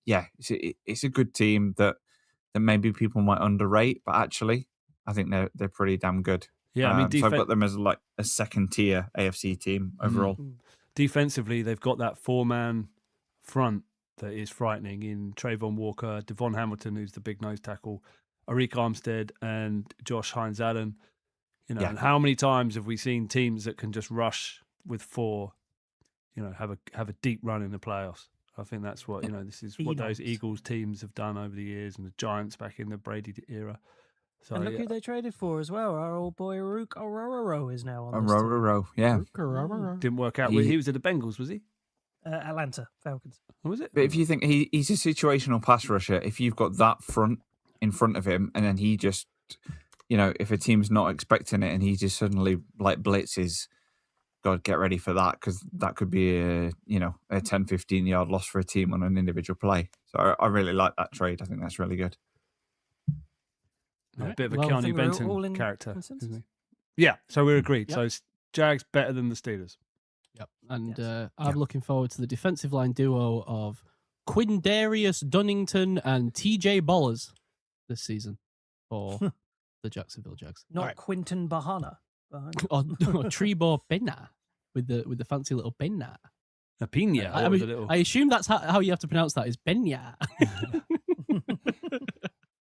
S2: It's a good team that maybe people might underrate, but actually, I think they're pretty damn good.
S4: Yeah, I mean,
S2: so I've got them as like a second tier AFC team overall.
S4: Defensively, they've got that 4-man front that is frightening in Trayvon Walker, Devon Hamilton, who's the big nose tackle, Arik Armstead, and Josh Hines-Allen. And how many times have we seen teams that can just rush with 4, have a deep run in the playoffs? I think that's what, this is what those Eagles teams have done over the years, and the Giants back in the Brady era. So,
S3: and look who they traded for as well. Our old boy Aruke Ororo is now on this
S2: Ororo, yeah.
S4: Didn't work out. He was at the Bengals, was he?
S3: Atlanta Falcons.
S4: What was it?
S2: But if you think he's a situational pass rusher, if you've got that front in front of him, and then he just, if a team's not expecting it and he just suddenly like blitzes, God, get ready for that, because that could be a 10, 15 yard loss for a team on an individual play. So I really like that trade. I think that's really good.
S4: A bit of a
S3: Well, I
S4: Keanu
S3: think we're all
S4: Benton
S3: in
S4: character,
S3: consensus.
S4: isn't he? Yeah, so we're agreed.
S1: Yep.
S4: So it's Jags better than the Steelers.
S1: Yep. And
S3: Yes.
S1: I'm looking forward to the defensive line duo of Quindarius Dunnington and TJ Bollers this season for the Jacksonville Jags.
S3: Not
S1: All right.
S3: Quinton Bahana.
S1: or Trebor Benna with the fancy little Benna.
S4: A pina.
S1: I assume that's how you have to pronounce that is Benya.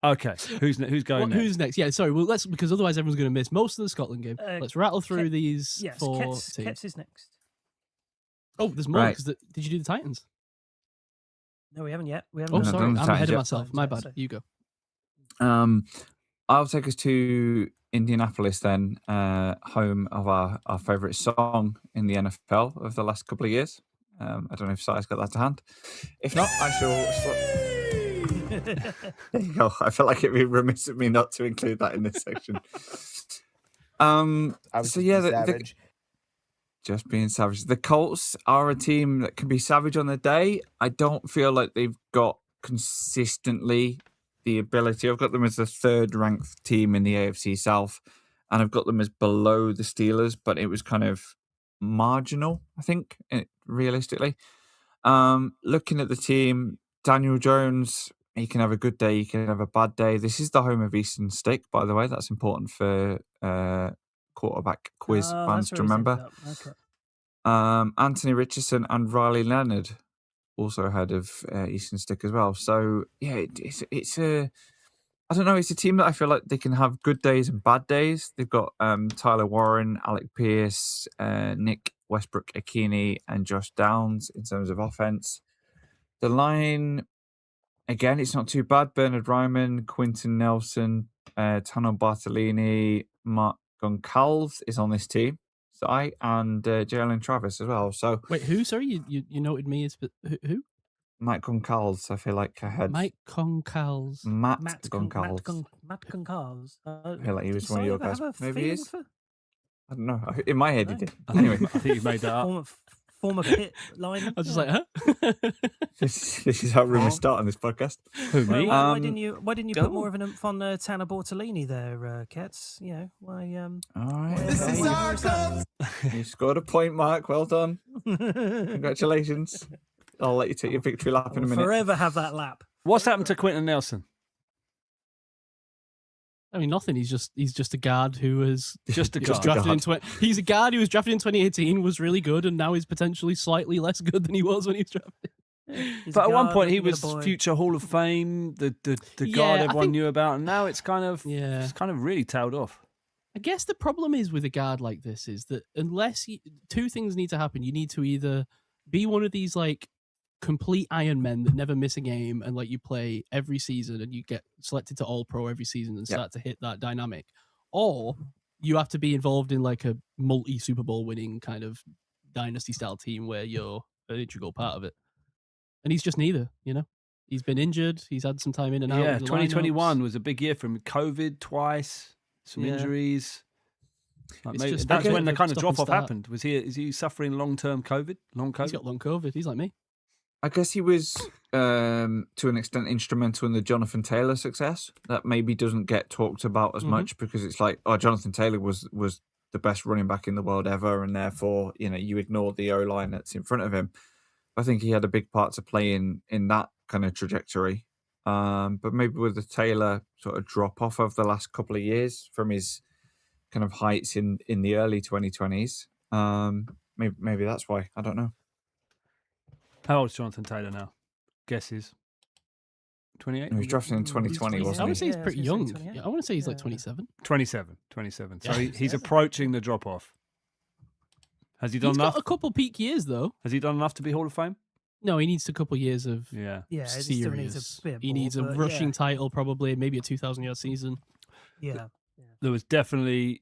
S4: Okay, who's going next?
S1: Who's next? Yeah, sorry. Well, because otherwise everyone's going to miss most of the Scotland game. Let's rattle through these
S3: Yes,
S1: four
S3: Ketts
S1: teams.
S3: is next.
S1: Oh, there's more.
S2: Right.
S1: Because did you do the Titans?
S3: No, we haven't yet. We haven't.
S1: Oh,
S2: not
S1: sorry,
S2: done the
S1: I'm ahead
S2: Titans
S1: of
S2: yet.
S1: myself. My bad.
S3: Sorry.
S1: You go.
S2: I'll take us to Indianapolis then, home of our favourite song in the NFL of the last couple of years. I don't know if Si's got that to hand. If not, I shall... There you go. I felt like it'd be remiss of me not to include that in this section. Just being savage. The Colts are a team that can be savage on the day. I don't feel like they've got consistently the ability. I've got them as the third ranked team in the AFC South, and I've got them as below the Steelers, but it was kind of marginal, I think, realistically. Looking at the team, Daniel Jones, he can have a good day, he can have a bad day. This is the home of Eastern Stick, by the way. That's important for quarterback quiz fans to remember.
S3: Okay.
S2: Anthony Richardson and Riley Leonard also ahead of Eastern Stick as well. So yeah, it's a team that I feel like they can have good days and bad days. They've got Tyler Warren, Alec Pierce, Nick Westbrook-Akini, and Josh Downs in terms of offense. The line, again, it's not too bad. Bernard Ryman, Quinton Nelson, Tano Bartolini, Mark Goncalves is on this team. And Jalen Travis as well. So
S1: Wait, who? Sorry, you noted me as who?
S2: Mike Goncalves. I feel like I had
S1: Mike Goncalves.
S2: Matt
S3: Matt
S2: Goncalves.
S3: Goncalves.
S2: I feel like he was
S3: did
S2: one of your
S3: Si ever
S2: guys.
S3: have a
S2: Maybe he
S3: feeling
S2: is.
S3: for-
S2: I don't know. In my head, he
S3: No.
S2: did.
S4: I think,
S2: Anyway,
S4: I think you've made that up.
S3: Former pit line.
S1: I was just like, huh?
S2: this is how rumors start on this podcast.
S4: Who,
S3: Why,
S4: me?
S3: why didn't you
S2: go
S3: put more of an oomph on Tanner Bortolini there, Ketts? You know why?
S2: All right.
S6: This is our club.
S2: You scored a point, Mark. Well done. Congratulations. I'll let you take your victory lap in a minute.
S3: Forever have that lap.
S4: What's happened to Quentin Nelson?
S1: I mean, nothing. He's just a guard who was
S4: Just a
S1: he was
S4: guard.
S1: drafted in He's a guard who was drafted in 2018, was really good, and now he's potentially slightly less good than he was when he was drafted.
S3: He's
S4: But
S3: a
S4: at one
S3: guard
S4: point, he
S3: looking at a
S4: was
S3: boy.
S4: future Hall of Fame, the
S1: Yeah,
S4: guard
S1: I
S4: everyone
S1: think-
S4: knew about, and now it's kind of
S1: Yeah.
S4: it's kind of really tailed off.
S1: I guess the problem is with a guard like this is that unless two things need to happen. You need to either be one of these like complete Iron Men that never miss a game and like you play every season and you get selected to All Pro every season and start to hit that dynamic, or you have to be involved in like a multi Super Bowl winning kind of dynasty style team where you're an integral part of it. And he's just neither, you know. He's been injured. He's had some time in and out.
S4: Yeah,
S1: of the
S4: 2021
S1: lineups.
S4: was a big year for him. COVID twice, some
S1: Yeah.
S4: injuries. Like,
S1: It's
S4: maybe,
S1: just
S4: that's
S1: a
S4: when
S1: bit
S4: the
S1: of a
S4: kind of
S1: stop and
S4: drop off
S1: start.
S4: happened. Is he suffering long-term COVID? Long COVID?
S1: He's got long COVID. He's like me.
S2: I guess he was, to an extent, instrumental in the Jonathan Taylor success. That maybe doesn't get talked about as much because it's like, oh, Jonathan Taylor was the best running back in the world ever, and therefore, you ignore the O-line that's in front of him. I think he had a big part to play in that kind of trajectory. But maybe with the Taylor sort of drop off of the last couple of years from his kind of heights in the early 2020s, maybe that's why. I don't know.
S4: How old's Jonathan Taylor now? Guesses. 28?
S2: He was drafted in 2020,
S3: Yeah,
S1: I
S2: wasn't
S1: would
S2: he?
S1: say he's
S3: Yeah, I was
S1: pretty
S3: gonna
S1: young.
S3: say 28.
S1: Yeah, I want to say he's like
S3: Yeah.
S1: 27.
S4: 27. So
S1: Yeah.
S4: he's approaching the drop off. Has he done
S1: He's
S4: enough?
S1: got a couple peak years though.
S4: Has he done enough to be Hall of Fame?
S1: No, he needs a couple years of
S4: Yeah.
S3: Yeah, he
S1: serious.
S3: still needs a bit
S1: he
S3: more,
S1: needs a
S3: but
S1: rushing
S3: yeah.
S1: title, probably maybe a 2,000-yard season.
S3: Yeah.
S4: There was definitely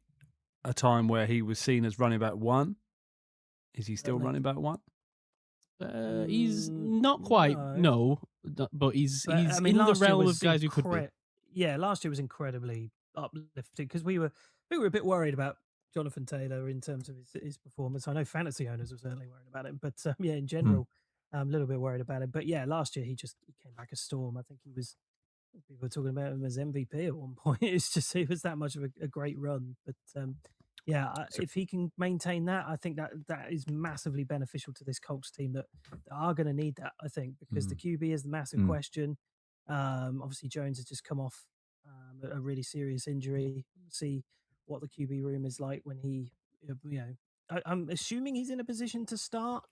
S4: a time where he was seen as running back one. Is he still
S3: Certainly.
S4: running back one?
S1: He's not quite, but he's
S3: I mean,
S1: in the
S3: last year
S1: realm
S3: was
S1: of guys who could be.
S3: Yeah, last year was incredibly uplifting because we were a bit worried about Jonathan Taylor in terms of his performance. I know fantasy owners were certainly worried about him, but yeah, in general, I'm a little bit worried about him. But yeah, last year he came back a storm. I think people were talking about him as MVP at one point. It's just it was that much of a great run. But if he can maintain that, I think that is massively beneficial to this Colts team that are going to need that. I think because the QB is the massive question. Obviously, Jones has just come off a really serious injury. We'll see what the QB room is like when he, I'm assuming he's in a position to start,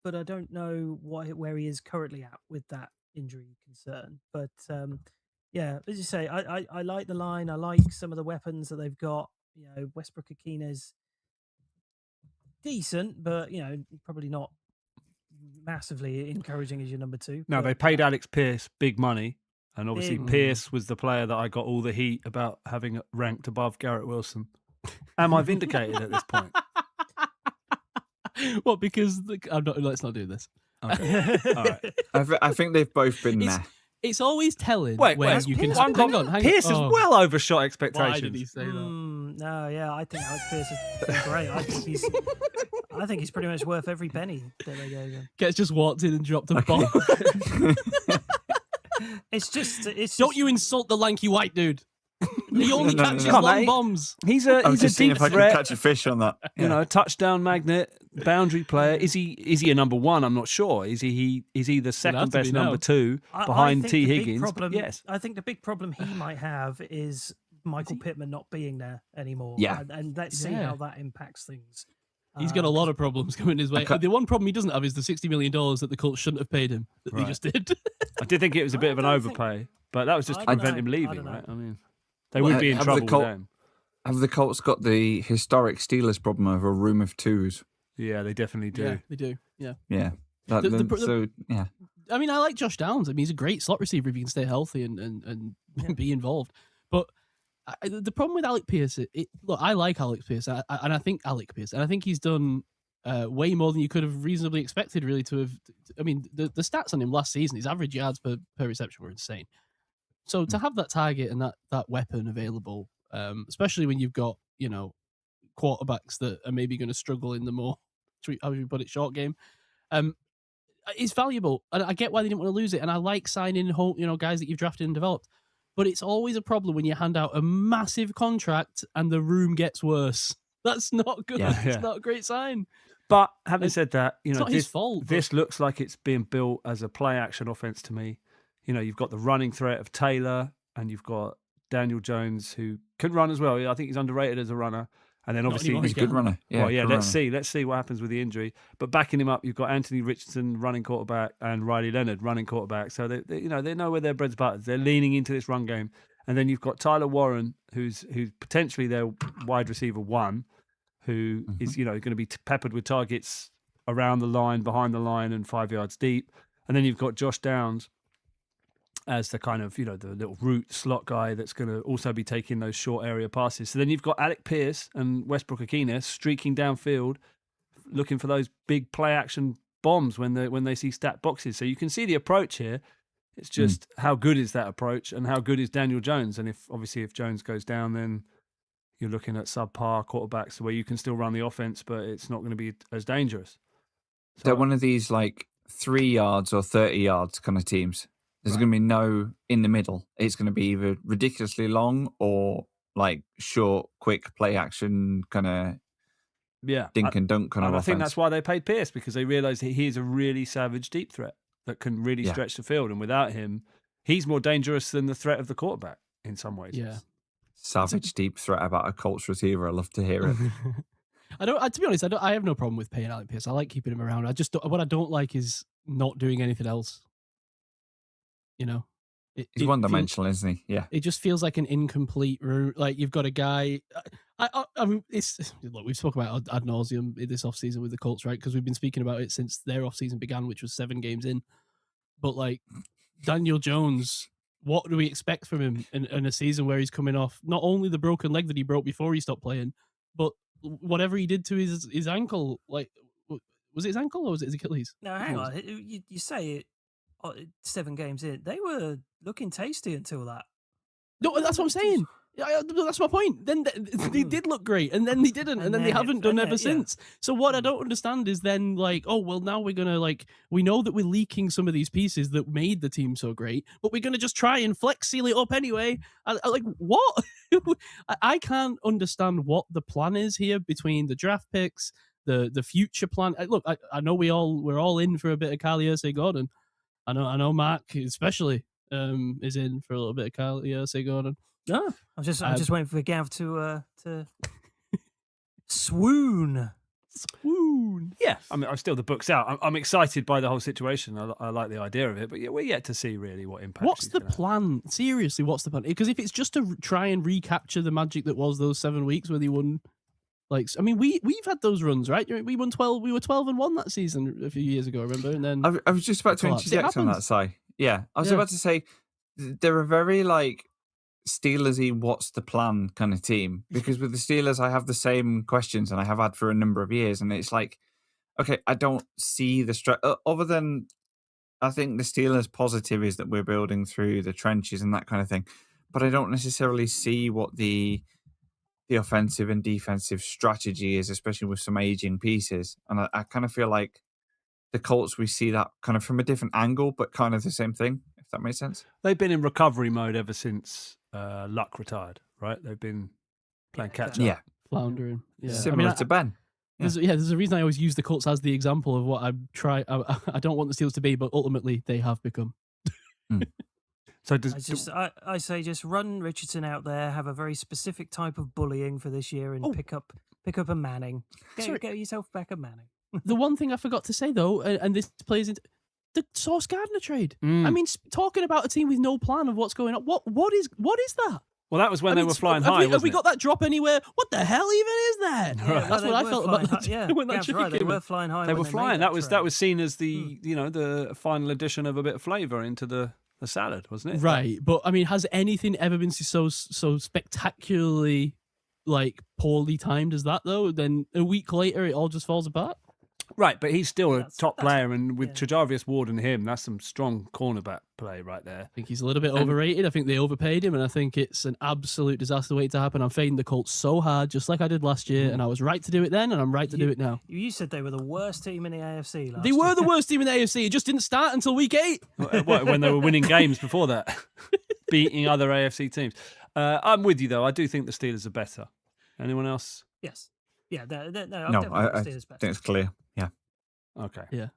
S3: but I don't know where he is currently at with that injury concern. But as you say, I like the line. I like some of the weapons that they've got. Westbrook Akina's decent, but probably not massively encouraging as your number 2.
S4: No, they paid Alex Pierce big money, and obviously Pierce was the player that I got all the heat about having ranked above Garrett Wilson. Am I vindicated at this point?
S1: What? Because I'm not. Let's not do this.
S4: Okay. All right.
S2: I think they've both been meh.
S1: It's always telling
S4: when
S1: you can.
S4: Hang on. Pierce has well overshot expectations.
S1: Why did he say that?
S3: No, yeah, I think Alex Pierce has been great. I think he's pretty much worth every penny that they gave him.
S1: Ketts just walked in and dropped a bomb.
S3: It's just.
S1: Don't you insult the lanky white dude. He only catches
S4: Come on,
S1: long
S4: mate.
S1: bombs.
S4: He's
S2: I
S4: a
S2: was just seeing
S4: deep
S2: if I
S4: threat.
S2: can catch a fish on that.
S4: Touchdown magnet, boundary player. Is he a number 1? I'm not sure. Is he the second best number 2 behind T. Higgins? Yes.
S3: I think the big problem he might have is Michael Pittman not being there anymore.
S2: Yeah.
S3: And let's see how that impacts things.
S1: He's got a lot of problems coming his way. The one problem he doesn't have is the $60 million that the Colts shouldn't have paid him that they just did.
S4: I did think it was a bit of an overpay, but that was just to prevent him leaving, right? I mean, they would be in trouble with him.
S2: Have the Colts got the historic Steelers problem of a room of 2s?
S4: Yeah, they definitely do.
S1: Yeah, they do. Yeah.
S2: Yeah. Yeah.
S1: I mean, I like Josh Downs. I mean, he's a great slot receiver if he can stay healthy and be involved. But the problem with Alec Pierce, look, I like Alec Pierce, and I think he's done way more than you could have reasonably expected, really, to have. I mean, the stats on him last season, his average yards per reception were insane. So to have that target and that weapon available, especially when you've got, quarterbacks that are maybe going to struggle in the more, how would you put it, short game, it's valuable. And I get why they didn't want to lose it. And I like signing guys that you've drafted and developed. But it's always a problem when you hand out a massive contract and the room gets worse. That's not good. Yeah. It's not a great sign.
S4: But having said that,
S1: it's not his fault.
S4: This looks like it's being built as a play-action offense to me. You've got the running threat of Taylor, and you've got Daniel Jones, who can run as well. I think he's underrated as a runner. And then obviously
S2: he's a good runner. Yeah,
S4: let's see what happens with the injury. But backing him up, you've got Anthony Richardson running quarterback and Riley Leonard running quarterback. So they know where their bread's buttered. They're leaning into this run game. And then you've got Tyler Warren, who's potentially their wide receiver 1, who is going to be peppered with targets around the line, behind the line, and 5 yards deep. And then you've got Josh Downs as the kind of, the little root slot guy that's going to also be taking those short area passes. So then you've got Alec Pierce and Westbrook Akina streaking downfield, looking for those big play action bombs when they see stat boxes. So you can see the approach here. It's just how good is that approach and how good is Daniel Jones? And if Jones goes down, then you're looking at subpar quarterbacks where you can still run the offense, but it's not going to be as dangerous. So
S2: they're one of these like 3 yards or 30 yards kind of teams. There's going to be no in the middle. It's going to be either ridiculously long or like short, quick play action kind of dink and dunk kind of offense.
S4: I think that's why they paid Pierce, because they realised that he is a really savage deep threat that can really stretch the field. And without him, he's more dangerous than the threat of the quarterback in some ways.
S1: Yeah.
S2: Savage deep threat about a Colts receiver. I love to hear it.
S1: To be honest, I have no problem with paying Alec Pierce. I like keeping him around. What I don't like is not doing anything else.
S2: He's one-dimensional, isn't he? Yeah.
S1: It just feels like an incomplete route. Like you've got a guy. I mean, look, we've spoken about ad nauseum this offseason with the Colts, right? Because we've been speaking about it since their offseason began, which was 7 games in. But like Daniel Jones, what do we expect from him in a season where he's coming off not only the broken leg that he broke before he stopped playing, but whatever he did to his ankle? Like, Was it his ankle or was it his Achilles?
S3: No, hang on. You say it 7 games in. They were looking tasty until that.
S1: No, that's what I'm saying. That's my point. Then they did look great, and then they didn't, and then they haven't done ever since. So what I don't understand is then like, oh well, now we're gonna like, we know that we're leaking some of these pieces that made the team so great, but we're gonna just try and flex seal it up anyway. I like what? I can't understand what the plan is here between the draft picks, the future plan. Look, I know we're all in for a bit of Kaliose Gordon. I know Mark especially is in for a little bit of Kaliose Gordon.
S3: No, I'm just waiting for Gav to swoon.
S4: Yeah, I mean, I'm still the book's out. I'm excited by the whole situation. I like the idea of it, but yeah, we're yet to see really what impact.
S1: What's the plan? Seriously, what's the plan? Because if it's just to try and recapture the magic that was those 7 weeks where they won, like, I mean, we've had those runs, right? We won 12. We were 12-1 that season a few years ago. Remember? And then
S2: I was just about to interject on that, Si. Yeah, I was about to say they're a very like Steelersy, what's the plan kind of team, because with the Steelers I have the same questions and I have had for a number of years, and it's like, okay, I don't see the other than I think the Steelers positive is that we're building through the trenches and that kind of thing, but I don't necessarily see what the offensive and defensive strategy is, especially with some aging pieces. And I kind of feel like the Colts, we see that kind of from a different angle, but kind of the same thing, if that makes sense.
S4: They've been in recovery mode ever since Luck retared, right? They've been playing catch up.
S1: Floundering. Yeah.
S2: Similar to Ben.
S1: There's a reason I always use the Colts as the example of what I don't want the Steelers to be, but ultimately they have become.
S4: So
S3: I say just run Richardson out there, have a very specific type of bullying for this year, and pick up a Manning. Get yourself back a Manning.
S1: The one thing I forgot to say though, and this plays into the Sauce Gardner trade. I mean, talking about a team with no plan of what's going on. What is that?
S4: Well, that was when they were flying high.
S1: Have we got that drop anywhere? What the hell even is that?
S3: Yeah,
S1: that's what I felt about that.
S3: Yeah, that's right. They were flying high.
S4: They were flying. That was seen as the the final addition of a bit of flavour into the salad, wasn't it?
S1: Right, but I mean, has anything ever been so spectacularly like poorly timed as that though? Then a week later, it all just falls apart.
S4: Right, but he's still a top player, and with Tre'Davious Ward and him, that's some strong cornerback play right there.
S1: I think he's a little bit overrated. I think they overpaid him, and I think it's an absolute disaster waiting to happen. I'm fading the Colts so hard, just like I did last year, and I was right to do it then, and I'm right to do it now.
S3: You said they were the worst team in the AFC last
S1: They were the worst team in the AFC. It just didn't start until week 8.
S4: When they were winning games before that, beating other AFC teams. I'm with you, though. I do think the Steelers are better. Anyone else?
S3: Yes. Yeah.
S2: No, I think it's clear. Yeah.
S4: Okay.
S1: Yeah.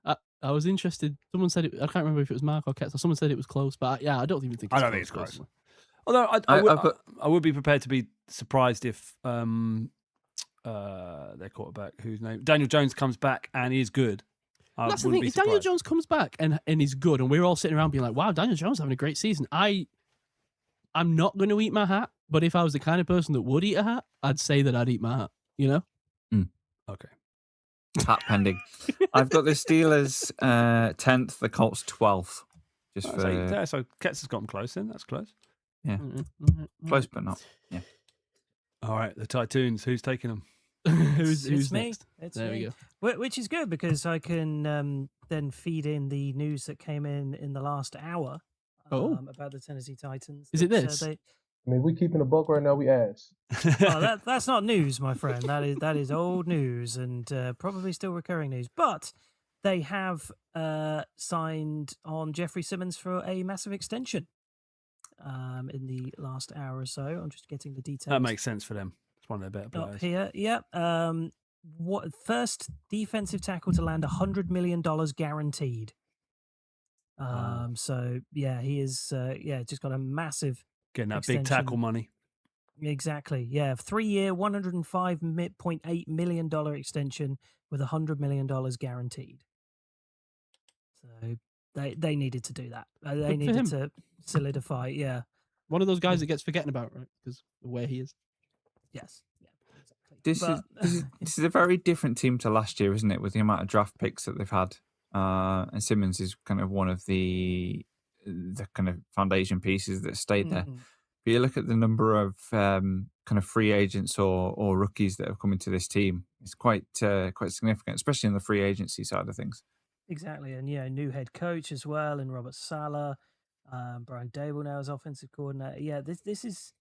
S1: I was interested. Someone said it. I can't remember if it was Mark or Ketts, or someone said it was close. But I don't even think.
S4: I don't think it's close. Although I would be prepared to be surprised if their quarterback, whose name Daniel Jones, comes back and is good.
S1: That's the thing. If Daniel Jones comes back and is good, and we're all sitting around being like, "Wow, Daniel Jones having a great season," I'm not going to eat my hat. But if I was the kind of person that would eat a hat, I'd say that I'd eat my hat. You know?
S4: Okay.
S2: Hat pending. I've got the Steelers 10th, the Colts 12th.
S4: So Ketts has got them close then. That's close.
S2: Yeah. Close, but not. Yeah.
S4: All right, the Titans. Who's taking them?
S1: Who's
S3: me.
S1: next?
S3: There
S1: we
S3: go. Which is good because I can then feed in the news that came in the last hour about the Tennessee Titans.
S1: Is it this?
S5: I mean, we keeping a buck right now. We ass.
S3: Oh, that's not news, my friend. That is old news and probably still recurring news. But they have signed on Jeffrey Simmons for a massive extension in the last hour or so. I'm just getting the details.
S4: That makes sense for them. It's one of their better players.
S3: Up here, yeah. First defensive tackle to land $100 million guaranteed. So yeah, he is. Just got a massive.
S4: Getting that
S3: extension.
S4: big tackle money.
S3: Exactly. Yeah. 3-year, $105.8 million extension with $100 million guaranteed. So they needed to do that. They needed to solidify. Yeah.
S1: One of those guys that gets forgotten about, right? Because of where he is.
S3: Yes. Yeah. Exactly.
S2: This is a very different team to last year, isn't it? With the amount of draft picks that they've had. And Simmons is kind of one of the kind of foundation pieces that stayed there. But you look at the number of kind of free agents or rookies that have come into this team, it's quite significant, especially on the free agency side of things.
S3: Exactly, and new head coach as well, and Robert Saleh, Brian Dable now as offensive coordinator. Yeah, this is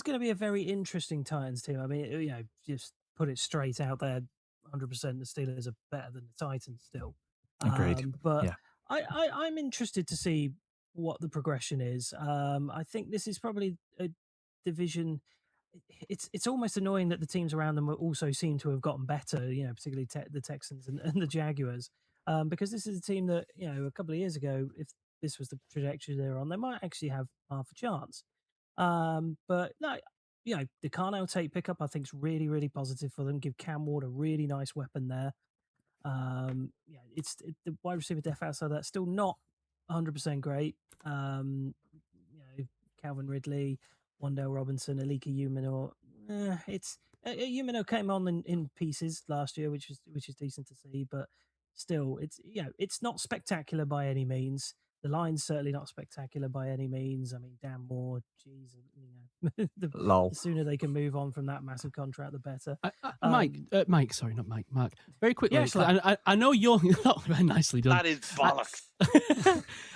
S3: going to be a very interesting Titans team. I mean, just put it straight out there, 100% the Steelers are better than the Titans still.
S2: Agreed.
S3: But
S2: Yeah.
S3: I'm interested to see what the progression is. I think this is probably a division. It's almost annoying that the teams around them also seem to have gotten better. Particularly the Texans and the Jaguars, because this is a team that a couple of years ago, if this was the trajectory they're on, they might actually have half a chance. But no, the Carnell Tate pickup I think is really, really positive for them. Give Cam Ward a really nice weapon there. The wide receiver depth outside that still not 100% great. Calvin Ridley, Wandale Robinson, Alika Umino. Umino came on in pieces last year, which is decent to see, but still, it's not spectacular by any means. The line's certainly not spectacular by any means. I mean, Dan Moore, geez, the sooner they can move on from that massive contract, the better.
S1: Mike, sorry, not Mike, Mark. Very quickly,
S3: Yes,
S1: I know you're nicely done.
S7: That is bollocks.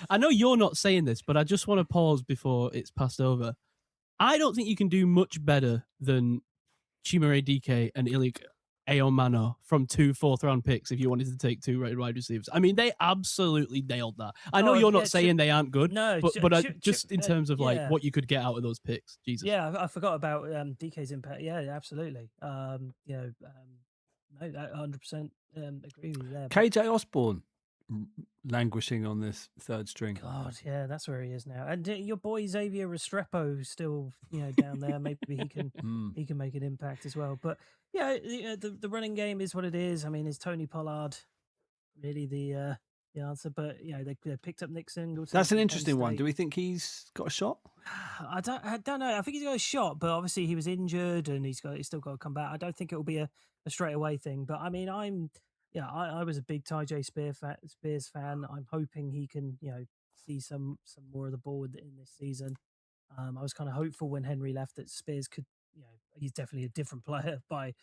S1: I know you're not saying this, but I just want to pause before it's passed over. I don't think you can do much better than Chimere Dike and Ilik Eomano from 2 4th-round picks if you wanted to take 2 rated wide receivers. I mean, they absolutely nailed that. I know you're not saying they aren't good,
S3: no,
S1: but just in terms of like what you could get out of those picks. Jesus.
S3: Yeah, I forgot about DK's impact. Yeah, absolutely. No, 100% agree with you there.
S4: KJ Osborne languishing on this third string.
S3: God, yeah, that's where he is now. And your boy Xavier Restrepo still, down there. Maybe he can make an impact as well. But yeah, the running game is what it is. I mean, is Tony Pollard really the answer? But they picked up Nick Singleton.
S4: That's an interesting one. Do we think he's got a shot?
S3: I don't know. I think he's got a shot, but obviously he was injured and he's still got to come back. I don't think it will be a straight away thing. But I mean, I was a big Ty J Spears fan. I'm hoping he can, see some more of the ball in this season. I was kind of hopeful when Henry left that Spears could, he's definitely a different player by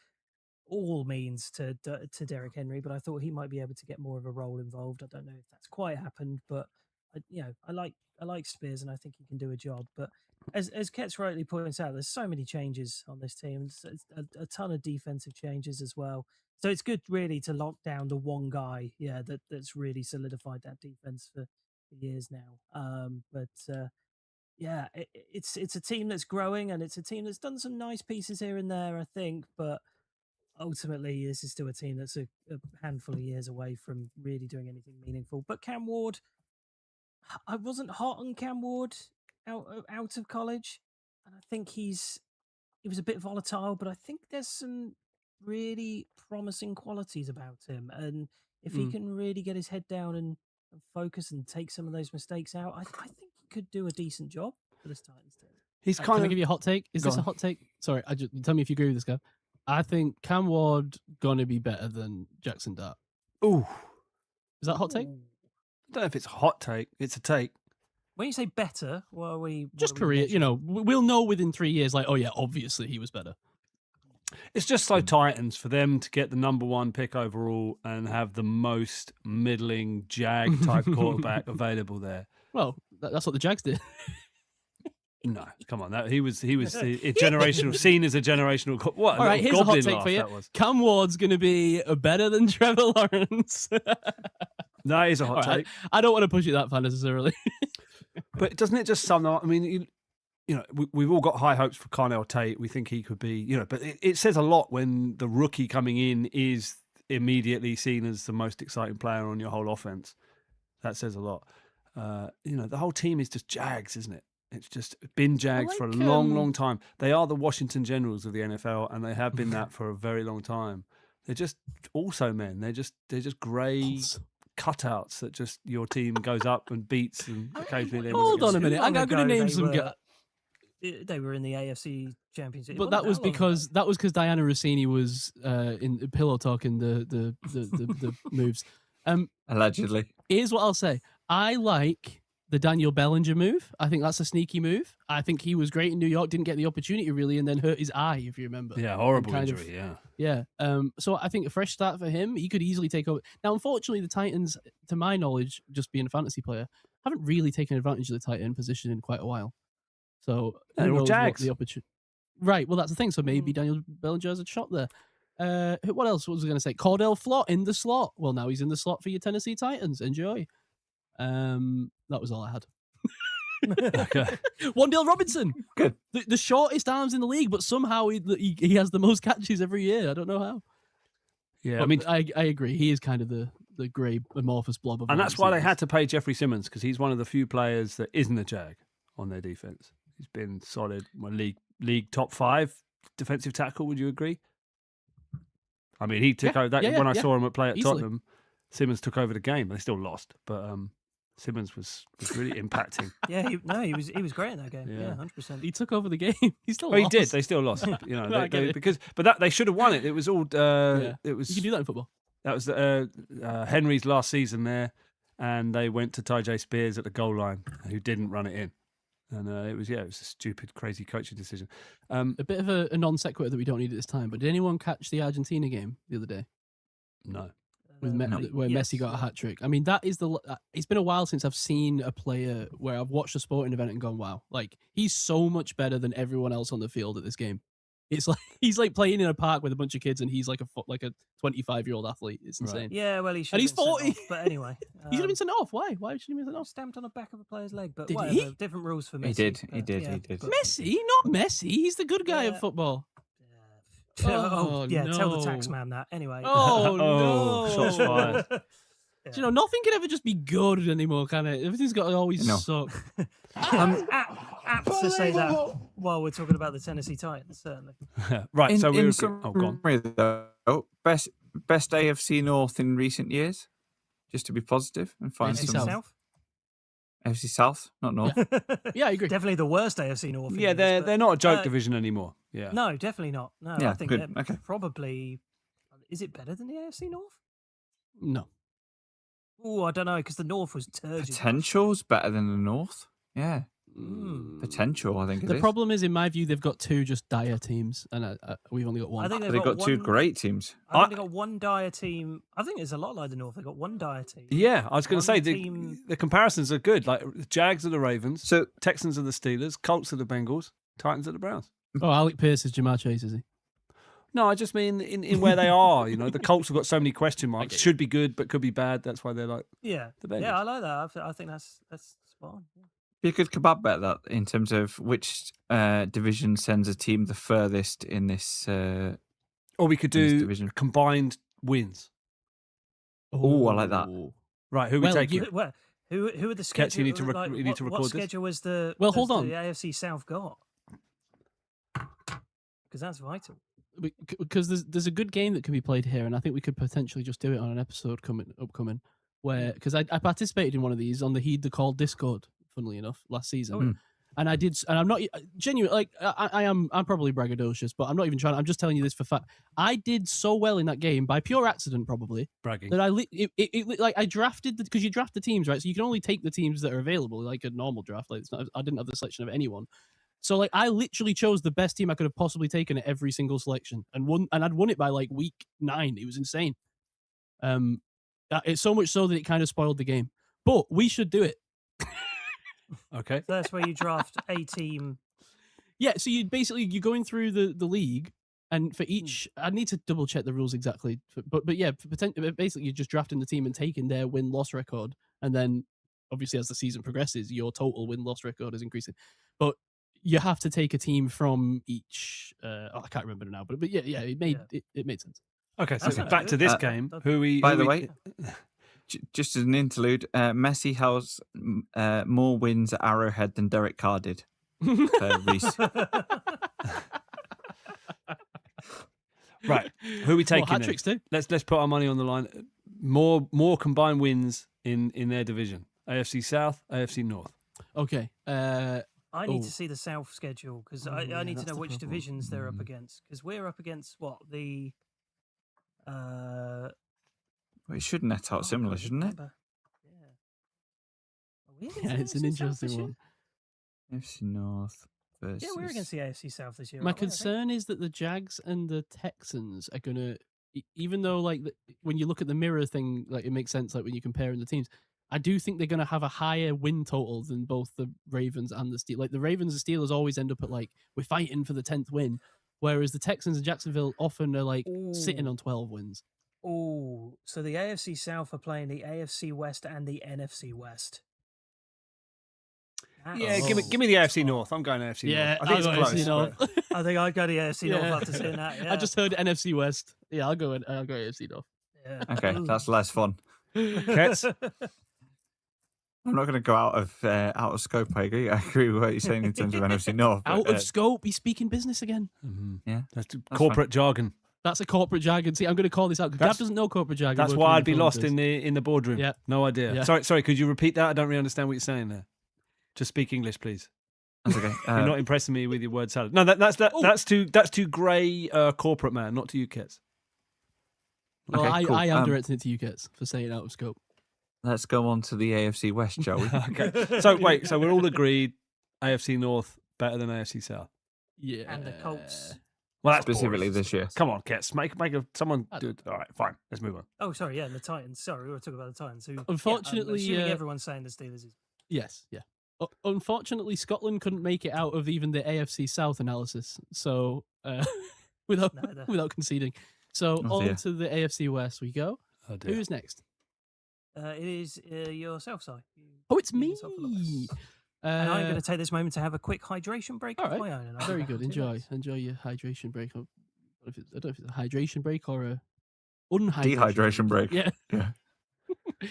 S3: all means to Derrick Henry, but I thought he might be able to get more of a role involved. I don't know if that's quite happened, but I like Spears and I think he can do a job. But as Ketts rightly points out, there's so many changes on this team. It's a ton of defensive changes as well. So it's good really to lock down the one guy, that's really solidified that defense for years now. It's a team that's growing and it's a team that's done some nice pieces here and there, I think, but ultimately this is still a team that's a handful of years away from really doing anything meaningful. But Cam Ward, I wasn't hot on Cam Ward out of college, and I think he was a bit volatile, but I think there's some really promising qualities about him, and if he can really get his head down and focus and take some of those mistakes out, I think he could do a decent job for this Titans team.
S4: He's
S1: Can I give you a hot take? Is this a hot take? Sorry, tell me if you agree with this, guy. I think Cam Ward gonna be better than Jackson Dart.
S4: Ooh,
S1: is that a hot take?
S4: I don't know if it's a hot take. It's a take.
S3: When you say better, what are we?
S1: Just career, we'll know within 3 years. Like, oh yeah, obviously he was better.
S4: It's just so Titans for them to get the number 1 pick overall and have the most middling Jag type quarterback available there.
S1: Well, that's what the Jags did.
S4: No, come on. He was a generational, seen as a generational. What?
S1: All right, here's a hot take for you. Cam Ward's going to be better than Trevor Lawrence.
S4: That is a hot take.
S1: I don't want to push it that far necessarily.
S4: But doesn't it just sum up? I mean, we've all got high hopes for Carnell Tate. We think he could be, but it says a lot when the rookie coming in is immediately seen as the most exciting player on your whole offense. That says a lot. The whole team is just Jags, isn't it? It's just been Jags for a long, long time. They are the Washington Generals of the NFL, and they have been that for a very long time. They're just also men. They're just grey cutouts that just your team goes up and beats, and occasionally.
S1: Hold on a minute, I'm going to name some guys.
S3: They were in the AFC Championship,
S1: but that was because Diana Rossini was in pillow talking the moves.
S2: Allegedly.
S1: Here's what I'll say: I like the Daniel Bellinger move. I think that's a sneaky move. I think he was great in New York, didn't get the opportunity really, and then hurt his eye, if you remember.
S4: Yeah, horrible
S1: kind
S4: injury.
S1: Yeah. So I think a fresh start for him. He could easily take over. Now, unfortunately, the Titans, to my knowledge, just being a fantasy player, haven't really taken advantage of the tight end position in quite a while. So
S4: They're all Jags.
S1: the opportunity. Right. Well, that's the thing. So maybe Daniel Bellinger has a shot there. What else was I going to say? Cordell Flott in the slot. Well, now he's in the slot for your Tennessee Titans. Enjoy. That was all I had.
S4: Okay.
S1: Wandale Robinson.
S2: Good.
S1: The shortest arms in the league, but somehow he has the most catches every year. I don't know how.
S4: Yeah,
S1: But
S4: I mean,
S1: I agree. He is kind of the grey amorphous blob of
S4: and
S1: wide
S4: that's why they
S1: receivers.
S4: had to pay Jeffrey Simmons, because he's one of the few players that isn't a Jag on their defense. He's been solid. Well, league top 5 defensive tackle. Would you agree? I mean, he took over that when I saw him play at
S1: Easily.
S4: Tottenham. Simmons took over the game. They still lost, but Simmons was really impacting.
S3: Yeah, he was great in that game.
S4: Yeah.
S3: Yeah, 100%.
S1: He took over the game. He still
S4: Well, he
S1: lost.
S4: did. They still lost. You know,
S1: No, I get it.
S4: but they should have won it. It was all. It was.
S1: You can do that in football.
S4: That was Henry's last season there, and they went to Ty J. Spears at the goal line, who didn't run it in, and it was a stupid, crazy coaching decision.
S1: A bit of a non sequitur that we don't need at this time. But did anyone catch the Argentina game the other day?
S4: No.
S1: With where
S3: Yes,
S1: Messi got a hat trick. I mean, that is it's been a while since I've seen a player where I've watched a sporting event and gone, wow, like he's so much better than everyone else on the field at this game. It's like he's like playing in a park with a bunch of kids, and he's like a 25-year-old athlete. It's insane.
S3: Yeah, well, he should.
S1: And he's
S3: have been
S1: 40.
S3: sent off, but anyway,
S1: He should have been sent off. Why? Why should he have been sent off?
S3: stamped on the back of a player's leg. But
S1: Did
S3: whatever,
S1: he?
S3: different rules for Messi.
S2: He did.
S3: but-
S1: Messi, not Messi. He's the good guy
S3: Yeah.
S1: at football.
S3: Oh, yeah. Tell the
S1: no.
S3: tax man that. Anyway.
S1: Oh,
S4: Oh,
S1: no!
S4: shots fired.
S3: Yeah.
S1: Do you know, nothing can ever just be good anymore, can it? Everything's got to always
S2: No.
S1: suck.
S3: Apt to say that while we're talking about the Tennessee Titans, certainly.
S4: Right. So we were.
S2: summary,
S4: Oh, go on.
S2: though, best AFC North in recent years, just to be positive and find
S1: AFC
S2: some
S1: South.
S2: AFC South, not North.
S1: Yeah, I agree.
S3: Definitely the worst AFC North. in
S4: Yeah,
S3: years, but-
S4: they're not a joke
S3: uh,
S4: division anymore. Yeah.
S3: No, definitely not. No, I
S2: Yeah,
S3: think
S2: good.
S3: they're
S2: Okay.
S3: probably. Is it better than the AFC North?
S1: No.
S3: Oh, I don't know, because the North was turgid.
S2: Potential's better than the North. Yeah,
S1: Mm.
S2: potential. I think it
S1: The
S2: is.
S1: problem is, in my view, they've got two just dire teams, and we've only got one.
S3: I think
S2: But they've got two
S3: one-
S2: great teams.
S3: I think they got one dire team. I think it's a lot like the North. They got one dire team.
S4: Yeah, I was going to
S3: One
S4: say
S3: team-
S4: the comparisons are good. Like the Jags are the Ravens,
S2: So
S4: Texans are the Steelers, Colts are the Bengals, Titans are the Browns.
S1: Oh, Alec Pierce is Jamar Chase, is he?
S4: No, I just mean in where they are. You know, the Colts have got so many question marks.
S1: get you.
S4: Should be good, but could be bad. That's why they're like.
S3: Yeah,
S4: The Bengals.
S3: yeah, I like that. I think that's spot on. Yeah.
S2: you could kebab bet that in terms of which division sends a team the furthest in this.
S4: Or we could
S2: in this
S4: do
S2: division.
S4: combined wins.
S2: Oh, I like that.
S1: Ooh.
S4: Right, who
S1: Well,
S4: we taking?
S3: Who are the schedules?
S4: Ketts, you need to
S3: like,
S4: you need to
S3: what
S4: record this.
S3: schedule was the
S1: Well,
S3: has
S1: hold on.
S3: the AFC South got? Because that's vital.
S1: Because there's a good game that can be played here, and I think we could potentially just do it on an episode upcoming. Where because I participated in one of these on the Heed the Call Discord, funnily enough, last season.
S3: Oh, yeah.
S1: And I did, and I'm not genuine. Like I'm probably braggadocious, but I'm not even trying. I'm just telling you this for fact. I did so well in that game by pure accident, probably
S4: Bragging.
S1: that I drafted because you draft the teams, right? So you can only take the teams that are available, like a normal draft. Like I didn't have the selection of anyone. So like I literally chose the best team I could have possibly taken at every single selection, and I'd won it by like week 9. It was insane. It's so much so that it kind of spoiled the game. But we should do it.
S4: Okay.
S3: So that's where you draft a team.
S1: Yeah, so you're going through the league, and for each, I need to double check the rules exactly, but yeah, basically you're just drafting the team and taking their win-loss record, and then obviously as the season progresses, your total win-loss record is increasing. But you have to take a team from each. I can't remember now, but yeah, it made sense.
S4: Okay, so
S3: That's
S4: back to
S3: good.
S4: this game. Who we?
S2: By
S4: who
S2: the
S4: we-
S2: way, just as an interlude, Messi has more wins at Arrowhead than Derek Carr did. Per Reese.
S4: right, who we taking?
S1: Hat
S4: then?
S1: tricks too.
S4: Let's put our money on the line. More combined wins in their division. AFC South, AFC North.
S1: Okay.
S3: I need
S1: Oh.
S3: to see the South schedule because
S1: Oh,
S3: I
S1: yeah,
S3: need to
S1: that's
S3: know
S1: the
S3: which
S1: problem.
S3: divisions they're up against. Because we're up against what the.
S2: Well, it should net out similar,
S3: I
S2: shouldn't it?
S3: remember. Yeah.
S1: Yeah, it's an interesting one.
S2: AFC North versus.
S3: Yeah, we're against the AFC South this year.
S1: My
S3: aren't we, I think?
S1: concern is that the Jags and the Texans are gonna, even though like when you look at the mirror thing, like it makes sense. Like when you're comparing the teams, I do think they're gonna have a higher win total than both the Ravens and the Steelers. Like the Ravens and Steelers always end up at like we're fighting for the 10th win, whereas the Texans and Jacksonville often are like sitting
S3: Ooh.
S1: on 12 wins.
S3: Oh, so the AFC South are playing the AFC West and the NFC West.
S4: Yeah,
S3: That's
S4: give me the AFC
S3: tough.
S4: North. I'm going AFC
S1: Yeah,
S4: North. I think
S1: I'll
S4: it's
S1: go
S4: close.
S1: AFC North.
S4: but-
S3: I think I'd go to the AFC North
S1: Yeah.
S3: after seeing that. Yeah.
S1: I just heard NFC West. Yeah, I'll go AFC North.
S3: Yeah.
S2: Okay, that's less fun.
S4: Ketts?
S2: I'm not going to go out of scope. I agree with what you're saying in terms of NFC North. but,
S1: Out of scope. He's speaking business again.
S4: Mhm.
S2: Yeah,
S4: That's
S2: fine.
S4: corporate jargon.
S1: That's a corporate jargon. See, I'm going to call this out because Gav
S4: That's-
S1: doesn't know corporate jargon.
S4: That's
S1: working
S4: why
S1: in
S4: I'd be
S1: the
S4: lost
S1: film
S4: in the boardroom.
S1: Yeah.
S4: No idea.
S1: Yeah.
S4: Sorry. Could you repeat that? I don't really understand what you're saying there. Just speak English, please.
S2: That's okay.
S4: You're not impressing me with your word salad. No, that's too grey corporate man, not to you, Ketts.
S1: Well,
S2: Okay, cool.
S1: I am directing it to you, Ketts, for saying out of scope.
S2: Let's go on to the AFC West, shall we?
S4: Okay. So wait, so we're all agreed AFC North better than AFC South.
S1: Yeah.
S3: And the Colts.
S4: Well, that's
S2: Specifically
S4: boring.
S2: this year.
S4: Come on, Ketts. Make someone do it. All right, fine. Let's move on.
S3: Oh, sorry. Yeah, and the Titans. Sorry, we were talking about the Titans. Who,
S1: Unfortunately,
S3: yeah, I'm assuming everyone's saying the Steelers is.
S1: Yes, yeah. Unfortunately, Scotland couldn't make it out of even the AFC South analysis, so without
S3: No,
S1: without conceding. So
S2: Oh,
S1: on
S2: dear.
S1: to the AFC West we go.
S4: Oh, dear.
S1: Who's next?
S3: It is yourself, Si.
S1: Oh, it's
S3: You
S1: me.
S3: yourself a lot. And I'm going to take this moment to have a quick hydration break
S1: all
S3: of
S1: right.
S3: my own. And I'll
S1: Very
S3: be back
S1: good.
S3: in 2
S1: Enjoy
S3: minutes.
S1: your hydration break. I don't know if it's a hydration break or a unhydration
S2: Dehydration break.
S1: Yeah.
S2: Yeah.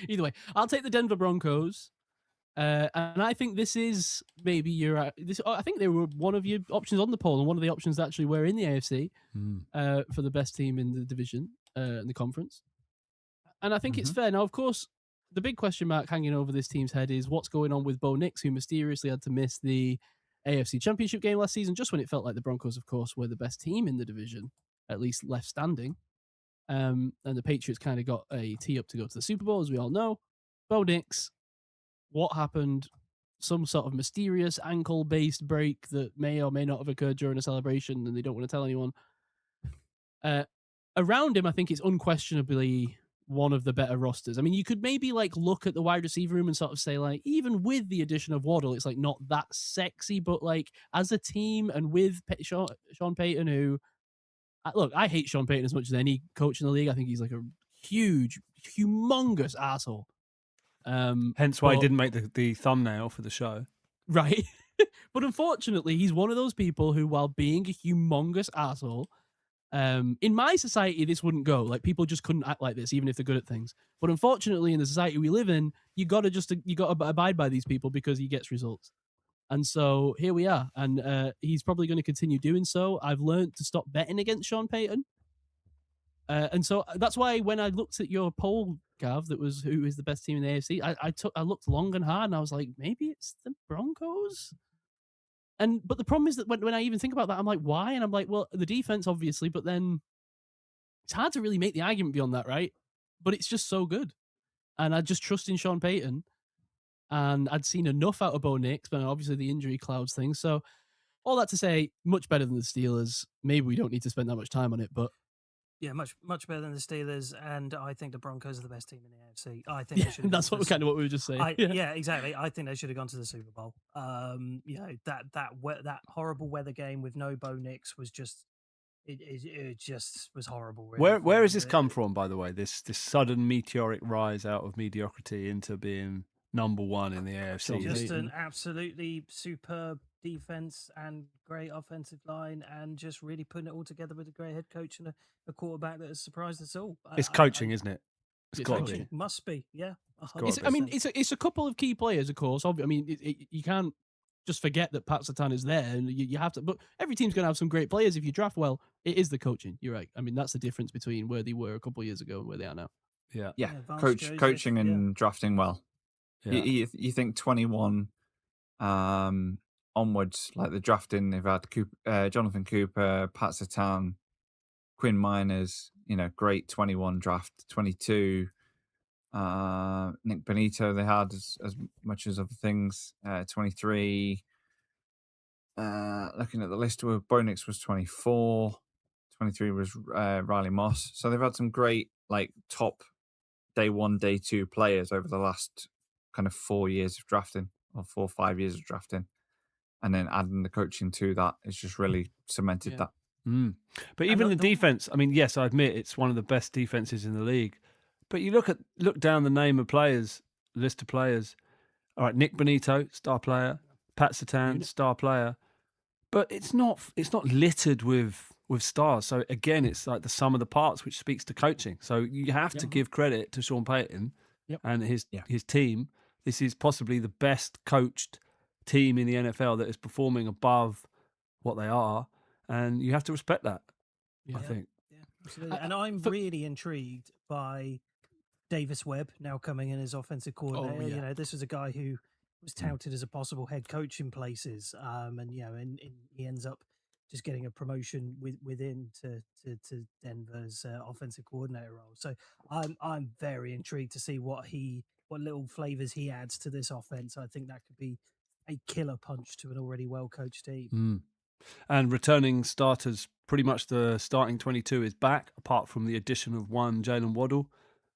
S1: Either way, I'll take the Denver Broncos. And I think this is maybe your. I think they were one of your options on the poll, and one of the options that actually were in the AFC for the best team in the division, in the conference. And I think it's fair. Now, of course, the big question mark hanging over this team's head is what's going on with Bo Nix, who mysteriously had to miss the AFC Championship game last season, just when it felt like the Broncos, of course, were the best team in the division, at least left standing. And the Patriots kind of got a tee up to go to the Super Bowl, as we all know. Bo Nix. What happened? Some sort of mysterious ankle-based break that may or may not have occurred during a celebration, and they don't want to tell anyone. Around him, I think it's unquestionably one of the better rosters. I mean, you could maybe like look at the wide receiver room and sort of say, like, even with the addition of Waddle, it's like not that sexy, but like as a team and with Sean Payton, who look, I hate Sean Payton as much as any coach in the league. I think he's like a huge, humongous asshole.
S4: Hence why he didn't make the thumbnail for the show.
S1: Right. But unfortunately, he's one of those people who, while being a humongous asshole, in my society, this wouldn't go. Like, people just couldn't act like this, even if they're good at things. But unfortunately, in the society we live in, you gotta abide by these people because he gets results. And so here we are. And he's probably going to continue doing so. I've learned to stop betting against Sean Payton. And so that's why when I looked at your poll, Gav, that was who is the best team in the AFC, I looked long and hard, and I was like, maybe it's the Broncos. But the problem is that when I even think about that, I'm like, why? And I'm like, well, the defense, obviously, but then it's hard to really make the argument beyond that, right? But it's just so good. And I just trust in Sean Payton. And I'd seen enough out of Bo Nix, but obviously the injury clouds thing. So all that to say, much better than the Steelers. Maybe we don't need to spend that much time on it, but
S3: Yeah, much better than the Steelers, and I think the Broncos are the best team in the AFC. I think they should.
S1: Yeah, that's what we were just saying.
S3: Yeah, exactly. I think they should have gone to the Super Bowl. You know, that horrible weather game with no Bo Nix was just it just was horrible. Really,
S4: Where has this come from, by the way? This sudden meteoric rise out of mediocrity into being number one in the AFC.
S3: Just an absolutely superb defense and great offensive line, and just really putting it all together with a great head coach and a quarterback that has surprised us all.
S4: It's coaching, isn't it?
S1: It's
S4: got to
S1: coaching.
S4: be.
S3: Must be, yeah.
S1: It's a couple of key players, of course. I mean, you can't just forget that Pat Surtain is there, and you have to. But every team's going to have some great players if you draft well. It is the coaching. You're right. I mean, that's the difference between where they were a couple of years ago and where they are now.
S4: Yeah,
S2: coaching and drafting well.
S4: Yeah.
S2: You think 21 onwards, like the drafting, they've had Jonathan Cooper, Pat Surtain, Quinn Miners, great 21 draft, 22. Nick Benito they had as much as other things. 23. Looking at the list, Bo Nix was 24. 23 was Riley Moss. So they've had some great like top day 1, day 2 players over the last kind of 4 years of drafting, or 4 or 5 years of drafting. And then adding the coaching to that has just really cemented that.
S4: But even the defense, I mean, yes, I admit it's one of the best defenses in the league. But you look down the name of players, list of players. All right, Nick Benito, star player. Pat Satan, star player. But it's not littered with stars. So again, it's like the sum of the parts, which speaks to coaching. So you have to give credit to Sean Payton and his team. This is possibly the best coached team in the NFL that is performing above what they are, and you have to respect that. I think.
S3: Yeah, absolutely. And I'm really intrigued by Davis Webb now coming in as offensive coordinator. You know, this was a guy who was touted as a possible head coach in places, and you know, and he ends up just getting a promotion within to Denver's offensive coordinator role. So I'm very intrigued to see what little flavors he adds to this offense. I think that could be a killer punch to an already well coached team.
S4: And returning starters, pretty much the starting 22 is back, apart from the addition of one Jalen Waddle,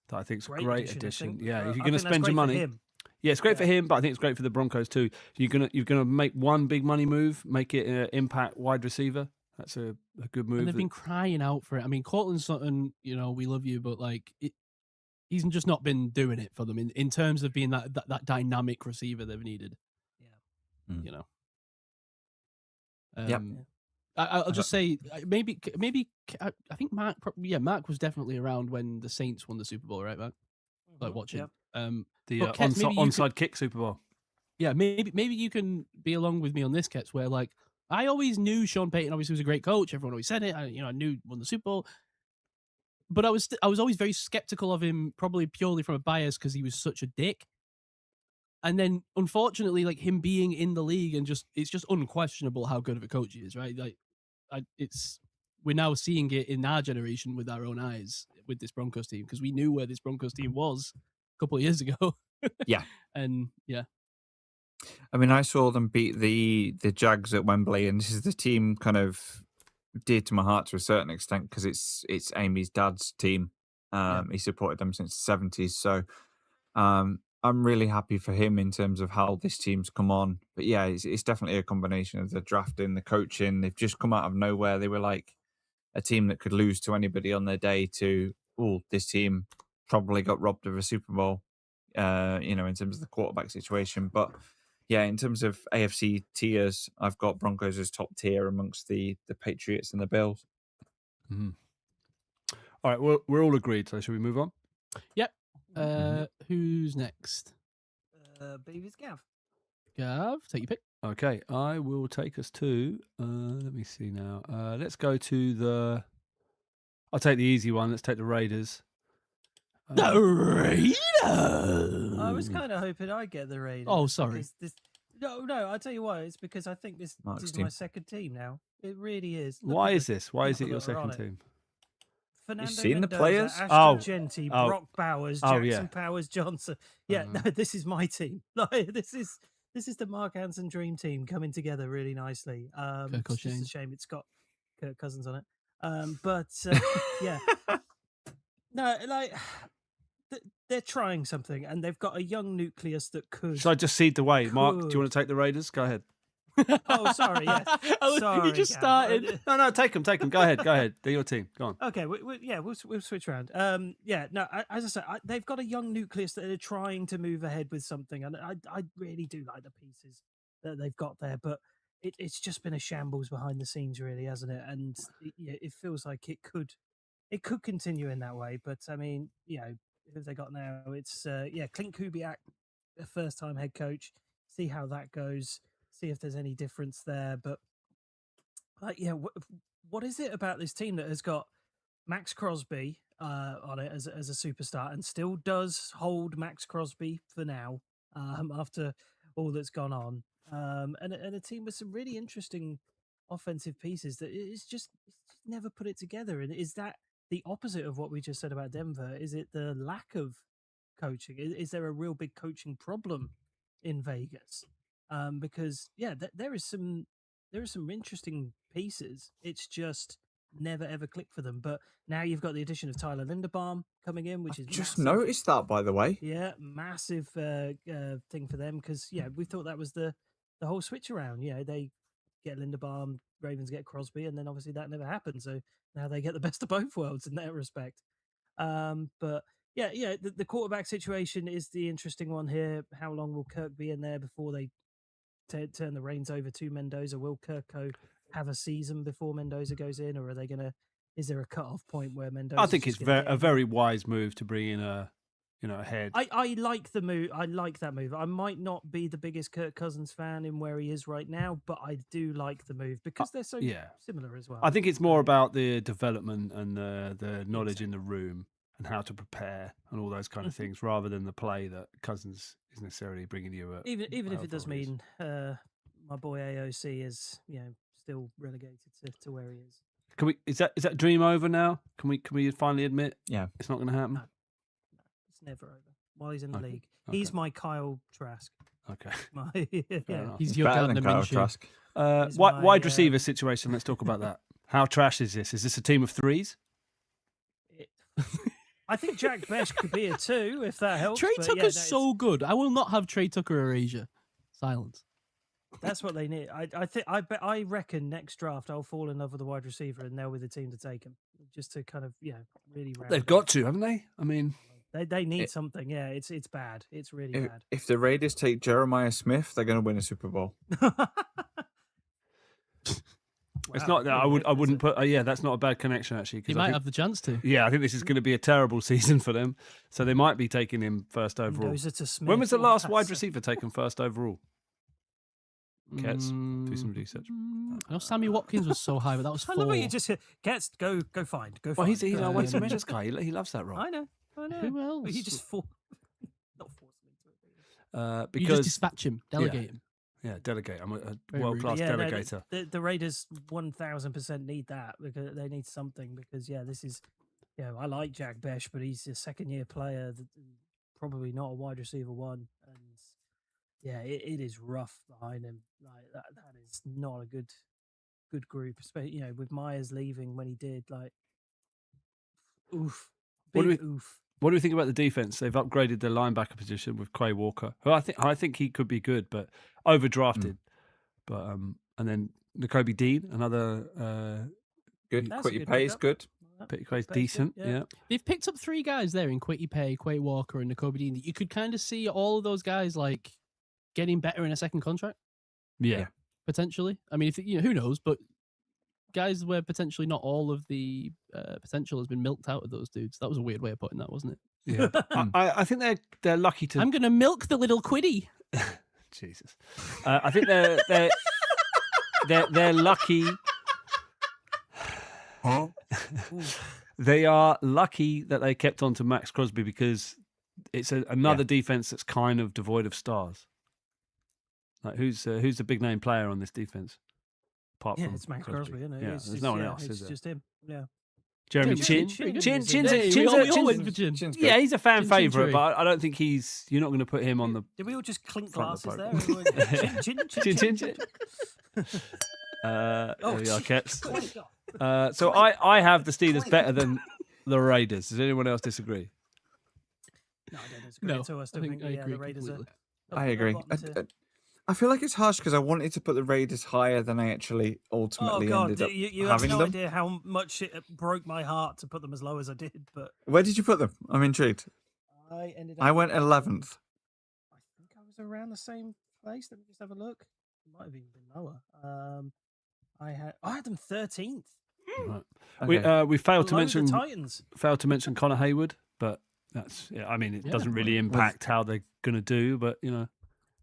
S4: that I think is a great addition. Yeah, if you're going to spend your money, yeah, it's great for him, but I think it's great for the Broncos too. You're gonna make one big money move, make it an impact wide receiver. That's a good move.
S1: And they've been crying out for it. I mean, Cortland Sutton, you know, we love you, but like he's just not been doing it for them in terms of being that dynamic receiver they've needed. Yeah, you know. I'll just say maybe I think Mark was definitely around when the Saints won the Super Bowl, right, Mark? Like watching
S4: the onside kick Super Bowl.
S1: Yeah, maybe you can be along with me on this, Ketts, where like I always knew Sean Payton obviously was a great coach. Everyone always said it. I knew he won the Super Bowl, but I was always very skeptical of him, probably purely from a bias because he was such a dick. And then, unfortunately, like him being in the league and it's just unquestionable how good of a coach he is, right? Like, we're now seeing it in our generation with our own eyes with this Broncos team because we knew where this Broncos team was a couple of years ago.
S2: Yeah,
S1: and yeah,
S2: I mean, I saw them beat the Jags at Wembley, and this is the team kind of dear to my heart to a certain extent because it's Amy's dad's team. He supported them since the 70s, so I'm really happy for him in terms of how this team's come on. But yeah, it's definitely a combination of the drafting, the coaching. They've just come out of nowhere. They were like a team that could lose to anybody on their day to, this team probably got robbed of a Super Bowl, in terms of the quarterback situation. But yeah, in terms of AFC tiers, I've got Broncos as top tier amongst the Patriots and the Bills.
S4: Mm-hmm. All right, we're all agreed. So should we move on?
S1: Yep. Who's next?
S3: Beavis Gav.
S1: Gav, take your pick.
S4: Okay, I will take us to. Let me see now. Let's go to I'll take the easy one. Let's take the Raiders.
S1: The Raiders.
S3: I was kind of hoping I'd get the Raiders.
S1: Oh, sorry.
S3: No. I'll tell you why. It's because I think this is my second team now. It really is.
S4: Why is this? Why is it your second team?
S3: Fernando
S2: You've seen
S3: Mendoza,
S2: the players?
S3: Ashton Genty, Brock Bowers, Jackson Powers Johnson. Yeah, no, this is my team. Like this is the Mark Hansen dream team coming together really nicely. It's just a shame it's got Kirk Cousins on it. But yeah, no, like they're trying something, and they've got a young nucleus that could.
S4: Should I just seed the way, Mark? Do you want to take the Raiders? Go ahead.
S3: Oh, sorry. Yeah. Sorry,
S1: you just started.
S4: No, take them. Go ahead. They're your team. Go on.
S3: Okay, we'll switch around. As I said, they've got a young nucleus that are trying to move ahead with something, and I really do like the pieces that they've got there, but it's just been a shambles behind the scenes, really, hasn't it? And it feels like it could continue in that way. But I mean, who have they got now? It's Clint Kubiak, a first-time head coach. See how that goes. See if there's any difference there. But what is it about this team that has got Max Crosby on it as a superstar and still does hold Max Crosby for now after all that's gone on, and a team with some really interesting offensive pieces that it's just never put it together? And is that the opposite of what we just said about Denver? Is it the lack of coaching? Is there a real big coaching problem in Vegas? Because there is some interesting pieces. It's just never ever clicked for them. But now you've got the addition of Tyler Linderbaum coming in, which is
S2: Just
S3: massive.
S2: noticed that, by the way.
S3: Yeah, massive thing for them because we thought that was the whole switch around. They get Linderbaum, Ravens get Crosby, and then obviously that never happened. So now they get the best of both worlds in that respect. But the quarterback situation is the interesting one here. How long will Kirk be in there before they turn the reins over to Mendoza? Will Kirko have a season before Mendoza goes in, or are they going to? Is there a cut-off point where Mendoza?
S4: I think it's a very wise move to bring in a head.
S3: I like the move. I like that move. I might not be the biggest Kirk Cousins fan in where he is right now, but I do like the move because they're so similar as well.
S4: I think it's more about the development and the knowledge in the room and how to prepare and all those kind of things, rather than the play that Cousins is necessarily bringing you.
S3: Even if it does mean my boy AOC is still relegated to where he is.
S4: Can we? Is that dream over now? Can we finally admit?
S2: Yeah,
S4: it's not going to happen.
S3: No, it's never over. While he's in the league, he's my Kyle Trask.
S4: Okay,
S1: he's your
S2: better than Kyle
S1: Minshew.
S2: Trask.
S4: Wide receiver situation. Let's talk about that. How trash is this? Is this a team of threes?
S3: I think Jack Besh could be a 2 if that helps.
S1: Trey Tucker's so good. I will not have Trey Tucker erasure. Silence.
S3: That's what they need. I reckon next draft I'll fall in love with a wide receiver and they'll be the team to take him. Just to kind of really.
S4: They've got to, haven't they? I mean,
S3: they need something. Yeah, it's bad. It's really bad.
S2: If the Raiders take Jeremiah Smith, they're going to win a Super Bowl.
S4: It's not that I wouldn't put. That's not a bad connection actually.
S1: He might have the chance to.
S4: Yeah, I think this is going to be a terrible season for them. So they might be taking him first overall. When was the last wide receiver taken first overall? Ketts, do some research.
S1: I know Sammy Watkins was so high, but that was 4.
S3: I love what you just said. Ketts, go find.
S4: Well, he's our weights and measures guy. He loves that role.
S3: I know.
S1: Who else?
S3: But he just not force him into it.
S4: Because
S1: you just dispatch him, delegate him.
S4: Yeah, delegate. I'm a world-class delegator.
S3: The Raiders 1,000% need that because they need something. Because this is, I like Jack Besh, but he's a second-year player, probably not a wide receiver one, and it is rough behind him. Like that is not a good group. Especially with Myers leaving when he did. Like, oof, oof.
S4: What do we think about the defense? They've upgraded their linebacker position with Quay Walker, who I think he could be good, but overdrafted. But and then Nakobe Dean, another
S2: good. Quitty Pay is good.
S4: Quitty's decent. Yeah.
S1: They've picked up 3 guys there in Quitty Pay, Quay Walker, and Nakobe Dean. You could kind of see all of those guys like getting better in a second contract.
S4: Yeah.
S1: Potentially. I mean, if who knows? But guys where potentially not all of the potential has been milked out of those dudes. That was a weird way of putting that, wasn't it?
S4: Yeah. I think they're lucky to.
S1: I'm going to milk the little Quiddy.
S4: Jesus. I think they're lucky.
S2: Huh?
S4: They are lucky that they kept on to Max Crosby because it's another defense that's kind of devoid of stars. Like who's the big name player on this defense? Apart from
S3: it's Max Crosby, isn't it?
S4: Yeah, there's no one else. Is there?
S3: Just him. Yeah.
S4: Jeremy Chin. Yeah, he's a fan favourite, but I don't think you're not going to put him on the.
S3: Did we all just clink glasses there? Chin.
S4: There we are, Ketts. So I have the Steelers better than the Raiders. Does anyone else disagree?
S3: No, I don't disagree.
S1: No,
S3: So I still think the Raiders are.
S2: I agree. I feel like it's harsh because I wanted to put the Raiders higher than I actually ultimately ended up
S3: you
S2: having
S3: have no
S2: them.
S3: idea how much it broke my heart to put them as low as I did. But
S2: Where did you put them? I'm intrigued.
S3: I
S2: went 11th.
S3: I think I was around the same place. Let me just have a look. It might have even been lower. I had them 13th.
S4: Right.
S2: Okay.
S4: We failed to
S3: Below
S4: mention
S3: the Titans.
S4: Connor Hayward, but that's I mean it doesn't really impact how they're going to do, but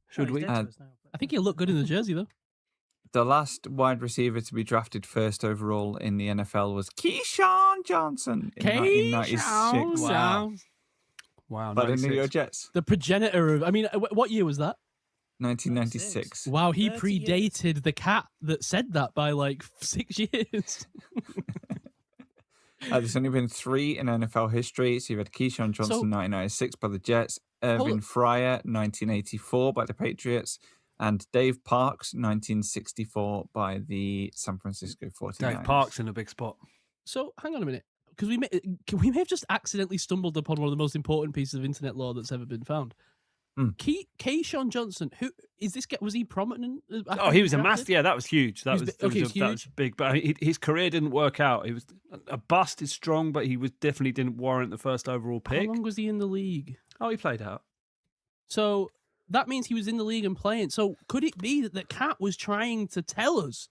S4: should we?
S1: I think he'll look good in the jersey though.
S2: The last wide receiver to be drafted first overall in the NFL was Keyshawn Johnson in 1996.
S4: Wow.
S2: But in New York Jets.
S1: The progenitor of. I mean, what year was that?
S2: 1996.
S1: Wow, he
S3: 30
S1: predated the cat that said that by like 6 years.
S2: There's only been 3 in NFL history. So you've had Keyshawn Johnson,
S1: So-
S2: 1996 by the Jets,
S1: Hold
S2: Irvin
S1: on.
S2: Fryer, 1984 by the Patriots, and Dave Parks, 1964 by the San Francisco 49ers.
S4: Dave Parks in a big spot.
S1: So hang on a minute, because we may have just accidentally stumbled upon one of the most important pieces of internet law that's ever been found. Keyshawn Johnson, who is this guy? Was he prominent?
S4: Oh, he was a master. Yeah, that was huge. That
S1: He
S4: was,
S1: was
S4: that was
S1: huge.
S4: big. But his career didn't work out. He was a bust is strong, but he was definitely didn't warrant the first overall
S1: How
S4: pick.
S1: long was he in the league?
S4: Oh, he played out.
S1: So that means he was in the league and playing. So could it be that the cat was trying to tell us?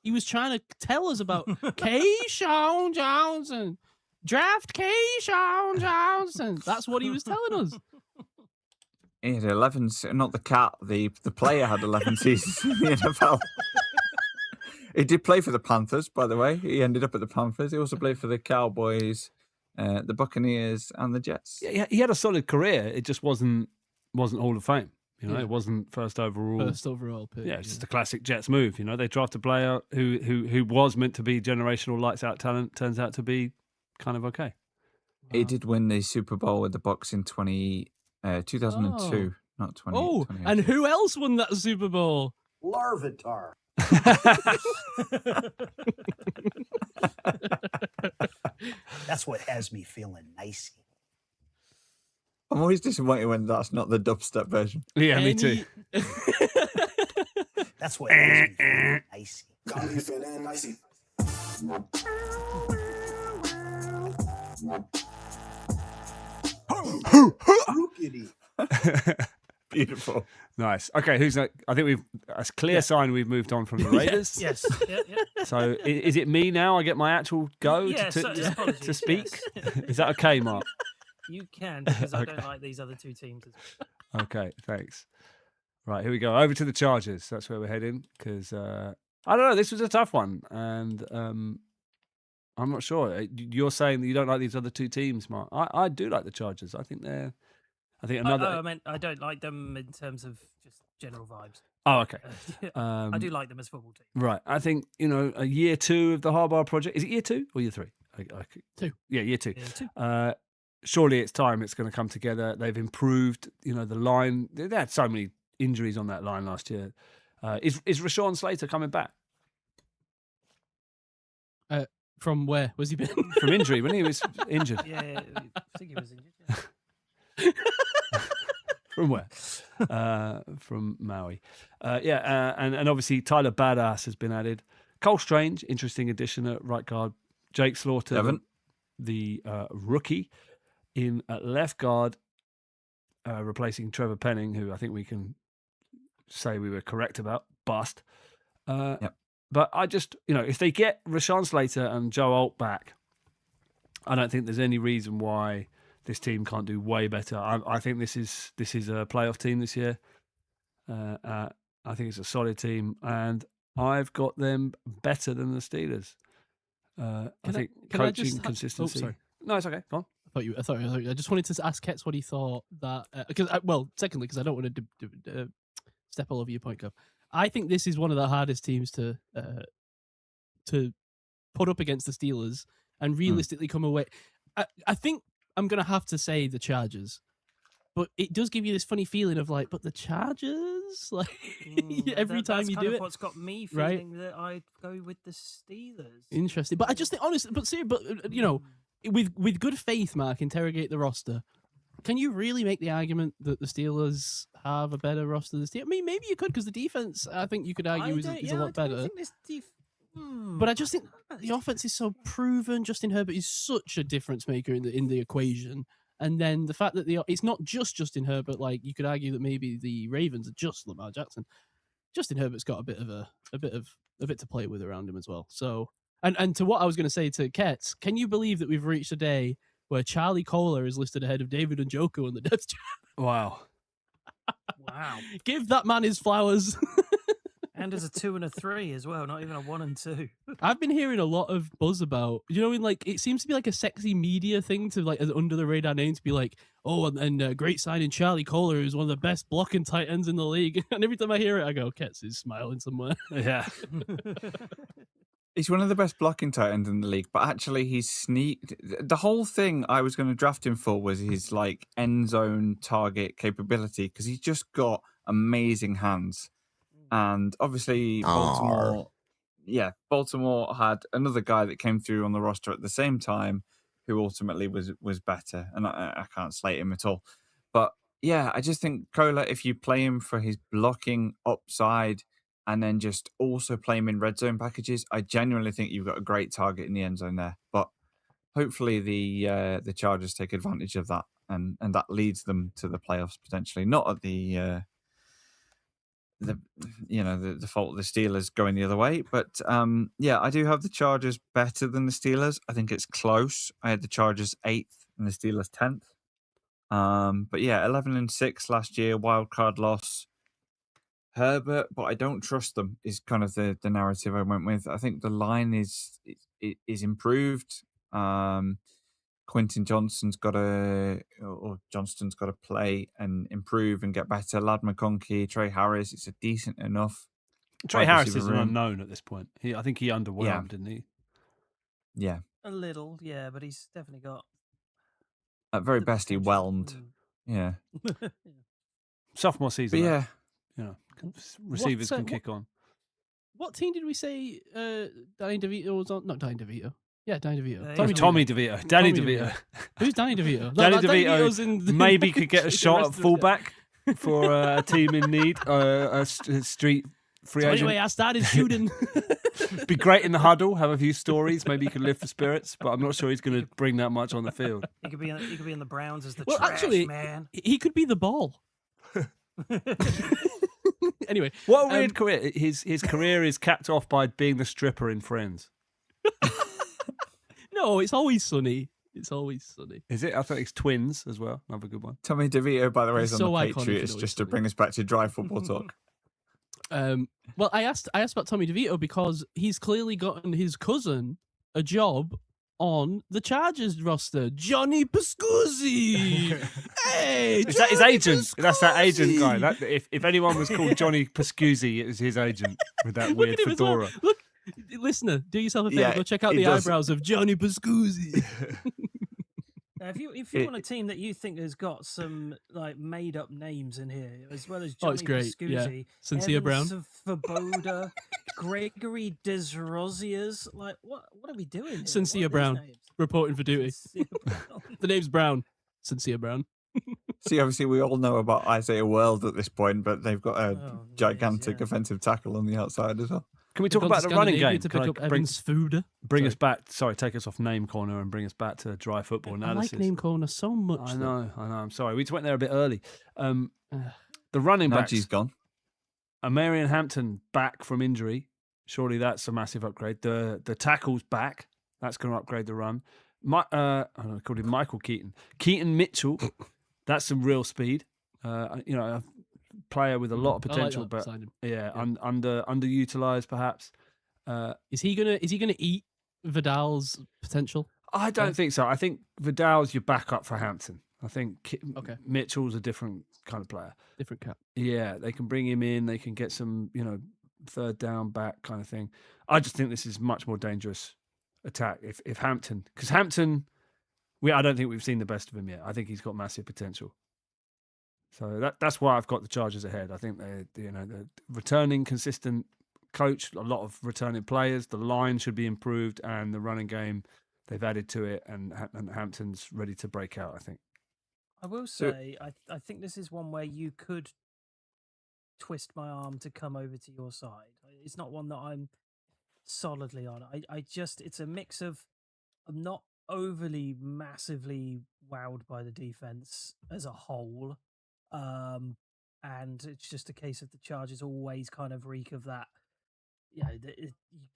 S1: He was trying to tell us about Keyshawn Johnson. Draft Keyshawn Johnson. That's what he was telling us.
S2: He had 11, not the cat, the player had 11 seasons in the NFL. He did play for the Panthers, by the way. He ended up at the Panthers. He also played for the Cowboys, the Buccaneers, and the Jets.
S4: Yeah, he had a solid career. It just wasn't Hall of Fame. You know,
S1: Yeah.
S4: it wasn't first overall.
S1: First overall pick.
S4: Yeah, it's just a classic Jets move. You know, they draft a player who was meant to be generational lights out talent, turns out to be kind of okay.
S2: He did win the Super Bowl with the Bucs in 2002, not 20.
S1: Oh,
S2: 2018.
S1: and who else won that Super Bowl?
S6: Larvitar. That's what has me feeling nice.
S2: I'm always disappointed when that's not the dubstep version.
S4: Yeah, me too.
S6: That's what has me feeling nice.
S7: Got me feeling nicey.
S6: Rookity.
S2: Beautiful.
S4: Nice. Okay, who's that? I think we've a clear sign we've moved on from the Raiders.
S3: Yes. Yeah.
S4: So is it me now? I get my actual go
S3: Yes,
S4: to
S3: apologies,
S4: speak.
S3: yes.
S4: Is that okay, Mark?
S3: You can, because I don't
S4: Okay.
S3: like these other two teams.
S4: Okay, thanks. Right, here we go. Over to the Chargers. That's where we're heading. Because I don't know. This was a tough one, and I'm not sure. You're saying that you don't like these other two teams, Mark. I do like the Chargers. I think they're. I think another.
S3: I meant I don't like them in terms of just general vibes.
S4: Oh, okay.
S3: I do like them as football team.
S4: Right. I think, a year 2 of the Harbaugh project. Is it year 2 or year 3?
S1: 2.
S4: Yeah, year 2.
S3: Yeah, too.
S4: Surely it's time it's going to come together. They've improved, the line. They had so many injuries on that line last year. Is Rashawn Slater coming back
S1: From where was he been?
S4: from injury when he was injured?
S3: Yeah, I think he was injured. Yeah.
S4: From where? From Maui. And obviously Tyler Badass has been added. Cole Strange, interesting addition at right guard. Jake Slaughter,
S2: Devin.
S4: the rookie, in at left guard, replacing Trevor Penning, who I think we can say we were correct about. Bust.
S2: Yep.
S4: But I just, if they get Rashawn Slater and Joe Alt back, I don't think there's any reason why this team can't do way better. I think this is a playoff team this year. I think it's a solid team, and I've got them better than the Steelers. I think
S1: can I
S4: coaching
S1: just
S4: consistency.
S1: sorry.
S4: No, it's okay. Go on.
S1: I just wanted to ask Ketts what he thought that secondly, because I don't want to step all over your point, Gov. I think this is one of the hardest teams to put up against the Steelers and realistically come away. I think I'm going to have to say the Chargers, but it does give you this funny feeling of like, but the Chargers, like every time
S3: that's
S1: you
S3: kind
S1: do
S3: of
S1: it,
S3: what's got me
S1: right?
S3: feeling that I'd go with the Steelers.
S1: Interesting, but I just think honestly, with good faith, Mark, interrogate the roster. Can you really make the argument that the Steelers have a better roster than the Steelers? I mean, maybe you could, because the defense, I think you could argue, is a lot better. But I just think the offense is so proven. Justin Herbert is such a difference maker in the equation. And then the fact that it's not just Justin Herbert, like you could argue that maybe the Ravens are just Lamar Jackson. Justin Herbert's got a bit to play with around him as well. So, and to what I was going to say to Ketts, can you believe that we've reached a day where Charlie Kohler is listed ahead of David Njoku on the depth chart?
S4: Wow.
S3: Wow.
S1: Give that man his flowers.
S3: And as a 2 and a 3 as well, not even a 1 and 2.
S1: I've been hearing a lot of buzz about, it seems to be like a sexy media thing to like, as under the radar name to be like, oh, and great signing Charlie Kohler, who's one of the best blocking tight ends in the league. And every time I hear it, I go, Ketts is smiling somewhere.
S4: Yeah.
S2: He's one of the best blocking tight ends in the league, but actually he's sneaked. The whole thing I was going to draft him for was his like end zone target capability because he's just got amazing hands. And obviously Baltimore had another guy that came through on the roster at the same time who ultimately was better. And I can't slate him at all. But yeah, I just think Kohler, if you play him for his blocking upside and then just also play him in red zone packages, I genuinely think you've got a great target in the end zone there. But hopefully the Chargers take advantage of that and that leads them to the playoffs potentially. Not at the fault of the Steelers going the other way, but I do have the Chargers better than the Steelers. I think it's close. I had the Chargers 8th and the Steelers 10th. But yeah, 11-6 last year, wild card loss. Herbert, but I don't trust them is kind of the narrative I went with. I think the line is improved. Quentin Johnston's got to play and improve and get better. Lad McConkey, Trey Harris, it's a decent enough.
S4: Trey Harris is an unknown at this point. I think he underwhelmed, didn't he?
S2: Yeah.
S3: A little, yeah, but he's definitely got.
S2: At very best, he whelmed. Yeah.
S4: Sophomore season.
S2: But
S4: receivers can kick on.
S1: What team did we say Danny DeVito was on? Not Danny DeVito. Yeah, Danny DeVito.
S4: Tommy DeVito. Danny DeVito.
S1: Who's Danny DeVito?
S4: Danny DeVito maybe could get a shot at fullback for a team in need, a street free agent.
S1: Anyway, I started shooting.
S4: Be great in the huddle, have a few stories. Maybe he could lift the spirits, but I'm not sure he's going to bring that much on the field.
S3: He could be in the Browns as the
S1: trash
S3: man.
S1: He could be the ball. Anyway,
S4: what a weird career. His career is capped off by being the stripper in Friends.
S1: No, it's always sunny. It's always sunny.
S4: Is it? I thought it's twins as well. Another good one.
S2: Tommy DeVito, by the way, is on the Patriots, just to bring us back to dry football talk.
S1: Well, I asked about Tommy DeVito because he's clearly gotten his cousin a job on the Chargers roster, Johnny Pascuzzi. Hey,
S4: is that his agent? Pascuzzi. That's that agent guy. If anyone was called Johnny Pascuzzi, it was his agent with that weird fedora.
S1: Well. Look, listener, do yourself a favor. Go check out the eyebrows of Johnny Pascuzzi.
S3: Now, if you want a team that you think has got some like made up names in here, as well as Johnny Pascuzzi,
S1: Cynthia Brown,
S3: Svoboda, Gregory Desrosiers, like what are we doing here?
S1: Cynthia Brown reporting for duty. The name's Brown. Cynthia Brown.
S2: See, obviously, we all know about Isaiah World at this point, but they've got a gigantic offensive tackle on the outside as well.
S4: Can we talk about the running game?
S1: To pick up Evans Fuda?
S4: Bring us back. Sorry, take us off name corner and bring us back to dry football analysis.
S1: I like name corner so much.
S4: I know. I'm sorry. We just went there a bit early. The running backs.
S2: Najee's gone.
S4: Marion Hampton back from injury. Surely that's a massive upgrade. The tackle's back. That's going to upgrade the run. I called him Michael Keaton. Keaton Mitchell. That's some real speed. A player with a lot of potential, but underutilized perhaps.
S1: Is he gonna eat Vidal's potential?
S4: I don't think so. I think Vidal's your backup for Hampton. I think Mitchell's a different kind of player.
S1: Different cat.
S4: Yeah, they can bring him in. They can get some, third down back kind of thing. I just think this is much more dangerous attack if Hampton, because Hampton, I don't think we've seen the best of him yet. I think he's got massive potential. So that's why I've got the Chargers ahead. I think they're returning consistent coach, a lot of returning players. The line should be improved, and the running game they've added to it, and Hampton's ready to break out. I think.
S3: I will say, I think this is one where you could twist my arm to come over to your side. It's not one that I'm solidly on. It's a mix of I'm not overly massively wowed by the defense as a whole. And it's just a case of the Chargers always kind of reek of that. You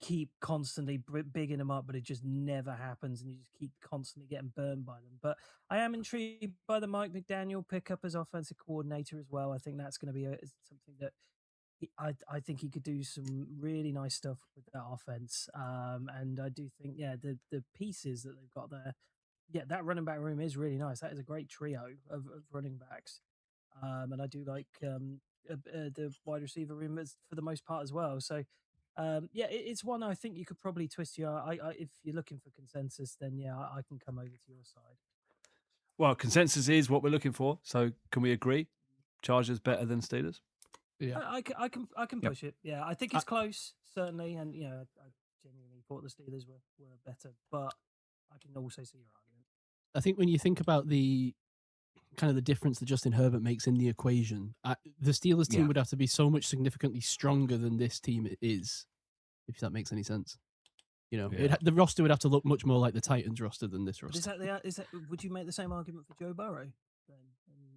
S3: keep constantly bigging them up, but it just never happens, and you just keep constantly getting burned by them. But I am intrigued by the Mike McDaniel pickup as offensive coordinator as well. I think that's going to be something that I think he could do some really nice stuff with that offense. And I do think, the pieces that they've got there, that running back room is really nice. That is a great trio of running backs. And I do like the wide receiver room for the most part as well. So It's one I think you could probably twist your. If you're looking for consensus, then I can come over to your side.
S4: Well, consensus is what we're looking for. So can we agree? Chargers better than Steelers?
S1: Yeah.
S3: I can push it. Yeah, I think it's close, certainly, and I genuinely thought the Steelers were better, but I can also see your argument.
S1: I think when you think about the kind of the difference that Justin Herbert makes in the equation, the Steelers team would have to be so much significantly stronger than this team is, if that makes any sense. The roster would have to look much more like the Titans roster than this roster.
S3: Would you make the same argument for Joe Burrow? Then?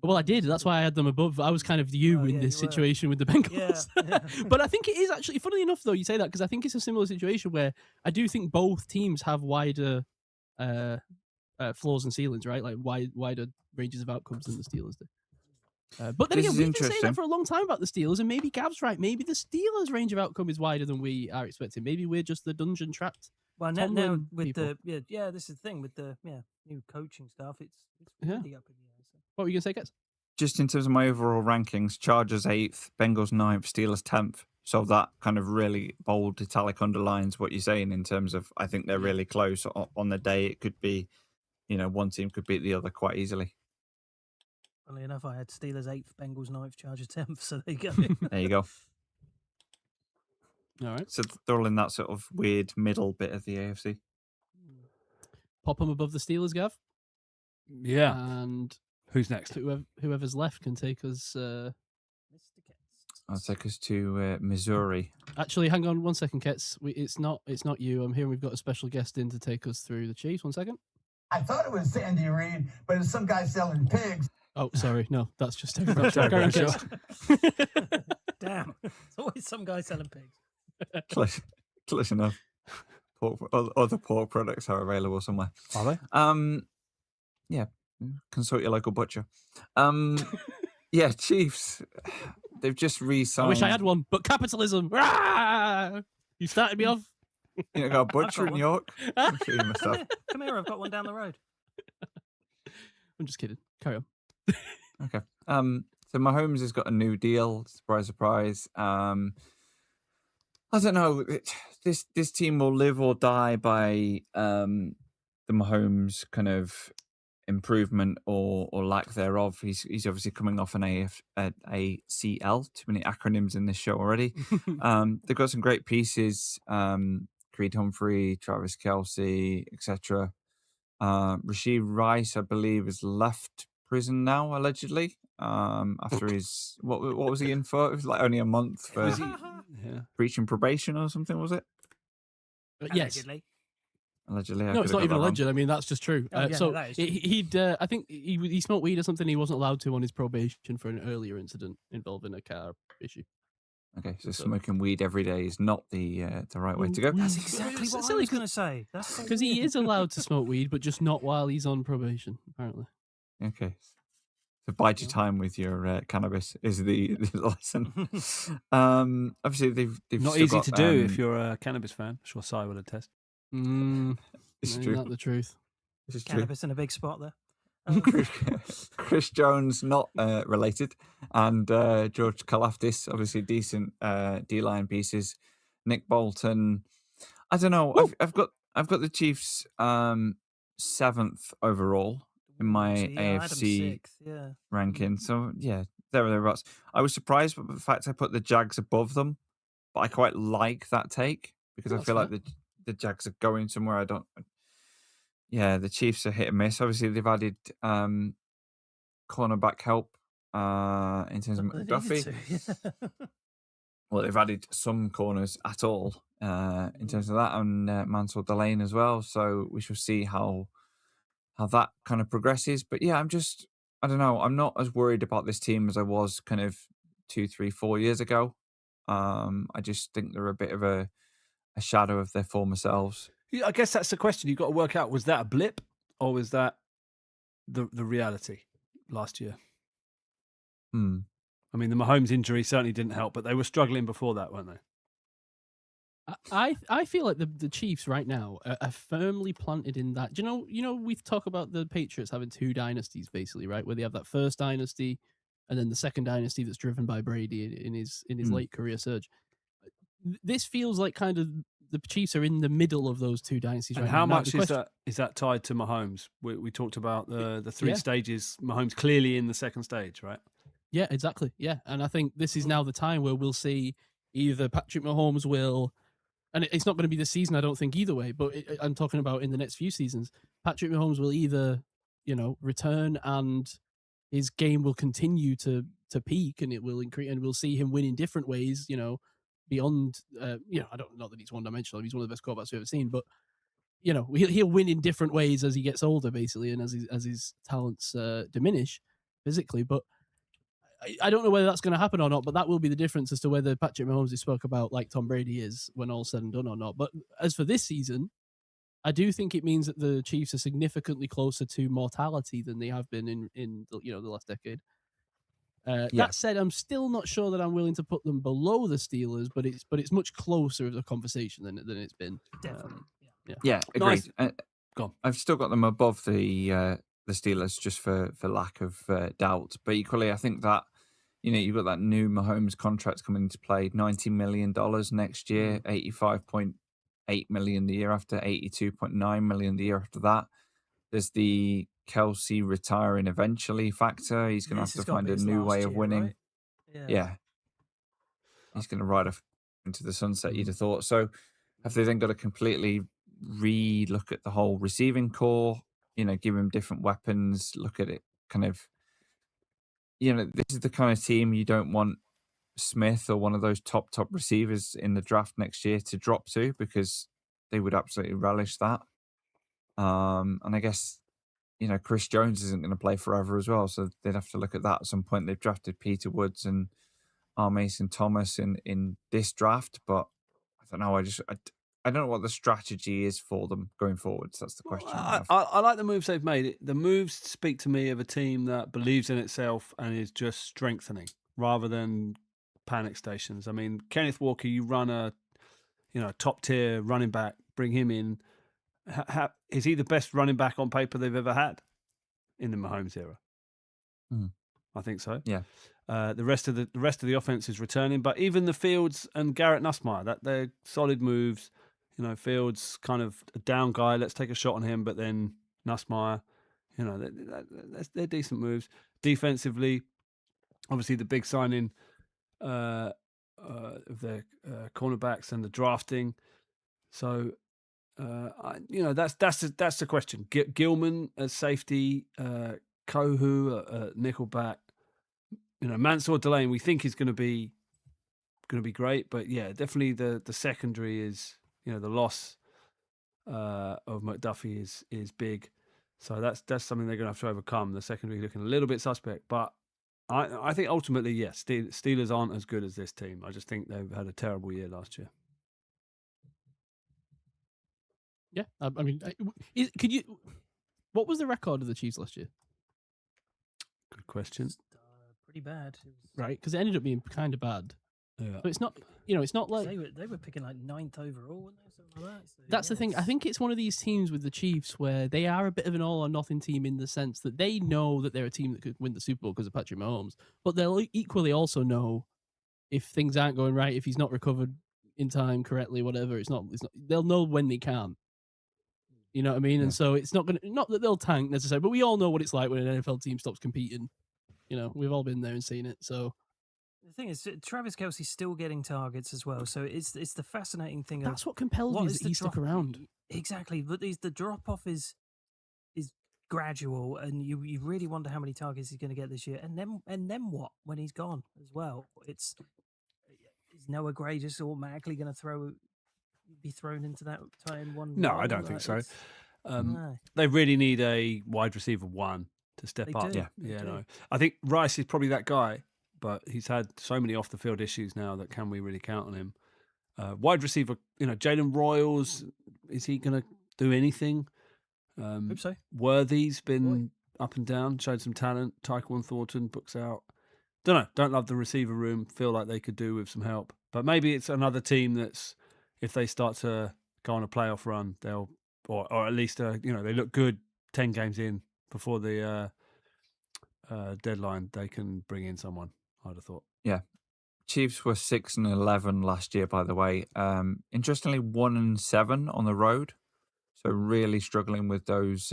S1: Well, I did. That's why I had them above. I was kind of in this situation with the Bengals.
S3: Yeah.
S1: But I think it is actually, funnily enough, though, you say that, because I think it's a similar situation where I do think both teams have wider floors and ceilings, right? Like wider ranges of outcomes than the Steelers do. But then again, we've been saying that for a long time about the Steelers, and maybe Gav's right. Maybe the Steelers' range of outcome is wider than we are expecting. Maybe we're just the dungeon trapped.
S3: Well, now with people. This is the thing with the new coaching stuff. It's really up in the air. So.
S1: What were you gonna say, Ketts?
S2: Just in terms of my overall rankings, Chargers 8th, Bengals 9th, Steelers 10th. So that kind of really bold italic underlines what you're saying in terms of I think they're really close. On the day, it could be, one team could beat the other quite easily.
S3: Funnily enough, I had Steelers 8th, Bengals 9th, Chargers 10th, so there you go.
S2: There you go.
S1: All right.
S2: So they're all in that sort of weird middle bit of the AFC.
S1: Pop them above the Steelers, Gav.
S4: Yeah.
S1: And
S4: who's next?
S1: Whoever's left can take us.
S3: Mr. Ketts.
S2: I'll take us to Missouri.
S1: Actually, hang on 1 second, Ketts. It's not you. I'm hearing we've got a special guest in to take us through the Chiefs. 1 second.
S7: I thought it was Sandy Reid, but it's some guy selling pigs.
S1: Oh, sorry. No, that's just Terry Bradshaw.
S3: Damn. It's always some guy selling pigs.
S2: Close enough. Other pork products are available somewhere.
S4: Are they?
S2: Yeah. Consult your local butcher. Yeah, Chiefs. They've just re-signed.
S1: I wish I had one, but capitalism. Rah! You started me off.
S2: You got a butcher in York? I'm sure you must have.
S3: Come here, I've got one down the road.
S1: I'm just kidding. Carry on.
S2: Okay. So Mahomes has got a new deal. Surprise, surprise. I don't know. This team will live or die by the Mahomes kind of improvement or lack thereof. He's obviously coming off an ACL. Too many acronyms in this show already. They've got some great pieces. Creed Humphrey, Travis Kelce, etc. Rashid Rice, I believe, has left prison now, allegedly. After his what was he in for? It was like only a month for breaching probation or something, was it?
S1: Yes.
S3: Allegedly.
S1: No, it's not even alleged. I mean, that's just true.
S3: I
S1: think he smoked weed or something. He wasn't allowed to on his probation for an earlier incident involving a car issue.
S2: Okay, so smoking weed every day is not the right way to go.
S3: That's exactly what I was going to say. That's
S1: because he is allowed to smoke weed, but just not while he's on probation, apparently.
S2: Okay. So bide your time with your cannabis is the lesson. Obviously, they've
S4: not
S2: still
S4: easy
S2: got,
S4: to do if you're a cannabis fan. I'm sure Si will attest.
S2: It's true.
S1: Not the truth.
S2: This is
S3: cannabis in a big spot there.
S2: Chris Jones, not related, and George Kalafdis, obviously decent D-line pieces. Nick Bolton, I don't know. I've got the Chiefs 7th overall in my AFC ranking. So yeah, thereabouts. I was surprised by the fact I put the Jags above them, but I quite like that take because I feel like the Jags are going somewhere. Yeah, the Chiefs are hit and miss. Obviously, they've added cornerback help in terms of McDuffie. Well, they've added some corners at all in terms of that, and Mansell Delane as well. So we shall see how that kind of progresses. But yeah, I don't know. I'm not as worried about this team as I was kind of 2, 3, 4 years ago. I just think they're a bit of a shadow of their former selves.
S4: Yeah, I guess that's the question you've got to work out. Was that a blip or was that the reality last year? I mean, the Mahomes injury certainly didn't help, but they were struggling before that, weren't they?
S1: I feel like the Chiefs right now are firmly planted in that. Do you know we talk about the Patriots having 2 dynasties basically, right? Where they have that first dynasty and then the second dynasty that's driven by Brady in his late career surge. this feels like kind of the Chiefs are in the middle of those two dynasties
S4: And
S1: right
S4: how
S1: now. Now,
S4: much is that tied to Mahomes? We talked about the three
S1: Yeah.
S4: stages. Mahomes clearly in the second stage, right?
S1: Yeah, exactly. Yeah, and I think this is now the time where we'll see either Patrick Mahomes will, and it's not going to be this season, I don't think either way. But I'm talking about in the next few seasons, Patrick Mahomes will either, return and his game will continue to peak, and it will increase, and we'll see him win in different ways. Beyond, I don't know that he's one dimensional. He's one of the best quarterbacks we've ever seen, but he'll win in different ways as he gets older, basically, and as his talents diminish physically. But I don't know whether that's going to happen or not, but that will be the difference as to whether Patrick Mahomes is spoke about like Tom Brady is when all's said and done or not. But as for this season, I do think it means that the Chiefs are significantly closer to mortality than they have been in the last decade. That said, I'm still not sure that I'm willing to put them below the Steelers, but it's much closer of a conversation than it's been.
S3: Definitely.
S2: Yeah, agreed.
S4: Nice. Go on.
S2: I've still got them above the Steelers just for lack of doubt. But equally, I think that you've got that new Mahomes contract coming into play, $90 million next year, $85.8 million the year after, $82.9 million the year after that. There's the Kelsey retiring eventually factor. He's going to have to find a new way of winning.
S3: Right?
S2: Yeah. He's going to ride off into the sunset, you'd have thought. So have they then got to completely re-look at the whole receiving core, give him different weapons, look at it kind of, this is the kind of team you don't want Smith or one of those top receivers in the draft next year to drop to, because they would absolutely relish that. And I guess, Chris Jones isn't going to play forever as well, so they'd have to look at that at some point. They've drafted Peter Woods and R. Mason Thomas in this draft, but I don't know. I don't know what the strategy is for them going forwards. That's the question.
S4: I like the moves they've made. The moves speak to me of a team that believes in itself and is just strengthening rather than panic stations. I mean, Kenneth Walker, you run a top tier running back, bring him in. Is he the best running back on paper they've ever had in the Mahomes era? I think so.
S2: Yeah.
S4: The rest of the offense is returning, but even the Fields and Garrett Nussmeier, that they're solid moves. Fields kind of a down guy. Let's take a shot on him, but then Nussmeier, they're decent moves. Defensively, obviously the big signing of their cornerbacks and the drafting. So, that's the question. Gilman as safety, Kohu nickelback. Mansour Delane, we think is going to be great, but yeah, definitely the secondary is, the loss of McDuffie is big, so that's something they're going to have to overcome. The secondary looking a little bit suspect, but I think ultimately, yes, Steelers aren't as good as this team. I just think they've had a terrible year last year.
S1: Yeah, I mean, what was the record of the Chiefs last year?
S4: Good question.
S3: Pretty bad.
S1: Right, because it ended up being kind of bad.
S4: Yeah.
S1: So it's not, it's not like
S3: they were picking like 9th overall, weren't they? Something like that. So,
S1: that's the thing. I think it's one of these teams with the Chiefs where they are a bit of an all or nothing team in the sense that they know that they're a team that could win the Super Bowl because of Patrick Mahomes, but they'll equally also know if things aren't going right, if he's not recovered in time correctly, whatever. It's not. They'll know when they can. You know what I mean? Yeah. And so it's not that they'll tank necessarily, but we all know what it's like when an NFL team stops competing. We've all been there and seen it. So
S3: the thing is, Travis Kelce's still getting targets as well. So it's the fascinating thing.
S1: That's what compels me is that he stuck around.
S3: Exactly, but the drop off is gradual, and you really wonder how many targets he's going to get this year, and then what when he's gone as well? Is Noah Gray just automatically going to be thrown into that tight end one?
S4: No, I don't think so. They really need a wide receiver one to step up.
S3: Do.
S4: Yeah, no. I think Rice is probably that guy, but he's had so many off the field issues now that can we really count on him? Wide receiver, Jalen Royals, is he going to do anything?
S3: Hope so.
S4: Worthy's been up and down, showed some talent. Tyquan Thornton books out. Don't love the receiver room. Feel like they could do with some help, but maybe it's another team that's, if they start to go on a playoff run, they'll, or at least they look good 10 games in before the deadline, they can bring in someone, I'd have thought.
S2: Yeah. Chiefs were 6-11 last year, by the way. Interestingly, 1-7 on the road. So really struggling with those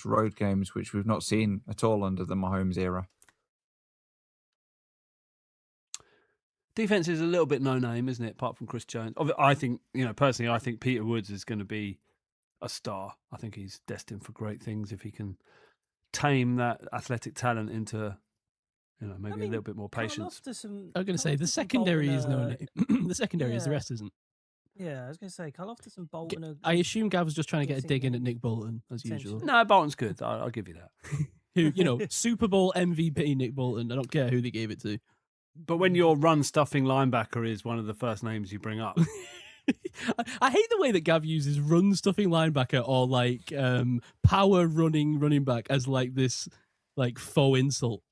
S2: road games, which we've not seen at all under the Mahomes era.
S4: Defense is a little bit no name, isn't it? Apart from Chris Jones, I think personally, I think Peter Woods is going to be a star. I think he's destined for great things if he can tame that athletic talent into maybe a little bit more patience.
S1: I'm going to say the secondary is no name. The secondary is, the rest isn't.
S3: Yeah, I was going to say Carl Loftus and Bolton.
S1: I assume Gav was just trying to get a dig in at Nick Bolton as usual.
S4: No, Bolton's good. I'll give you that.
S1: Who Super Bowl MVP Nick Bolton. I don't care who they gave it to.
S4: But when your run stuffing linebacker is one of the first names you bring up.
S1: I hate the way that Gav uses run stuffing linebacker or like power running back as like this like faux insult.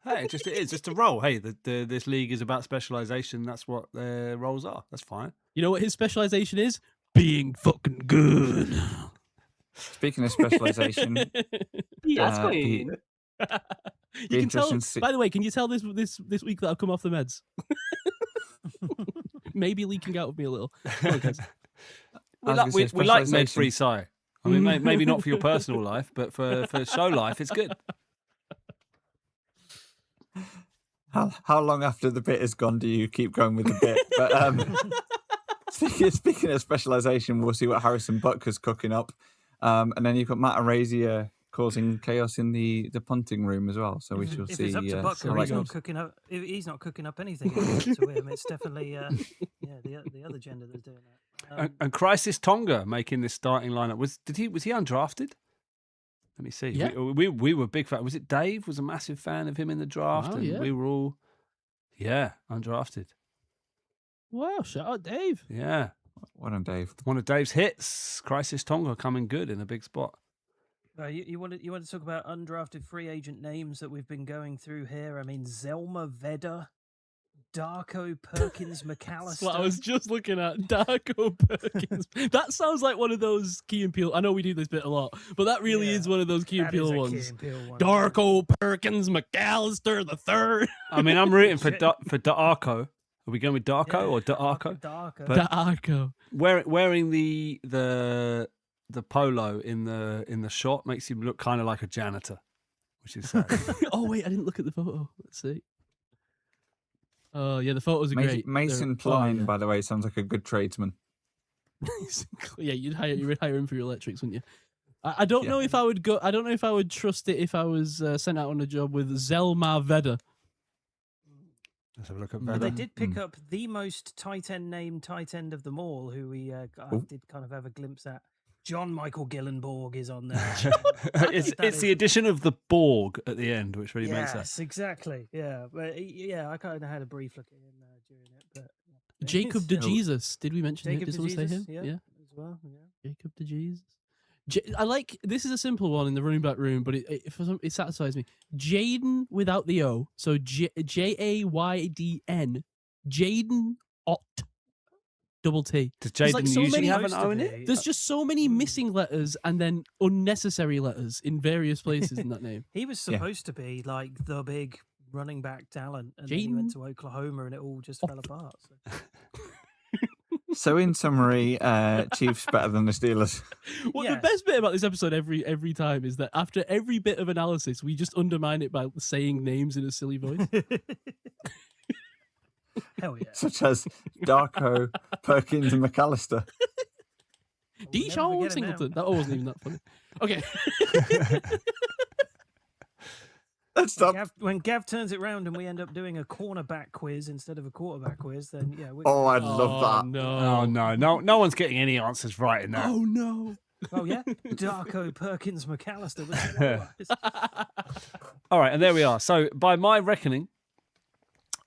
S4: Hey, it is just a role. Hey, this league is about specialization. That's what their roles are. That's fine.
S1: You know what his specialization is? Being fucking good.
S2: Speaking of specialization,
S1: that's queen. You can tell. By the way, can you tell this week that I've come off the meds? Maybe leaking out of me a little.
S4: We like med-free Psy. I mean, maybe not for your personal life, but for show life, it's good.
S2: How long after the bit is gone do you keep going with the bit? But speaking of specialization, we'll see what Harrison Butker's cooking up, and then you've got Matt Araiza causing chaos in the punting room as well. So we shall see.
S3: If it's up to Butker, he's not cooking up. He's not cooking up anything. It's up to him. It's definitely the other gender that's doing that.
S4: And Crisis Tonga making this starting lineup was he undrafted? Let me see.
S1: Yeah.
S4: We were big fan. Was it Dave? Was a massive fan of him in the draft,
S1: Wow,
S4: and
S1: yeah.
S4: we were all undrafted.
S1: Wow, shout out Dave.
S4: Yeah,
S2: well done, Dave.
S4: One of Dave's hits. Crisis Tonga coming good in a big spot.
S3: You want to talk about undrafted free agent names that we've been going through here? I mean, Zelma Vedder, Darko Perkins McAllister.
S1: That's what I was just looking at. Darko Perkins. That sounds like one of those Key and Peele. I know we do this bit a lot, but that really is one of those Key and Peele ones. Darko Perkins McAllister the third.
S4: I mean, I'm rooting for Darko. Are we going with Darko or Darko?
S1: Darko.
S4: Wearing the polo in the shot makes him look kind of like a janitor, which is sad.
S1: Oh wait, I didn't look at the photo. Let's see. Oh yeah, the photos are great.
S2: Mason Klein, by the way, sounds like a good tradesman.
S1: Yeah, you'd hire him for your electrics, wouldn't you? I don't know if I would go. I don't know if I would trust it if I was sent out on a job with Zelma Vedder.
S4: Let's have a look at
S3: But they did pick up the most tight end named tight end of them all, who we did kind of have a glimpse at. John Michael Gillenborg is on there.
S4: It's the addition of the Borg at the end, which really makes sense.
S3: Yes, exactly. Yeah, but I kind of had a brief look at him during it. But
S1: Jacob DeJesus. Did we mention
S3: Jacob
S1: it? Did someone say him?
S3: Yeah, as well. Yeah.
S1: Jacob DeJesus. I like this is a simple one in the running back room, but it satisfies me. Jaden without the O, so Jaydn. Jaden Ott. Double T.
S4: Does Jaden usually have an O in
S1: it? There's just so many missing letters and then unnecessary letters in various places in that name.
S3: He was supposed to be like the big running back talent, and then he went to Oklahoma, and it all just fell apart.
S2: So in summary, Chiefs better than the Steelers.
S1: Well, the best bit about this episode every time is that after every bit of analysis, we just undermine it by saying names in a silly voice.
S3: Hell yeah.
S2: Such as Darko, Perkins, and McAllister.
S1: Deshaun Singleton. That wasn't even that funny. Okay.
S2: Let's stop.
S3: When Gav turns it round and we end up doing a cornerback quiz instead of a quarterback quiz, then yeah.
S2: I'd love that.
S4: No one's getting any answers right in that.
S1: Oh no.
S3: Oh yeah, Darko Perkins McAllister.
S4: All right, and there we are. So by my reckoning,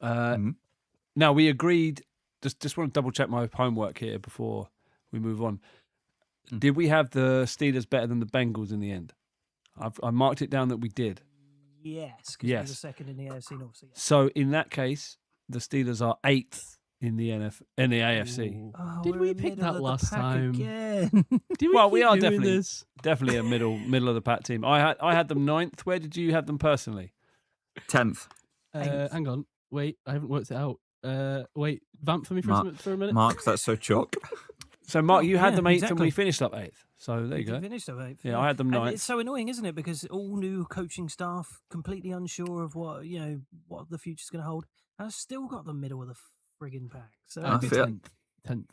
S4: now we agreed. Just want to double check my homework here before we move on. Did we have the Steelers better than the Bengals in the end? I marked it down that we did.
S3: Yes, because we were second in the AFC North.
S4: So in that case, the Steelers are 8th in the AFC.
S3: Oh,
S1: did we pick that last time?
S3: Again?
S4: We are definitely a middle of the pack team. I had them 9th. Where did you have them personally?
S2: 10th.
S1: Hang on. Wait, I haven't worked it out. Wait, vamp for me for a minute.
S2: Mark, that's so chalk.
S4: So, Mark, you had
S3: Yeah,
S4: them 8th and
S3: exactly.
S4: we finished up 8th. So there you
S3: We
S4: go.
S3: finished at 8th.
S4: Yeah, I had them
S3: And
S4: 9th.
S3: it's so annoying, isn't it? Because all new coaching staff, completely unsure of what the future's going to hold. I've still got the middle of the frigging pack. So
S1: I'd be
S2: feel-
S1: 10th.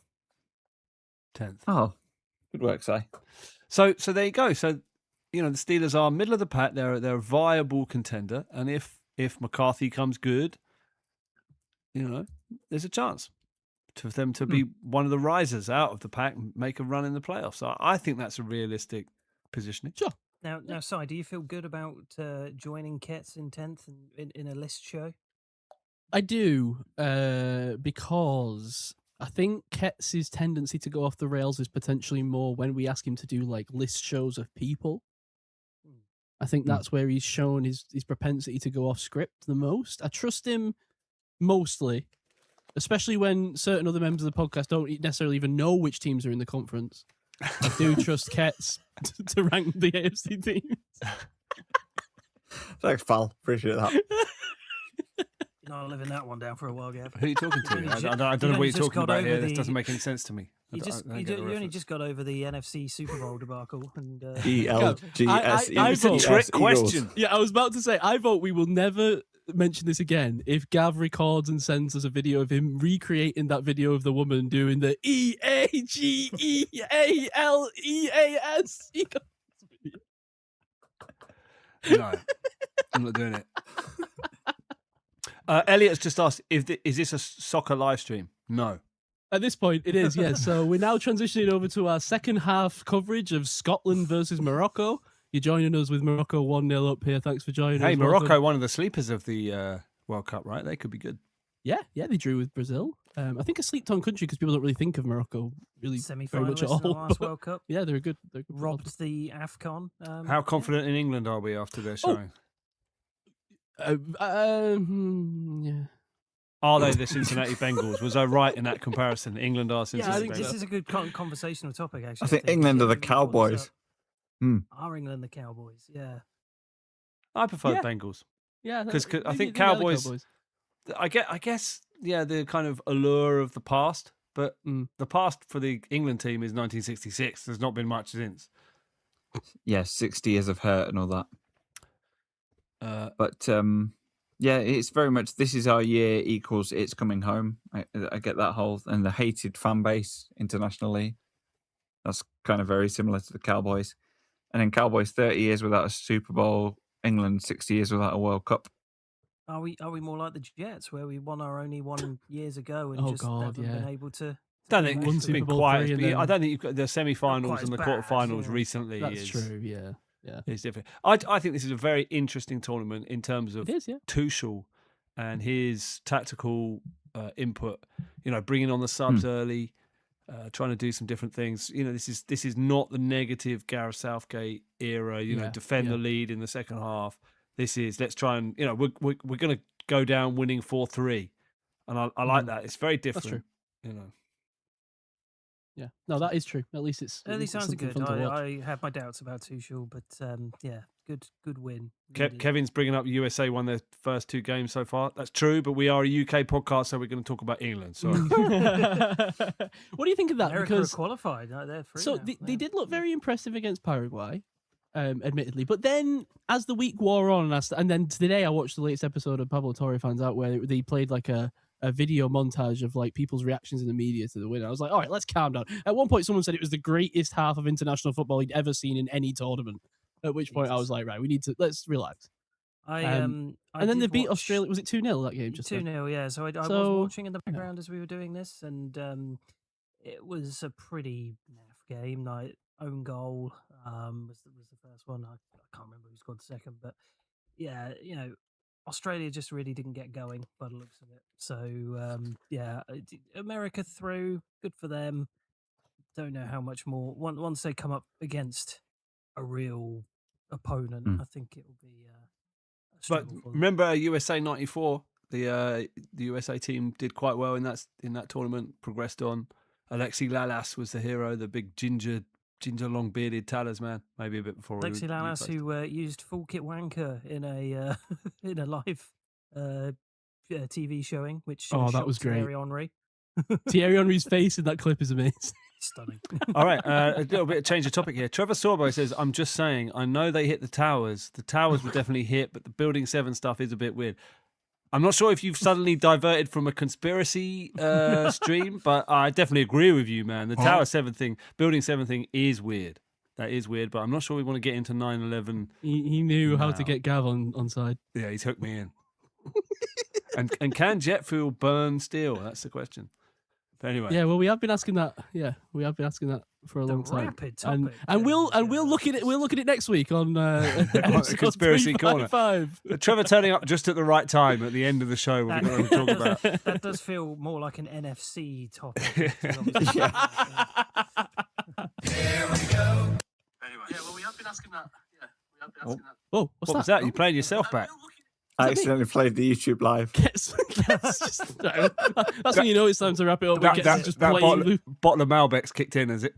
S4: 10th.
S2: Oh, good work, Si.
S4: So there you go. So, the Steelers are middle of the pack. They're a viable contender. And if McCarthy comes good, there's a chance for them to be one of the risers out of the pack and make a run in the playoffs. So I think that's a realistic positioning.
S1: Sure.
S3: Now, Si, do you feel good about joining Ketts in 10th in a list show?
S1: I do, because I think Ketts' tendency to go off the rails is potentially more when we ask him to do like list shows of people. I think that's where he's shown his propensity to go off script the most. I trust him mostly, especially when certain other members of the podcast don't necessarily even know which teams are in the conference. I do trust Ketts to rank the AFC teams.
S2: Thanks, pal. Appreciate that.
S3: You're not living that one down for a while, Gav.
S4: Who are you talking to?
S3: You
S4: I
S3: only
S4: don't
S3: ju-
S4: know
S3: you
S4: what
S3: only
S4: you're
S3: just
S4: talking
S3: got
S4: about
S3: over
S4: here. This
S3: the-
S4: doesn't make any sense to me.
S3: You only just got over the NFC Super Bowl debacle, and
S2: ELGS.
S4: Trick question.
S1: Yeah, I was about to say, I vote we will never mention this again if Gav records and sends us a video of him recreating that video of the woman doing the EAGEALEAS.
S4: No, I'm not doing it. Elliot's just asked, is this a soccer live stream? No.
S1: At this point, it is, yes. So we're now transitioning over to our second half coverage of Scotland versus Morocco. You're joining us with Morocco 1-0 up here. Thanks for joining us.
S4: Hey,
S1: Welcome.
S4: Morocco, one of the sleepers of the World Cup, right? They could be good.
S1: Yeah, they drew with Brazil. I think a sleeped on country because people don't really think of Morocco really very much at
S3: semi-finalists in the
S1: all.
S3: last
S1: but
S3: World Cup.
S1: yeah, they're good.
S3: Robbed the AFCON.
S4: How confident in England are we after their showing?
S1: Yeah.
S4: Are they the Cincinnati Bengals? Was I right in that comparison? England are
S3: Yeah, I
S4: Cincinnati
S3: think
S4: Bengals.
S3: this is a good conversational topic, actually.
S2: I think England are the
S3: Yeah, we brought this
S2: Cowboys.
S3: up. Are England the Cowboys? Yeah.
S4: I prefer
S1: Yeah.
S4: the Bengals.
S1: Yeah,
S4: 'Cause I
S1: maybe
S4: think
S1: they are the
S4: Cowboys- I guess, yeah, the kind of allure of the past, but the past for the England team is 1966. There's not been much since.
S2: Yeah, 60 years of hurt and all that. But yeah, it's very much this is our year equals it's coming home. I get that whole and the hated fan base internationally. That's kind of very similar to the Cowboys. And then Cowboys 30 years without a Super Bowl, England 60 years without a World Cup.
S3: Are we more like the Jets, where we won our only one years ago and
S1: Oh,
S3: just
S1: God,
S3: haven't been
S1: yeah.
S3: able to?
S4: Don't think
S1: One
S4: it's
S1: Super
S4: been
S1: Bowl
S4: quite.
S1: three and
S4: I
S1: then-
S4: don't think you've got the semi-finals
S3: quite
S4: and the
S3: as bad,
S4: quarterfinals
S3: yeah.
S4: recently.
S1: That's
S4: is,
S1: true. Yeah.
S4: Is different. I think this is a very interesting tournament in terms of
S1: It is. Yeah.
S4: Tuchel and his tactical input. Bringing on the subs early, trying to do some different things. This is not the negative Gareth Southgate era. Defend the lead in the second half. This is let's try and we're going to go down winning 4-3, and I like that. It's very different.
S1: That's true. Yeah. No, that is true. At least it's.
S3: Early
S1: it's
S3: sounds are
S1: something
S3: good.
S1: fun to watch.
S3: I have my doubts about Tuchel, but yeah, good win.
S4: Kevin's bringing up USA won their first 2 games so far. That's true, but we are a UK podcast, so we're going to talk about England. Sorry.
S1: What do you think of that?
S3: America
S1: Because
S3: are qualified. They're through
S1: so
S3: now.
S1: they did look very impressive against Paraguay, admittedly. But then, as the week wore on, and then today I watched the latest episode of Pablo Torre Finds Out, where they played like a video montage of like people's reactions in the media to the win. I was like, all right, let's calm down. At one point, someone said it was the greatest half of international football he'd ever seen in any tournament. At which point, I was like, right, let's relax. And then they beat Australia. Was it 2-0 that game? Just
S3: 2-0, yeah. So I was watching in the background as we were doing this, and it was a pretty naff game. Like own goal was the first one. I can't remember who scored the second, but yeah, Australia just really didn't get going by the looks of it. So yeah, America through, good for them. Don't know how much more once they come up against a real opponent. I think it will be.
S4: But
S3: struggle for them.
S4: remember USA '94, the USA team did quite well in that tournament. Progressed on. Alexi Lalas was the hero, the big ginger long bearded talisman. Maybe a bit before
S3: Alexi Lalas, who used full kit wanker in a in a live TV showing, which
S1: Oh, that
S3: showed
S1: was great.
S3: Thierry Henry.
S1: Thierry Henry's face in that clip is amazing.
S3: Stunning.
S4: All right, a little bit of change of topic here. Trevor Sorbo says, I'm just saying, I know they hit the towers. The towers were definitely hit, but the Building 7 stuff is a bit weird. I'm not sure if you've suddenly diverted from a conspiracy stream, but I definitely agree with you, man. The Tower 7 thing, Building 7 thing is weird. That is weird, but I'm not sure we want to get into 9/11.
S1: He knew how to
S4: now.
S1: get Gav on side.
S4: Yeah, he's hooked me in. and can jet fuel burn steel? That's the question. But anyway.
S1: Yeah, well, we have been asking that. Yeah, we have been asking that for a long time.
S3: Rapid
S1: And
S3: topic.
S1: we'll look at it. We'll look at it next week on episode
S4: Conspiracy Corner.
S1: 355.
S4: Trevor turning up just at the right time at the end of the show when we're going to talk about.
S3: That does feel more like an NFC topic.
S1: Yeah, well, we have been asking that. Yeah, we have been
S4: asking
S1: that. Whoa,
S4: What was that? You playing yourself back?
S2: I accidentally played the YouTube live.
S1: That's when you know it's time to wrap it up.
S4: That bottle of Malbec's kicked in, has it?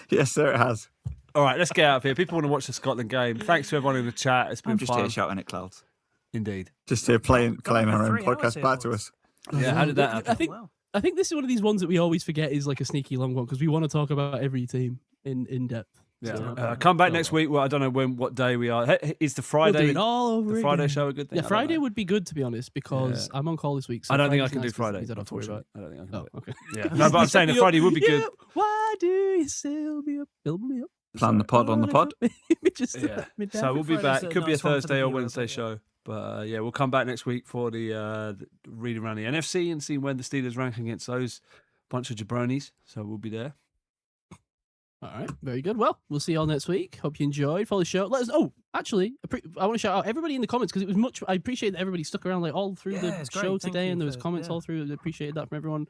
S2: Yes, sir, it has.
S4: All right, let's get out of here. People want to watch the Scotland game. Thanks to everyone in the chat. It's been
S2: I'm just
S4: fun.
S2: here shouting at clouds.
S4: Indeed.
S2: Just here playing our own
S3: 3 hours
S2: podcast
S3: here,
S2: back to
S3: boys.
S2: us.
S4: Yeah, how did that happen?
S1: I think this is one of these ones that we always forget is like a sneaky long one because we want to talk about every team in depth.
S4: Yeah.
S1: So,
S4: Come back next week. Well, I don't know what day we are. Is the
S1: we'll
S4: Friday
S1: do it all over
S4: the Friday
S1: again.
S4: show a good thing?
S1: Yeah,
S4: I don't
S1: Friday
S4: know.
S1: would be good to be honest because I'm on call this week. So
S4: I don't think I
S1: Friday's
S4: can do
S1: nice 'cause
S4: Friday.
S1: it means I don't have to worry about
S4: unfortunately. I don't think I can.
S1: it.
S4: do
S1: Oh,
S4: it.
S1: okay.
S4: Yeah. No, but I'm saying the Friday would be good.
S1: Why do you still me up, build me up?
S2: Plan the pod on the pod.
S1: Just
S4: Yeah.
S1: me down.
S4: So we'll be
S3: Friday's
S4: back.
S3: a
S4: It could be a
S3: nice one for the
S4: Thursday or
S3: viewer,
S4: Wednesday
S3: but
S4: show. But yeah, we'll come back next week for the read around the NFC and see when the Steelers rank against those bunch of jabronis. So we'll be there.
S1: All right, very good. Well, we'll see you all next week. Hope you enjoyed. Follow the show. Let us. Oh, actually, I want to shout out everybody in the comments because it was much. I appreciate that everybody stuck around like all through
S3: Yeah,
S1: the
S3: it's great.
S1: show
S3: Thank
S1: today,
S3: you
S1: and there was
S3: for-
S1: comments
S3: yeah.
S1: all through. I appreciate that from everyone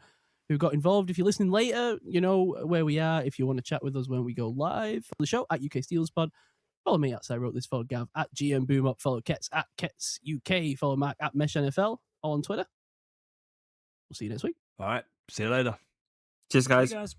S1: who got involved. If you're listening later, you know where we are. If you want to chat with us when we go live, follow the show at UK Steelers Pod. Follow me at I wrote this. Follow Gav at GM Boom Up. Follow Ketts at Ketts UK. Follow Mac at Mesh NFL. All on Twitter. We'll see you next week.
S4: All right. See you later.
S2: Cheers, guys.
S3: Hey guys.